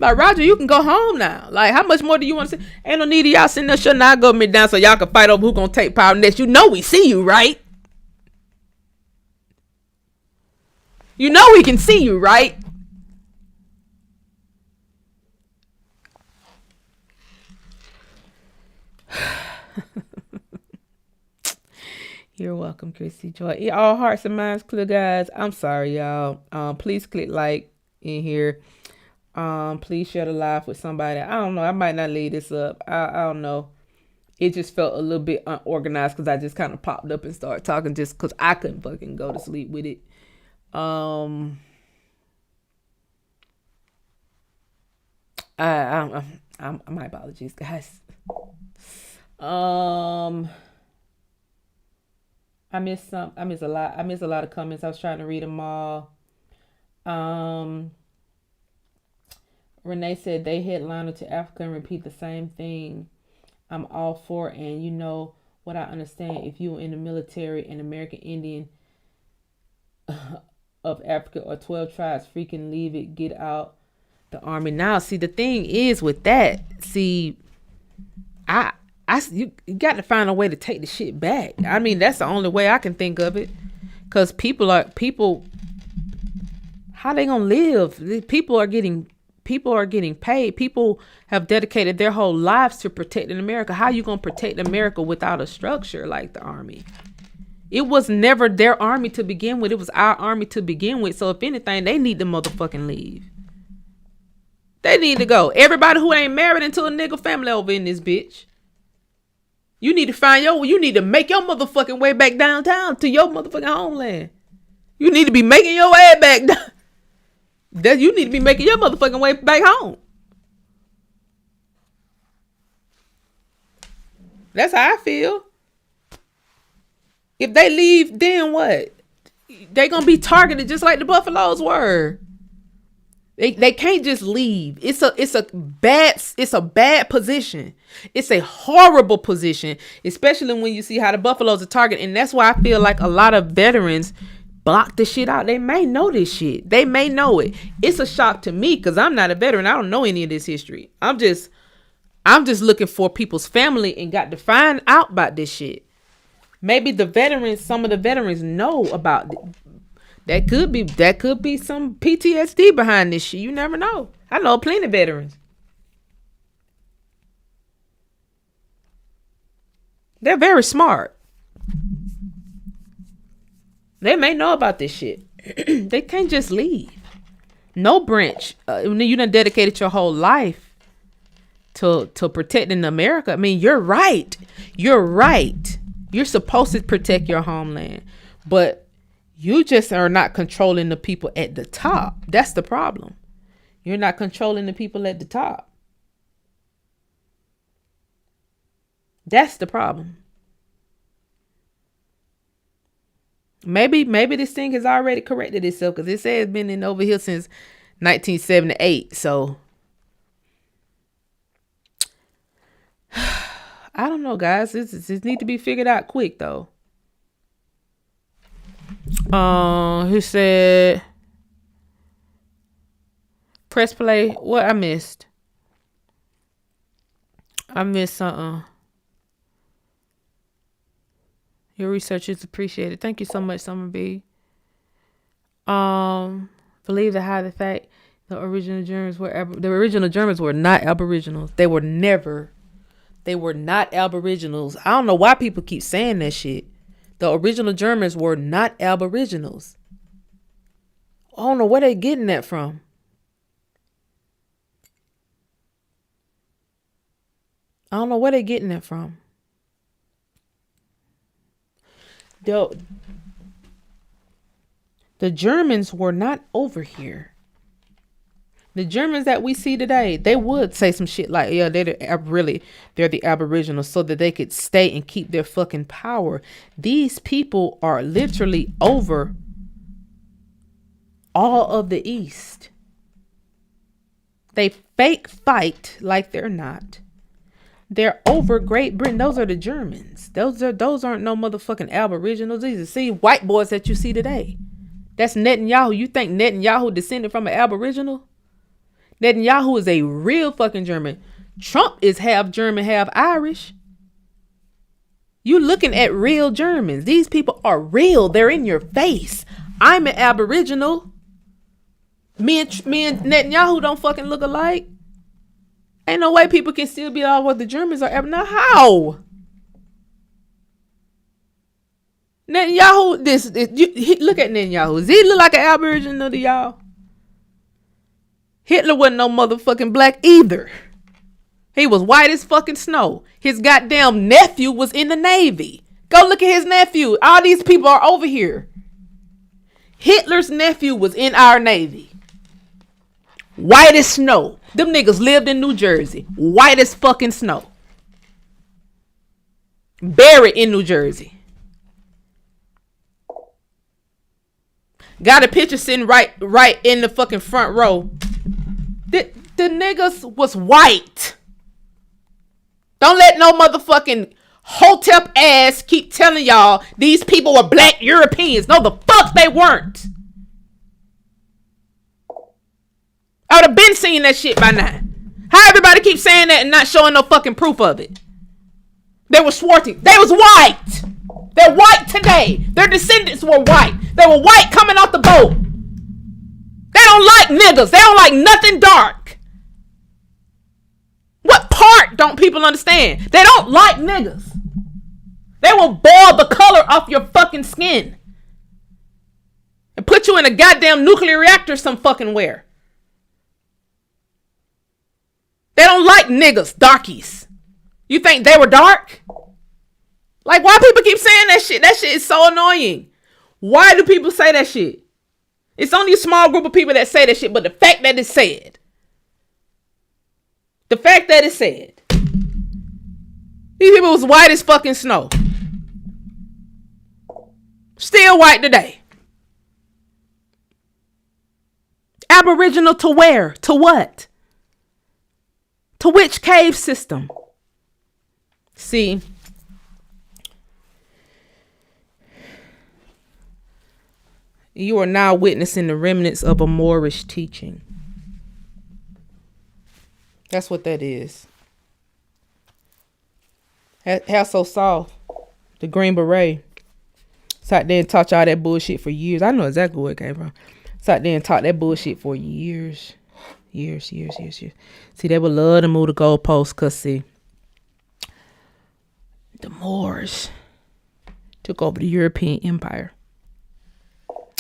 Like, Roger, you can go home now. Like, how much more do you want to see? Ain't no need of y'all sitting there shutting our government down so y'all can fight over who gonna take power next. You know we see you, right? You know we can see you, right? You're welcome, Chrissy Joy. All hearts and minds clear, guys. I'm sorry, y'all. Please click like in here. Please share the live with somebody. I don't know. I might not leave this up. I don't know. It just felt a little bit unorganized because I just kind of popped up and started talking just because I couldn't fucking go to sleep with it. My apologies, guys. I missed a lot of comments. I was trying to read them all. Renee said they headliner to Africa and repeat the same thing. I'm all for it. And you know what I understand, if you were in the military, an American Indian of Africa or 12 tribes, freaking leave it, get out the army now. See, the thing is with that, you got to find a way to take the shit back. I mean, that's the only way I can think of it. Because people, how they gonna live? People are getting paid. People have dedicated their whole lives to protecting America. How you gonna protect America without a structure like the army? It was never their army to begin with. It was our army to begin with. So if anything, they need to motherfucking leave. They need to go. Everybody who ain't married into a nigga family over in this bitch. You need to make your motherfucking way back downtown to your motherfucking homeland. You need to be making your way back down. You need to be making your motherfucking way back home. That's how I feel. If they leave, then what? They gonna be targeted just like the Buffaloes were. They can't just leave. It's a bad position. It's a horrible position, especially when you see how the Buffaloes are targeted. And that's why I feel like a lot of veterans block the shit out. They may know this shit. They may know it. It's a shock to me because I'm not a veteran. I don't know any of this history. I'm just looking for people's family and got to find out about this shit. Maybe some of the veterans know about it. That could be some PTSD behind this shit. You never know. I know plenty of veterans. They're very smart. They may know about this shit. They can't just leave. No branch. You done dedicated your whole life to protecting America. I mean, you're right. You're right. You're supposed to protect your homeland. But you just are not controlling the people at the top. That's the problem. You're not controlling the people at the top. That's the problem. Maybe this thing has already corrected itself, because it says it's been in over here since 1978. So I don't know, guys. This need to be figured out quick, though. He said, press play. What I missed? Something. Your research is appreciated. Thank you so much, Summer B. Believe to hide the fact the original Germans were not Aboriginals. They were not Aboriginals. I don't know why people keep saying that shit. The original Germans were not Aboriginals. I don't know where they getting that from. The Germans were not over here. The Germans that we see today, they would say some shit like, yeah, they're the Aboriginals, so that they could stay and keep their fucking power. These people are literally over all of the East. They fake fight like they're not. They're over Great Britain. Those are the Germans. Those aren't no motherfucking Aboriginals. These are white boys that you see today. That's Netanyahu. You think Netanyahu descended from an Aboriginal? Netanyahu is a real fucking German. Trump is half German, half Irish. You looking at real Germans. These people are real. They're in your face. I'm an Aboriginal. Me and Netanyahu don't fucking look alike. Ain't no way people can still be all what the Germans are. Now how? Netanyahu, look at Netanyahu. Does he look like an Aboriginal to y'all? Hitler wasn't no motherfucking black either. He was white as fucking snow. His goddamn nephew was in the Navy. Go look at his nephew. All these people are over here. Hitler's nephew was in our Navy. White as snow. Them niggas lived in New Jersey. White as fucking snow. Buried in New Jersey. Got a picture sitting right in the fucking front row. The niggas was white. Don't let no motherfucking hotep ass keep telling y'all these people were black Europeans. No, the fuck they weren't. I would have been seeing that shit by now. How everybody keeps saying that and not showing no fucking proof of it? They were swarthy. They was white. They're white today. Their descendants were white. They were white coming off the boat. They don't like niggas. They don't like nothing dark. What part don't people understand? They don't like niggas. They will boil the color off your fucking skin and put you in a goddamn nuclear reactor some fucking where. They don't like niggas, darkies. You think they were dark? Like, why people keep saying that shit? That shit is so annoying. Why do people say that shit? It's only a small group of people that say that shit, but the fact that it's said. The fact that it's said. These people was white as fucking snow. Still white today. Aboriginal to where? To what? To which cave system? See, you are now witnessing the remnants of a Moorish teaching. That's what that is. How so soft? The Green Beret. Sat there and taught y'all that bullshit for years. I know exactly where it came from. Sat there and taught that bullshit for years. Years. See, they would love to move the goalposts because, see, the Moors took over the European Empire.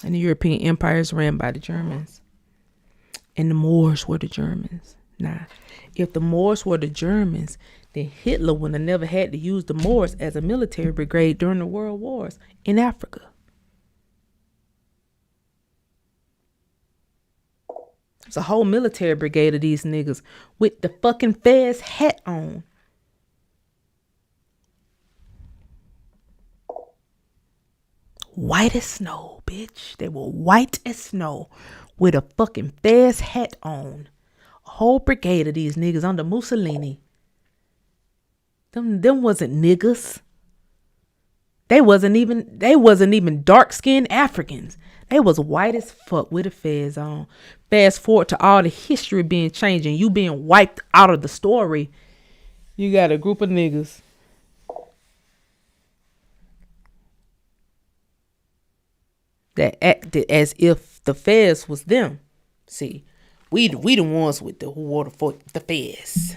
And the European Empire is ran by the Germans. And the Moors were the Germans. Now, if the Moors were the Germans, then Hitler would have never had to use the Moors as a military brigade during the World Wars in Africa. It's a whole military brigade of these niggas with the fucking Fez hat on. White as snow, bitch. They were white as snow with a fucking Fez hat on. A whole brigade of these niggas under Mussolini. Them wasn't niggas. They wasn't even dark-skinned Africans. They was white as fuck with a Fez on. Fast forward to all the history being changed and you being wiped out of the story. You got a group of niggas that acted as if the Fez was them. See, we the ones with who wore the Fez.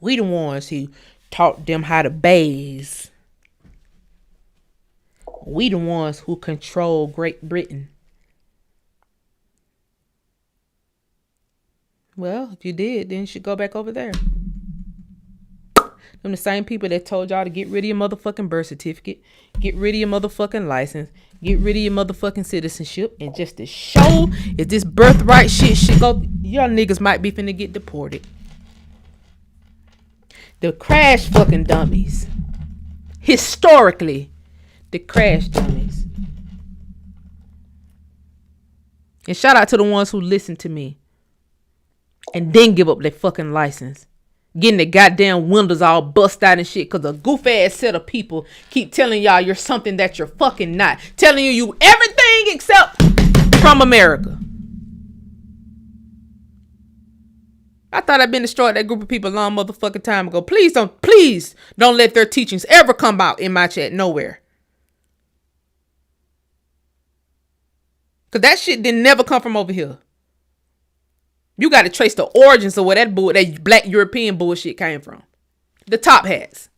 We the ones who taught them how to bathe. We the ones who control Great Britain. Well, if you did, then you should go back over there. Them the same people that told y'all to get rid of your motherfucking birth certificate, get rid of your motherfucking license, get rid of your motherfucking citizenship, and just to show if this birthright shit should go, y'all niggas might be finna get deported. The crash fucking dummies. Historically, the crash dummies. And shout out to the ones who listened to me and then give up their fucking license. Getting the goddamn windows all bust out and shit because a goof ass set of people keep telling y'all you're something that you're fucking not. Telling you everything except from America. I thought I'd been destroyed that group of people a long motherfucking time ago. Please don't let their teachings ever come out in my chat. Nowhere. Because that shit didn't never come from over here. You got to trace the origins of where that black European bullshit came from. The top hats.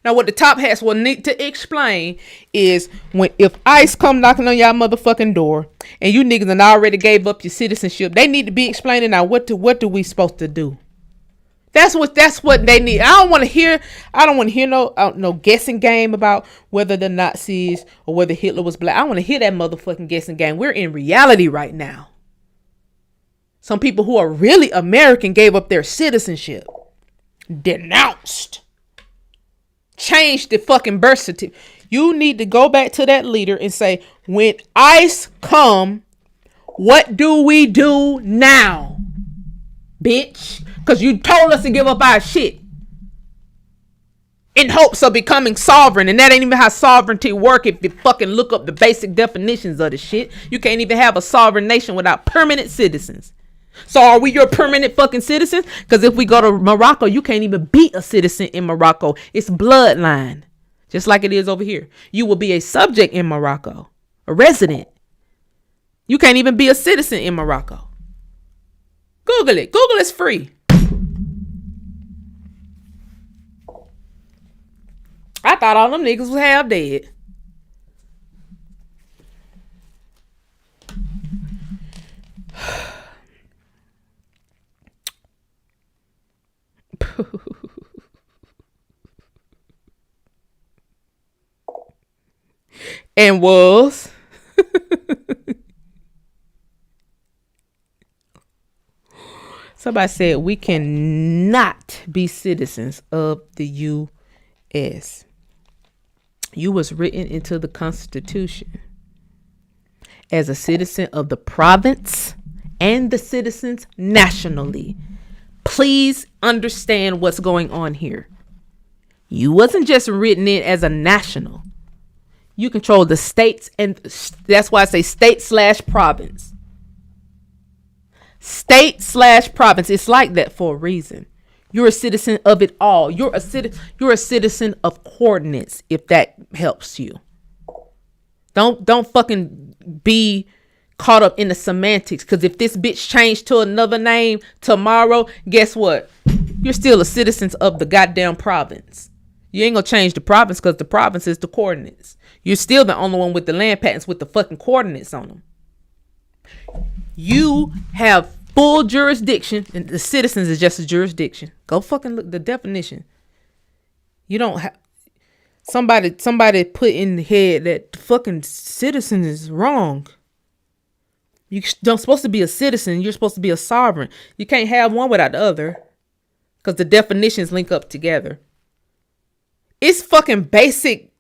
Now, what the top hats will need to explain is if ICE come knocking on y'all motherfucking door and you niggas done already gave up your citizenship, they need to be explaining now what do we supposed to do? That's what they need. I don't want to hear no guessing game about whether the Nazis or whether Hitler was black. I want to hear that motherfucking guessing game. We're in reality right now. Some people who are really American gave up their citizenship. Denounced. Changed the fucking birth certificate. You need to go back to that leader and say, when ICE come, what do we do now? Bitch. Because you told us to give up our shit. In hopes of becoming sovereign. And that ain't even how sovereignty work if you fucking look up the basic definitions of the shit. You can't even have a sovereign nation without permanent citizens. So are we your permanent fucking citizens? Because if we go to Morocco, you can't even be a citizen in Morocco. It's bloodline. Just like it is over here. You will be a subject in Morocco. A resident. You can't even be a citizen in Morocco. Google it. Google is free. I thought all them niggas was half dead. And was. Somebody said we cannot be citizens of the U.S. You was written into the Constitution as a citizen of the province and the citizens nationally. Please understand what's going on here. You wasn't just written in as a national. You control the states, and that's why I say state/province. State/province. It's like that for a reason. You're a citizen of it all. You're a citizen of coordinates, if that helps you. Don't fucking be caught up in the semantics. Because if this bitch changed to another name tomorrow, guess what? You're still a citizen of the goddamn province. You ain't gonna change the province because the province is the coordinates. You're still the only one with the land patents with the fucking coordinates on them. You have full jurisdiction, and the citizens is just a jurisdiction. Go fucking look the definition. You don't have somebody put in the head that the fucking citizen is wrong. You don't supposed to be a citizen. You're supposed to be a sovereign. You can't have one without the other because the definitions link up together. It's fucking basic.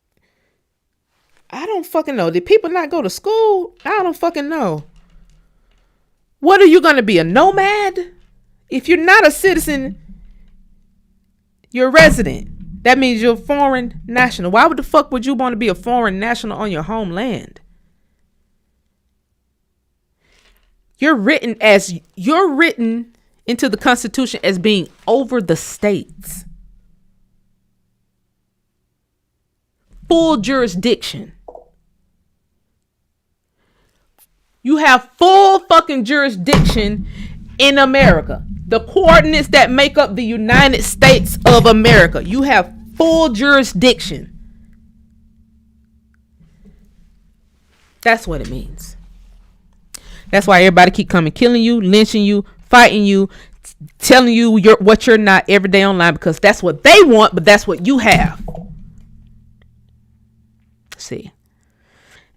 I don't fucking know. Did people not go to school? I don't fucking know. What are you going to be, a nomad? If you're not a citizen, you're a resident. That means you're a foreign national. Why would the fuck would you want to be a foreign national on your homeland? You're written into the Constitution as being over the states. Full jurisdiction. You have full fucking jurisdiction in America. The coordinates that make up the United States of America. You have full jurisdiction. That's what it means. That's why everybody keep coming, killing you, lynching you, fighting you, telling you what you're not every day online, because that's what they want, but that's what you have. See.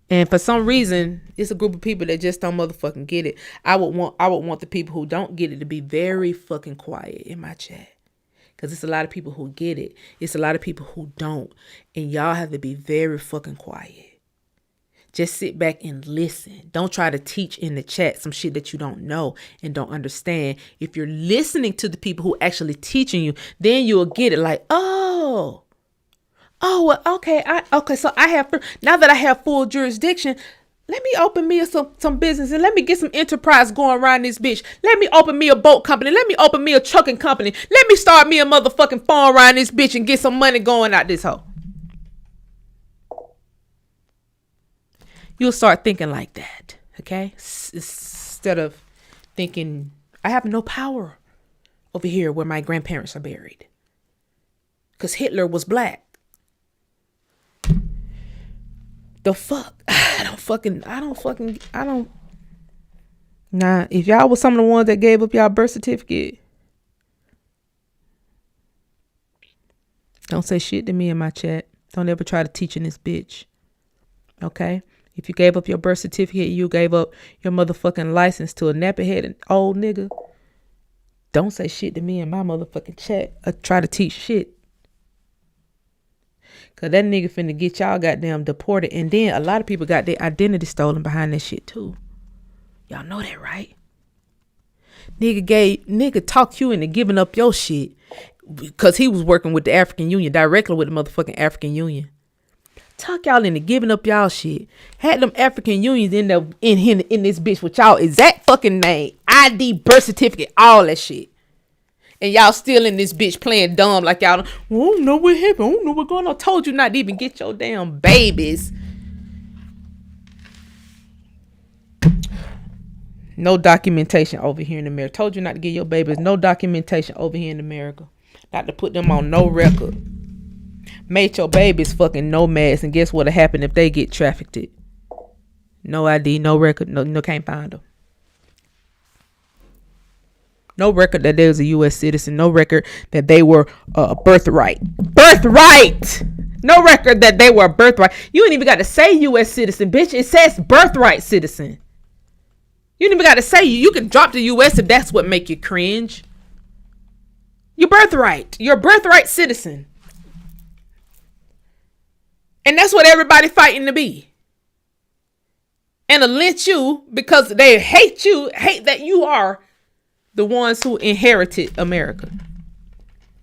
And for some reason, it's a group of people that just don't motherfucking get it. I would want the people who don't get it to be very fucking quiet in my chat. Because it's a lot of people who get it. It's a lot of people who don't. And y'all have to be very fucking quiet. Just sit back and listen. Don't try to teach in the chat some shit that you don't know and don't understand. If you're listening to the people who actually teaching you, then you'll get it like, oh, well, okay. So now that I have full jurisdiction, let me open me some business and let me get some enterprise going around this bitch. Let me open me a boat company. Let me open me a trucking company. Let me start me a motherfucking farm around this bitch and get some money going out this hoe. You'll start thinking like that, okay? Instead of thinking, I have no power over here where my grandparents are buried. Because Hitler was black. The fuck? Nah, if y'all was some of the ones that gave up y'all birth certificate, don't say shit to me in my chat. Don't ever try to teach in this bitch. Okay? If you gave up your birth certificate, you gave up your motherfucking license to a nappy-headed old nigga, don't say shit to me in my motherfucking chat or try to teach shit. Because that nigga finna get y'all goddamn deported. And then a lot of people got their identity stolen behind that shit too. Y'all know that, right? Nigga talked you into giving up your shit because he was working with the African Union, directly with the motherfucking African Union. Talk y'all into giving up y'all shit. Had them African Unions in this bitch with y'all exact fucking name, ID, birth certificate, all that shit. And y'all still in this bitch playing dumb like y'all don't know what happened. I don't know what's going on. I told you not to even get your damn babies. No documentation over here in America. Told you not to get your babies. No documentation over here in America. Not to put them on no record. Made your babies fucking nomads, and guess what'll happen if they get trafficked? No ID, no record, no can't find them. No record that they was a U.S. citizen. No record that they were a birthright. Birthright! No record that they were a birthright. You ain't even got to say U.S. citizen, bitch. It says birthright citizen. You ain't even got to say you can drop the U.S. if that's what make you cringe. Your birthright. You're a birthright citizen. And that's what everybody fighting to be. And to lynch you because they hate you, hate that you are the ones who inherited America.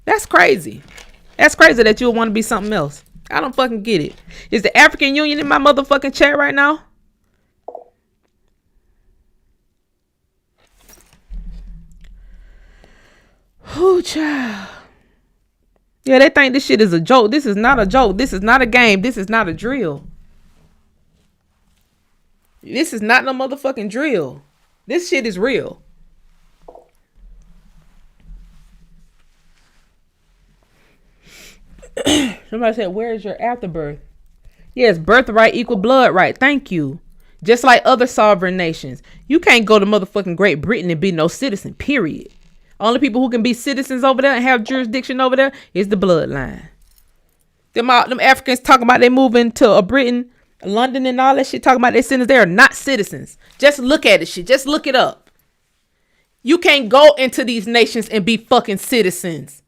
That's crazy. That's crazy that you'll want to be something else. I don't fucking get it. Is the African Union in my motherfucking chat right now? Oh, child. Yeah, they think this shit is a joke. This is not a joke. This is not a game. This is not a drill. This is not no motherfucking drill. This shit is real. Somebody said, where is your afterbirth? Yes, birthright equal blood right. Thank you. Just like other sovereign nations. You can't go to motherfucking Great Britain and be no citizen, period. Only people who can be citizens over there and have jurisdiction over there is the bloodline. Them Africans talking about they moving to Britain, London and all that shit, talking about their citizens. They are not citizens. Just look at it shit. Just look it up. You can't go into these nations and be fucking citizens.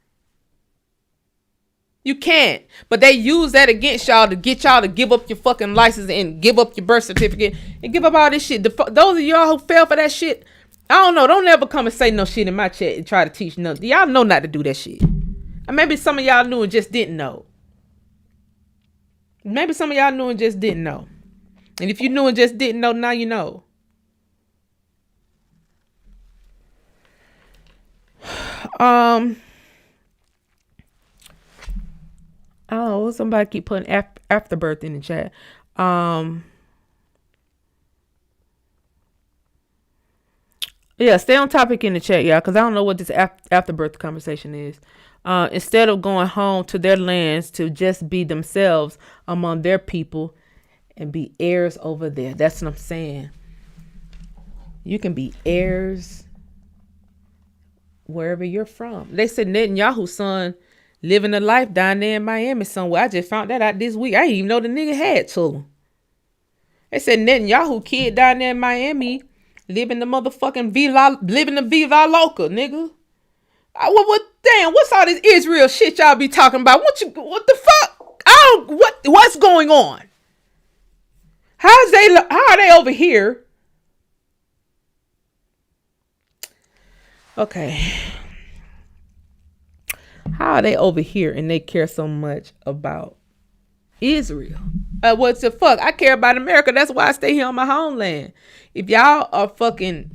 You can't. But they use that against y'all to get y'all to give up your fucking license and give up your birth certificate and give up all this shit. Those of y'all who fell for that shit, I don't know. Don't ever come and say no shit in my chat and try to teach nothing. Y'all know not to do that shit. Or maybe some of y'all knew and just didn't know. Maybe some of y'all knew and just didn't know. And if you knew and just didn't know, now you know. Oh, somebody keep putting afterbirth in the chat. Yeah, stay on topic in the chat, y'all, because I don't know what this afterbirth conversation is. Instead of going home to their lands to just be themselves among their people and be heirs over there. That's what I'm saying. You can be heirs wherever you're from. They said Netanyahu's son living a life down there in Miami somewhere. I just found that out this week. I didn't even know the nigga had children. They said Netanyahu kid down there in Miami living the motherfucking living the Viva Loca, nigga. Damn, what's all this Israel shit y'all be talking about? What the fuck? What's going on? How are they over here? Okay. How are they over here and they care so much about Israel? What the fuck? I care about America. That's why I stay here on my homeland. If y'all are fucking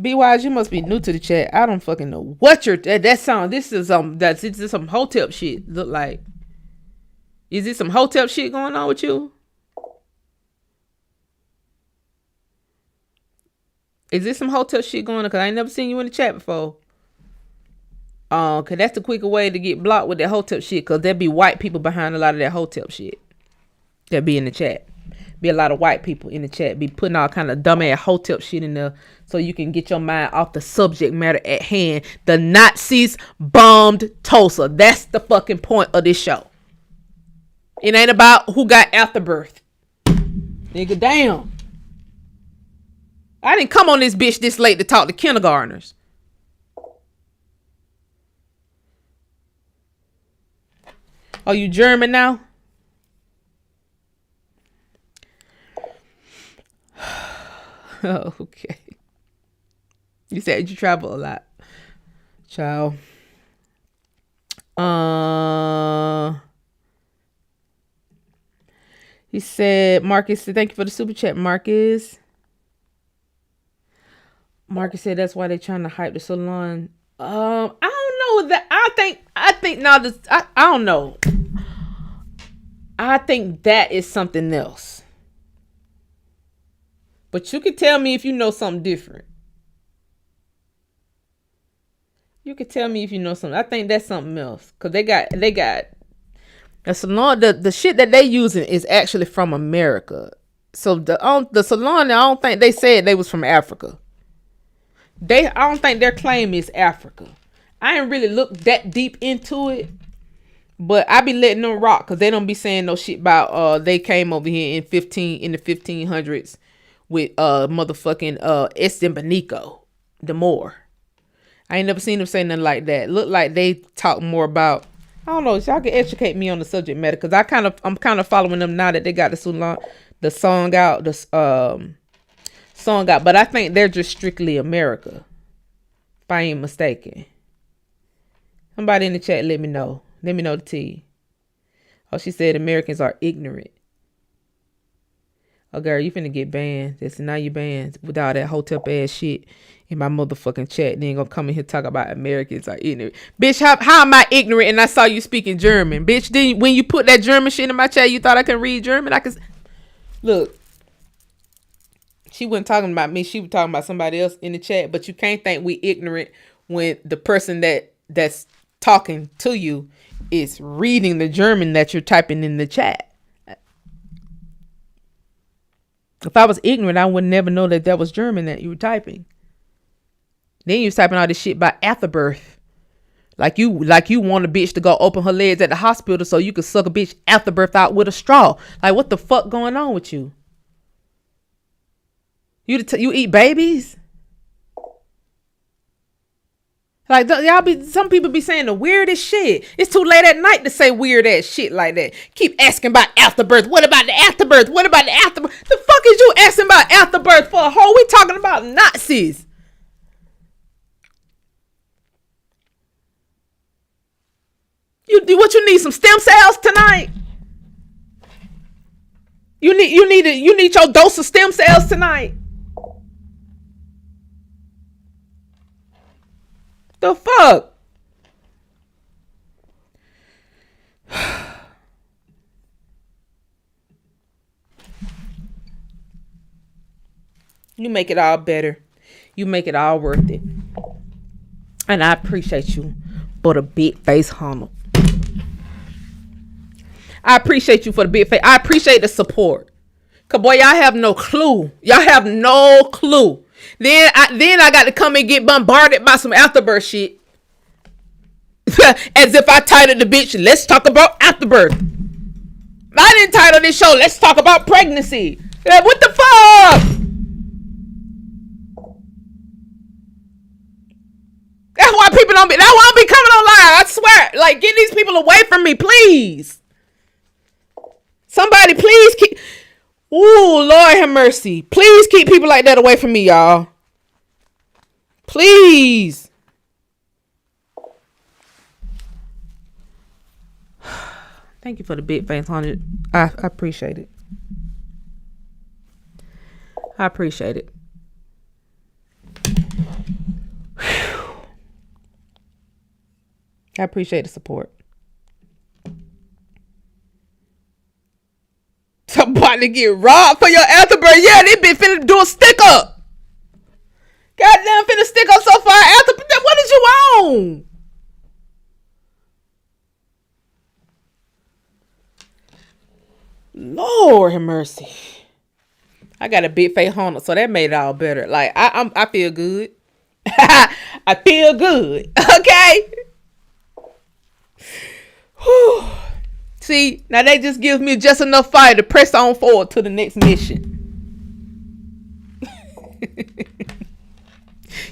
B-Wise, you must be new to the chat. I don't fucking know what that sound. This is some Hotep shit. Look like. Is this some Hotep shit going on with you? Is this some Hotep shit going on? Because I ain't never seen you in the chat before. Cause that's the quicker way to get blocked with that Hotep shit. Cause there be white people behind a lot of that Hotep shit. That be in the chat. Be a lot of white people in the chat. Be putting all kind of dumbass Hotep shit in there. So you can get your mind off the subject matter at hand. The Nazis bombed Tulsa. That's the fucking point of this show. It ain't about who got afterbirth. Nigga, damn. I didn't come on this bitch this late to talk to kindergartners. Are you German now? Oh, okay. You said you travel a lot. Ciao. He said, Marcus said, thank you for the super chat, Marcus. Marcus said that's why they're trying to hype the salon. I don't know that. I think now this. I don't know. I think that is something else. But you can tell me if you know something different. You can tell me if you know something. I think that's something else. Cause they got the salon. The shit that they using is actually from America. So the salon, I don't think they said they was from Africa. I don't think their claim is Africa. I ain't really looked that deep into it, but I be letting them rock because they don't be saying no shit about they came over here in the 1500s with motherfucking Estebanico the Moor. I ain't never seen them say nothing like that. Look like they talk more about, I don't know, y'all can educate me on the subject matter because I'm kind of following them now that they got the song out, but I think they're just strictly America, if I ain't mistaken. Somebody in the chat, let me know the tea. Oh, she said Americans are ignorant. Oh, girl, you finna get banned. Now you banned with all that hotep ass shit in my motherfucking chat. Then gonna come in here talk about Americans are ignorant. Bitch, how am I ignorant and I saw you speaking German? Bitch, then when you put that German shit in my chat, you thought I could read German? I could. Look, she wasn't talking about me. She was talking about somebody else in the chat. But you can't think we ignorant when the person that's talking to you is reading the German that you're typing in the chat. If I was ignorant, I would never know that was German that you were typing. Then you was typing all this shit about afterbirth. Like you want a bitch to go open her legs at the hospital so you could suck a bitch afterbirth out with a straw. Like, what the fuck going on with you? You eat babies? Like, some people be saying the weirdest shit. It's too late at night to say weird ass shit like that. Keep asking about afterbirth. What about the afterbirth? What about the afterbirth? The fuck is you asking about afterbirth for a hoe? We talking about Nazis. What you need? Some stem cells tonight? You need your dose of stem cells tonight. The fuck? You make it all better. You make it all worth it. And I appreciate you for the big face hummer. I appreciate you for the big face. I appreciate the support. Cause boy, y'all have no clue. Y'all have no clue. Then I got to come and get bombarded by some afterbirth shit. As if I titled the bitch, let's talk about afterbirth. I didn't title this show, let's talk about pregnancy. What the fuck? That's why I don't be coming online. I swear. Like, get these people away from me, please. Somebody please keep. Ooh, Lord have mercy. Please keep people like that away from me, y'all. Please. Thank you for the big face 100. I appreciate it. I appreciate it. I appreciate the support. Somebody get robbed for your afterbirth. Yeah, they been finna do a stick up. Goddamn, finna stick up so far after. What is you on? Lord have mercy. I got a big face Honda, so that made it all better. Like I feel good. I feel good. Okay. Whew. See, now that just gives me just enough fire to press on forward to the next mission.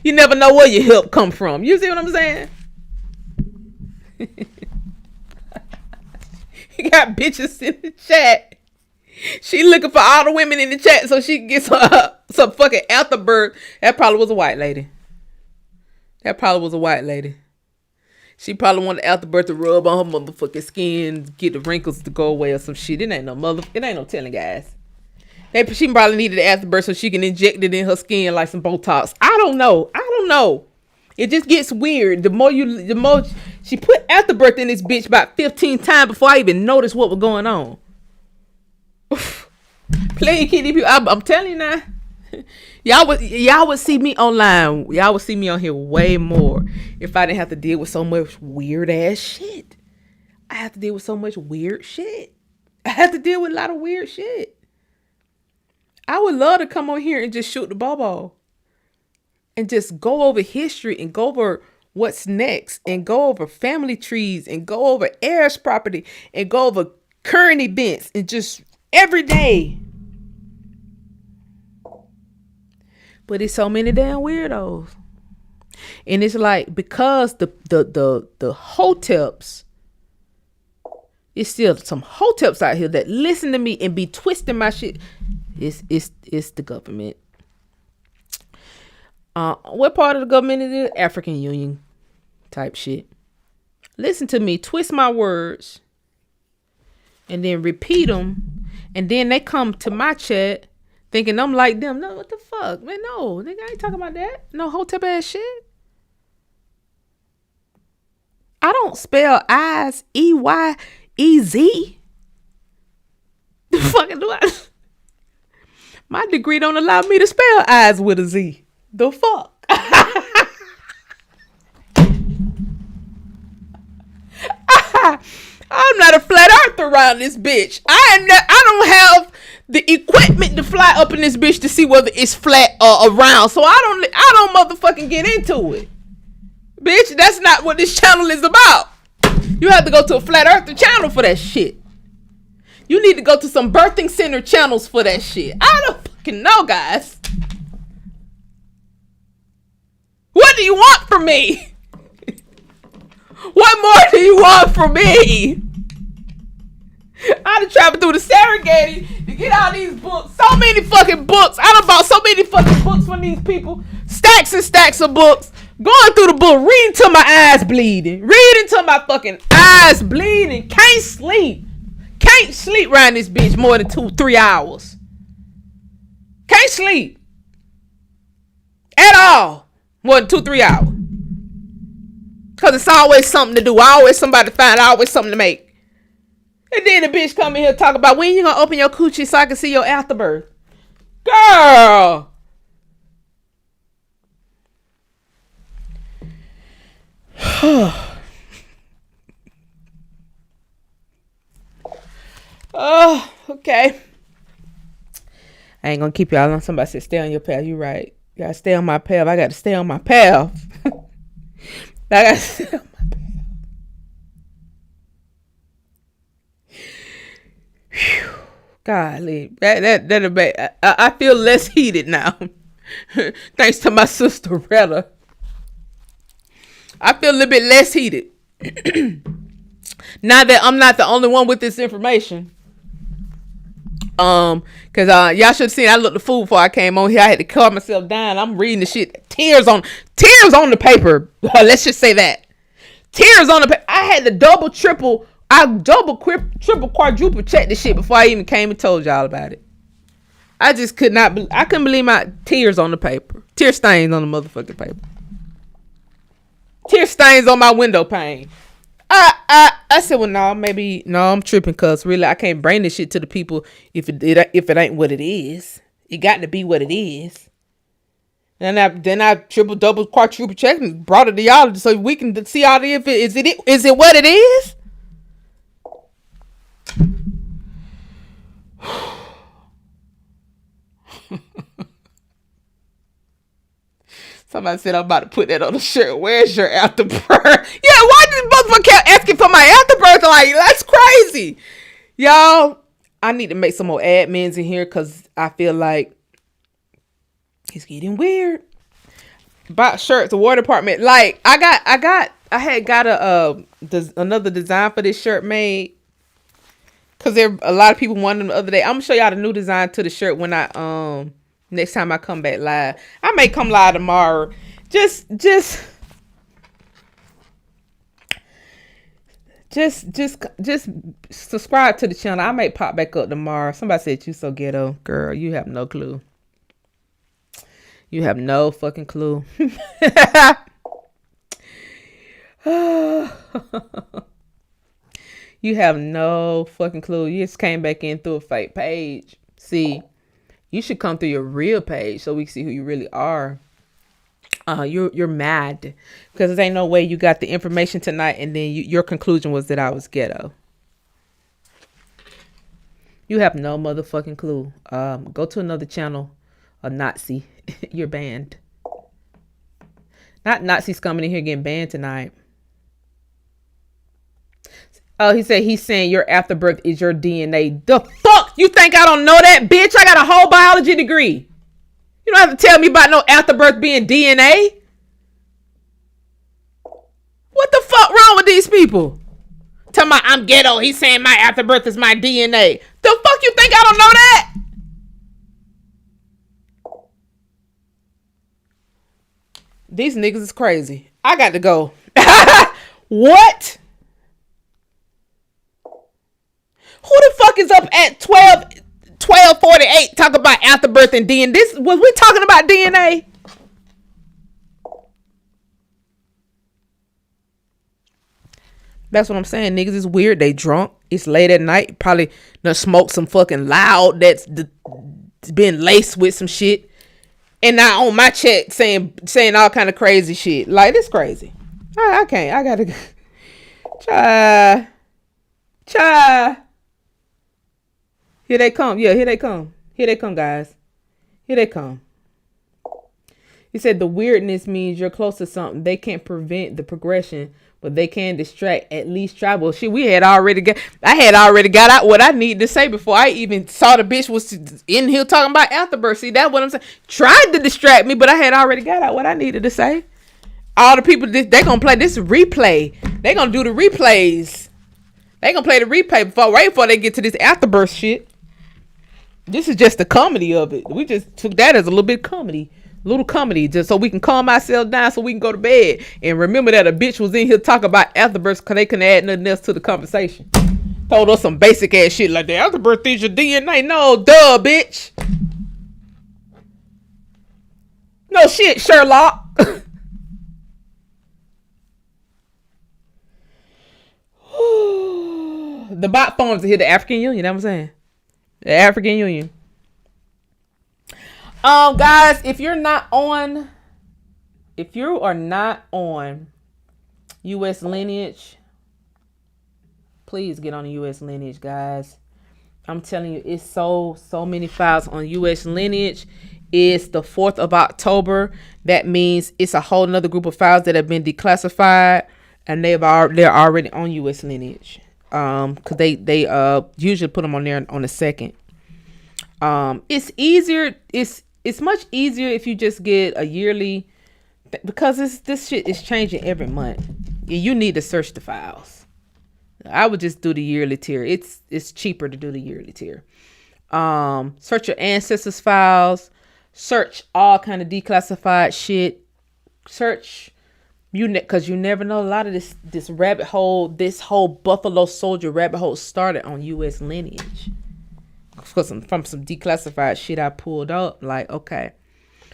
You never know where your help come from. You see what I'm saying? You got bitches in the chat. She looking for all the women in the chat so she can get some fucking afterbirth. That probably was a white lady. She probably wanted afterbirth to rub on her motherfucking skin, get the wrinkles to go away or some shit. It ain't no telling, guys. She probably needed the afterbirth so she can inject it in her skin like some Botox. I don't know. It just gets weird. The more she put afterbirth in this bitch about 15 times before I even noticed what was going on. Playing kitty people. I'm telling you now. Y'all would see me online. Y'all would see me on here way more if I didn't have to deal with so much weird ass shit. I have to deal with so much weird shit. I have to deal with a lot of weird shit. I would love to come on here and just shoot the bobo and just go over history and go over what's next and go over family trees and go over heirs property and go over current events and just every day. But it's so many damn weirdos. And it's like, because the hoteps, it's still some hoteps out here that listen to me and be twisting my shit. It's the government. What part of the government is it? African Union type shit. Listen to me, twist my words, and then repeat them, and then they come to my chat Thinking I'm like them. No, what the fuck? Man, no. Nigga, I ain't talking about that. No hotep ass shit. I don't spell eyes EYEZ. The fuck do I? My degree don't allow me to spell eyes with a Z. The fuck? I'm not a flat earther around this bitch. I don't have the equipment to fly up in this bitch to see whether it's flat or round. So I don't motherfucking get into it. Bitch, that's not what this channel is about. You have to go to a flat earther channel for that shit. You need to go to some birthing center channels for that shit. I don't fucking know, guys. What do you want from me? What more do you want from me? I done traveled through the Serengeti to get all these books. So many fucking books. I done bought so many fucking books from these people. Stacks and stacks of books. Going through the book, reading till my eyes bleeding. Reading till my fucking eyes bleeding. Can't sleep. Can't sleep around this bitch more than 2-3 hours. Can't sleep. At all. More than 2-3 hours. Because it's always something to do. Always somebody to find. Always something to make. And then the bitch come in here talk about when you gonna open your coochie so I can see your afterbirth. Girl. Oh, okay. I ain't gonna keep y'all on. Somebody said stay on your path. You right. You gotta stay on my path. I gotta stay on my path. I gotta stay on my path. Whew. Golly. That debate. I feel less heated now. Thanks to my sister Retta. I feel a little bit less heated. Now that I'm not the only one with this information. Cause y'all should have seen I looked the fool before I came on here. I had to calm myself down. I'm reading the shit. Tears on the paper. Let's just say that. Tears on the paper. I had to triple, quadruple check this shit before I even came and told y'all about it. I just I couldn't believe my tears on the paper. Tear stains on the motherfucking paper. Tear stains on my window pane. I said, well, no, I'm tripping, cause really I can't bring this shit to the people if it ain't what it is. It got to be what it is. And then I triple, double, quadruple checked and brought it to y'all so we can see all the is it what it is. Somebody said I'm about to put that on the shirt. Where's your afterbirth? Yeah, why did motherfucker kept asking for my afterbirth? Like, that's crazy. Y'all, I need to make some more admins in here because I feel like it's getting weird. About shirts, the War Department. Like, I had got another design for this shirt made. Because there a lot of people wanted them the other day. I'm gonna show y'all the new design to the shirt when I next time I come back live. I may come live tomorrow. Just subscribe to the channel. I may pop back up tomorrow. Somebody said you so ghetto. Girl, you have no clue. You have no fucking clue. You have no fucking clue. You just came back in through a fake page. See, you should come through your real page so we can see who you really are. You're mad because there ain't no way you got the information tonight and then your conclusion was that I was ghetto. You have no motherfucking clue. Go to another channel, a Nazi. You're banned. Not Nazis coming in here getting banned tonight. Oh, he said he's saying your afterbirth is your DNA. The fuck? You think I don't know that, bitch? I got a whole biology degree. You don't have to tell me about no afterbirth being DNA. What the fuck wrong with these people? Tell me I'm ghetto. He's saying my afterbirth is my DNA. The fuck you think I don't know that? These niggas is crazy. I got to go. What? Who the fuck is up at 12 48 talk about afterbirth and DNA. This was we talking about DNA? That's what I'm saying. Niggas is weird. They drunk. It's late at night. Probably done smoke some fucking loud that's been laced with some shit. And now on my chat saying all kind of crazy shit. Like, it's crazy. I can't. I gotta Cha. Here they come. Yeah, here they come. Here they come, guys. Here they come. He said the weirdness means you're close to something. They can't prevent the progression, but they can distract, at least try. Well, shit, I had already got out what I needed to say before I even saw the bitch was in here talking about afterbirth. See, that's what I'm saying. Tried to distract me, but I had already got out what I needed to say. All the people, they gonna play this replay. They gonna do the replays. They gonna play the replay right before they get to this afterbirth shit. This is just the comedy of it. We just took that as a little bit comedy. Little comedy, just so we can calm ourselves down so we can go to bed. And remember that a bitch was in here talking about afterbirth because they couldn't add nothing else to the conversation. Told us some basic ass shit like the afterbirth is your DNA. No, duh, bitch. No shit, Sherlock. The bot forms are here, the African Union, that's what I'm saying. The African Union. Guys, if you are not on U.S. lineage, please get on the U.S. lineage, guys. I'm telling you, it's so many files on U.S. lineage. It's the 4th of October. That means it's a whole nother group of files that have been declassified, and they're already on U.S. lineage. Cause they usually put them on there on the 2nd. It's easier. It's much easier if you just get a yearly, because this shit is changing every month. You need to search the files. I would just do the yearly tier. It's cheaper to do the yearly tier. Search your ancestors files. Search all kind of declassified shit. Search because you never know. A lot of this rabbit hole, this whole Buffalo Soldier rabbit hole started on U.S. lineage. From some declassified shit I pulled up, like, okay,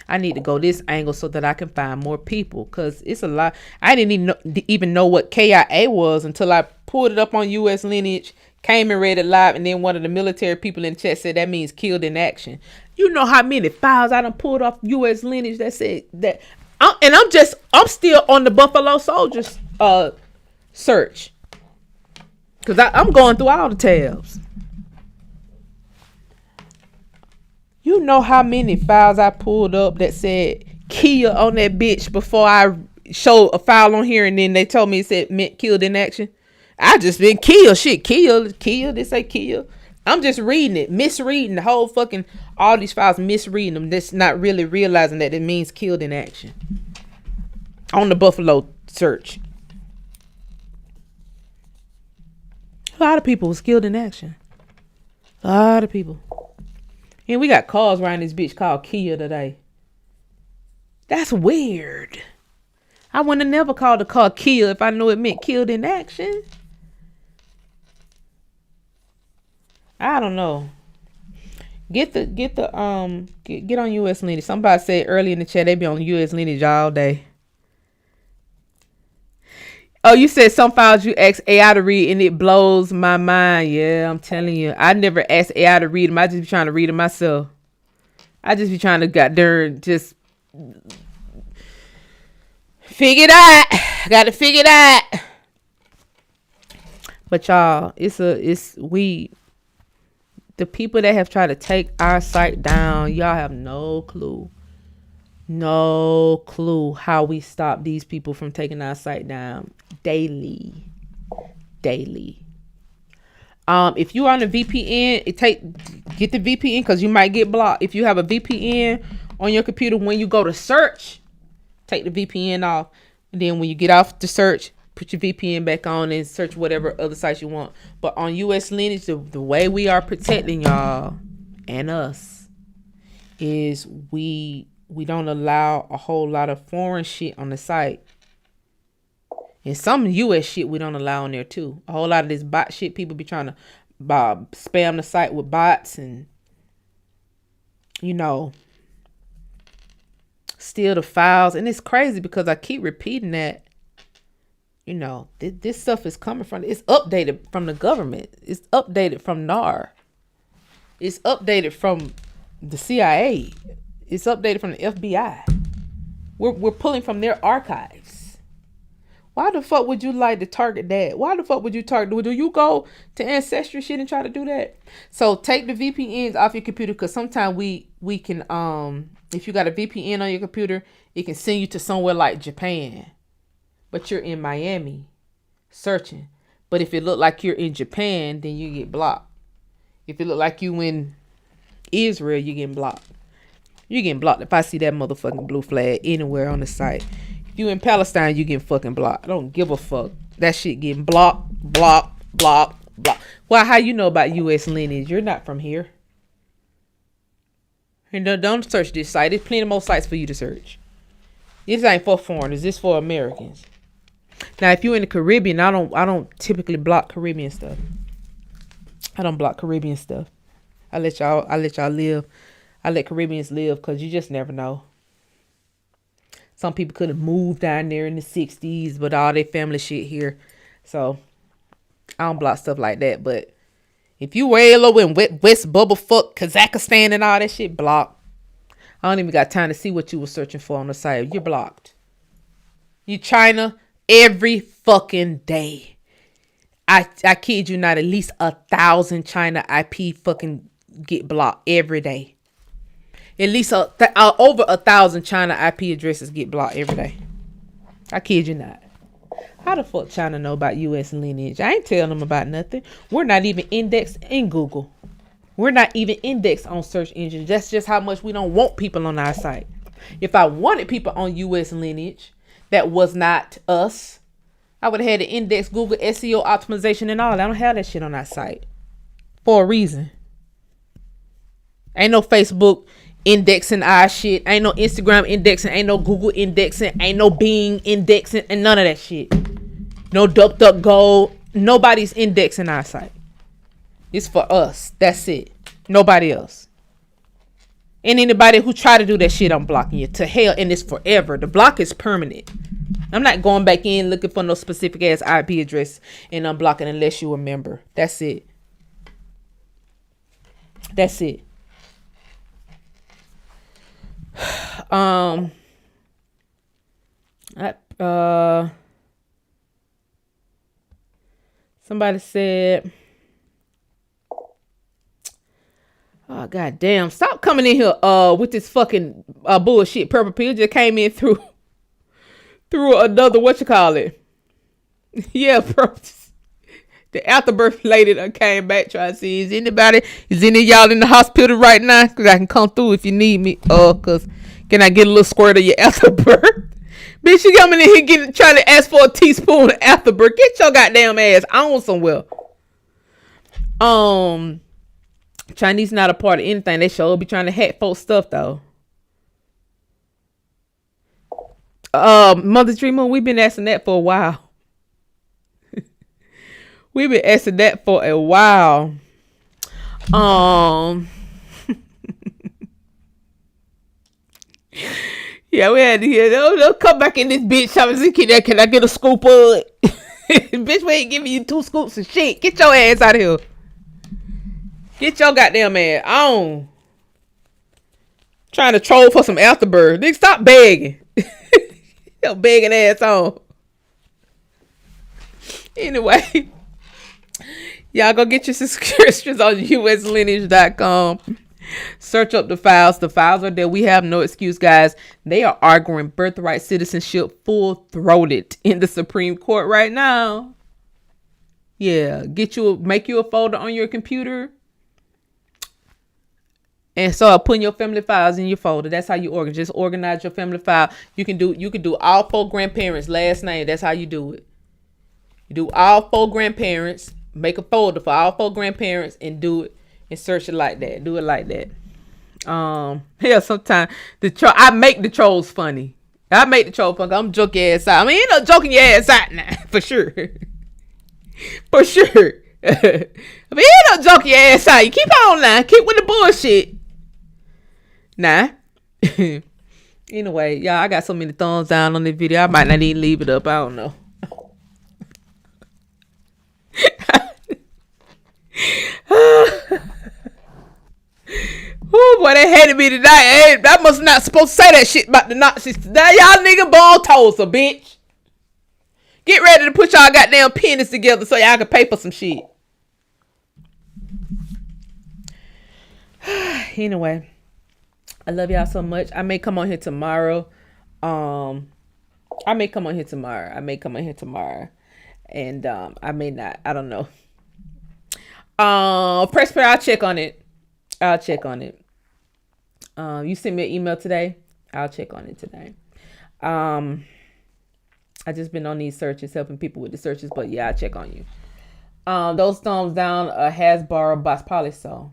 I need to go this angle so that I can find more people, because it's a lot. I didn't even know what KIA was until I pulled it up on U.S. lineage, came and read it live, and then one of the military people in the chat said that means killed in action. You know how many files I done pulled off U.S. lineage that said that, I'm still on the Buffalo Soldiers search, because I'm going through all the tabs. You know how many files I pulled up that said Kia on that bitch before I showed a file on here, and then they told me it said meant killed in action. I just been killed. Shit, killed. They say killed. I'm just reading it, misreading the whole fucking, all these files, misreading them. That's not really realizing that it means killed in action. On the Buffalo search. A lot of people was killed in action. A lot of people. And we got cars around this bitch called Kia today. That's weird. I wouldn't have never called the car Kia if I knew it meant killed in action. I don't know. Get on U.S. lineage. Somebody said earlier in the chat they be on U.S. lineage all day. Oh, you said some files you ask AI to read and it blows my mind. Yeah, I'm telling you. I never ask AI to read them. I just be trying to read them myself. I just be trying to got there just figure it out. Got to figure it out. But y'all, the people that have tried to take our site down, y'all have no clue. No clue how we stop these people from taking our site down daily. If you're on a VPN, get the VPN, because you might get blocked. If you have a VPN on your computer, when you go to search, take the VPN off, and then when you get off the search, put your VPN back on and search whatever other sites you want. But on US lineage, the way we are protecting y'all and us is we don't allow a whole lot of foreign shit on the site. And some US shit we don't allow on there too. A whole lot of this bot shit, people be trying to spam the site with bots, and you know, steal the files. And it's crazy because I keep repeating that, you know, this stuff is coming from, it's updated from the government. It's updated from NAR. It's updated from the CIA. It's updated from the FBI. We're pulling from their archives. Why the fuck would you like to target that? Why the fuck would you target? Do you go to Ancestry shit and try to do that? So take the VPNs off your computer, because sometimes we can, if you got a VPN on your computer, it can send you to somewhere like Japan, but you're in Miami searching. But if it look like you're in Japan, then you get blocked. If it look like you in Israel, you getting blocked. You getting blocked if I see that motherfucking blue flag anywhere on the site. If you in Palestine, you getting fucking blocked. I don't give a fuck. That shit getting blocked. Why? How you know about U.S. lineage? You're not from here. And don't search this site. There's plenty more sites for you to search. This ain't for foreigners. This for Americans. Now, if you're in the Caribbean, I don't typically block Caribbean stuff. I don't block Caribbean stuff. I let y'all live. I let Caribbeans live, because you just never know. Some people could have moved down there in the 60s, but all their family shit here. So I don't block stuff like that. But if you way low in West Bubblefuck, Kazakhstan and all that shit, block. I don't even got time to see what you were searching for on the site. You're blocked. You China every fucking day. I kid you not, at least 1,000 China IP fucking get blocked every day. At least over 1,000 China IP addresses get blocked every day. I kid you not. How the fuck China know about U.S. lineage? I ain't telling them about nothing. We're not even indexed in Google. We're not even indexed on search engines. That's just how much we don't want people on our site. If I wanted people on U.S. lineage that was not us, I would have had to index Google SEO optimization and all. I don't have that shit on our site for a reason. Ain't no Facebook indexing our shit. Ain't no Instagram indexing. Ain't no Google indexing. Ain't no Bing indexing, and none of that shit. No DuckDuckGo. Nobody's indexing our site. It's for us. That's it. Nobody else. And anybody who try to do that shit, I'm blocking you to hell, and it's forever. The block is permanent. I'm not going back in looking for no specific ass IP address and unblocking unless you a member. That's it. That's it. Somebody said, oh god damn, stop coming in here with this fucking bullshit. Purple Pill just came in through another whatchamacallit. Yeah, bro. The afterbirth lady that came back trying to see, is any of y'all in the hospital right now? Because I can come through if you need me. Because can I get a little squirt of your afterbirth? Bitch, you coming in here trying to ask for a teaspoon of afterbirth. Get your goddamn ass on somewhere. Chinese not a part of anything. They sure be trying to hack folks stuff though. Mother Dreamer, we've been asking that for a while. We've been asking that for a while. Yeah, we had to hear. They'll come back in this bitch. Can I get a scoop of it? Bitch, we ain't giving you 2 scoops of shit. Get your ass out of here. Get your goddamn ass on. Trying to troll for some afterbirth. Nigga, stop begging. Your begging ass on. Anyway. Y'all go get your subscriptions on uslineage.com. Search up the files. The files are there. We have no excuse, guys. They are arguing birthright citizenship full-throated in the Supreme Court right now. Yeah. Make you a folder on your computer. And start putting your family files in your folder. That's how you organize. Just organize your family file. You can do all 4 grandparents' last name. That's how you do it. You do all 4 grandparents. Make a folder for all 4 grandparents and do it and search it like that. Do it like that. Yeah, sometimes I make the trolls funny. I'm joking your ass out. I mean, ain't no joking your ass out now, for sure. For sure. I mean, ain't no joking your ass out. You keep on now. Keep with the bullshit. Nah. Anyway, y'all, I got so many thumbs down on this video. I might not even leave it up. I don't know. Oh boy, they hated me tonight. Hey, I must not supposed to say that shit about the Nazis. Now y'all nigga ball toes a bitch. Get ready to put y'all goddamn pennies together so y'all can pay for some shit. Anyway, I love y'all so much. I may come on here tomorrow. I may come on here tomorrow. And I may not. I don't know. Press play. I'll check on it. You sent me an email today. I'll check on it today. I just been on these searches, helping people with the searches, but yeah, I'll check on you. Those thumbs down has borrowed by probably so.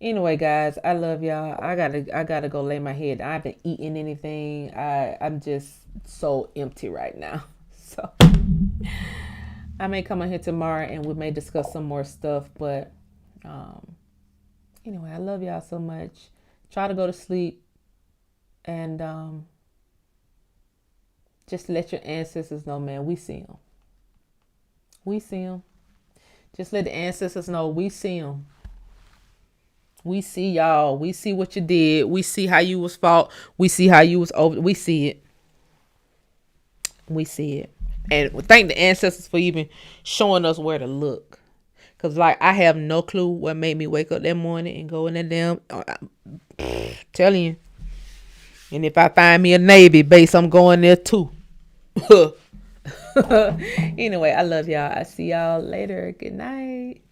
Anyway, guys, I love y'all. I gotta go lay my head. I haven't eaten anything. I'm just so empty right now. So I may come on here tomorrow and we may discuss some more stuff, but anyway, I love y'all so much. Try to go to sleep and just let your ancestors know, man, we see them. Just let the ancestors know we see them. We see y'all. We see what you did. We see how you was fought. We see how you was over. We see it. And thank the ancestors for even showing us where to look. Because, like, I have no clue what made me wake up that morning and go in that damn... telling you. And if I find me a Navy base, I'm going there too. Anyway, I love y'all. I see y'all later. Good night.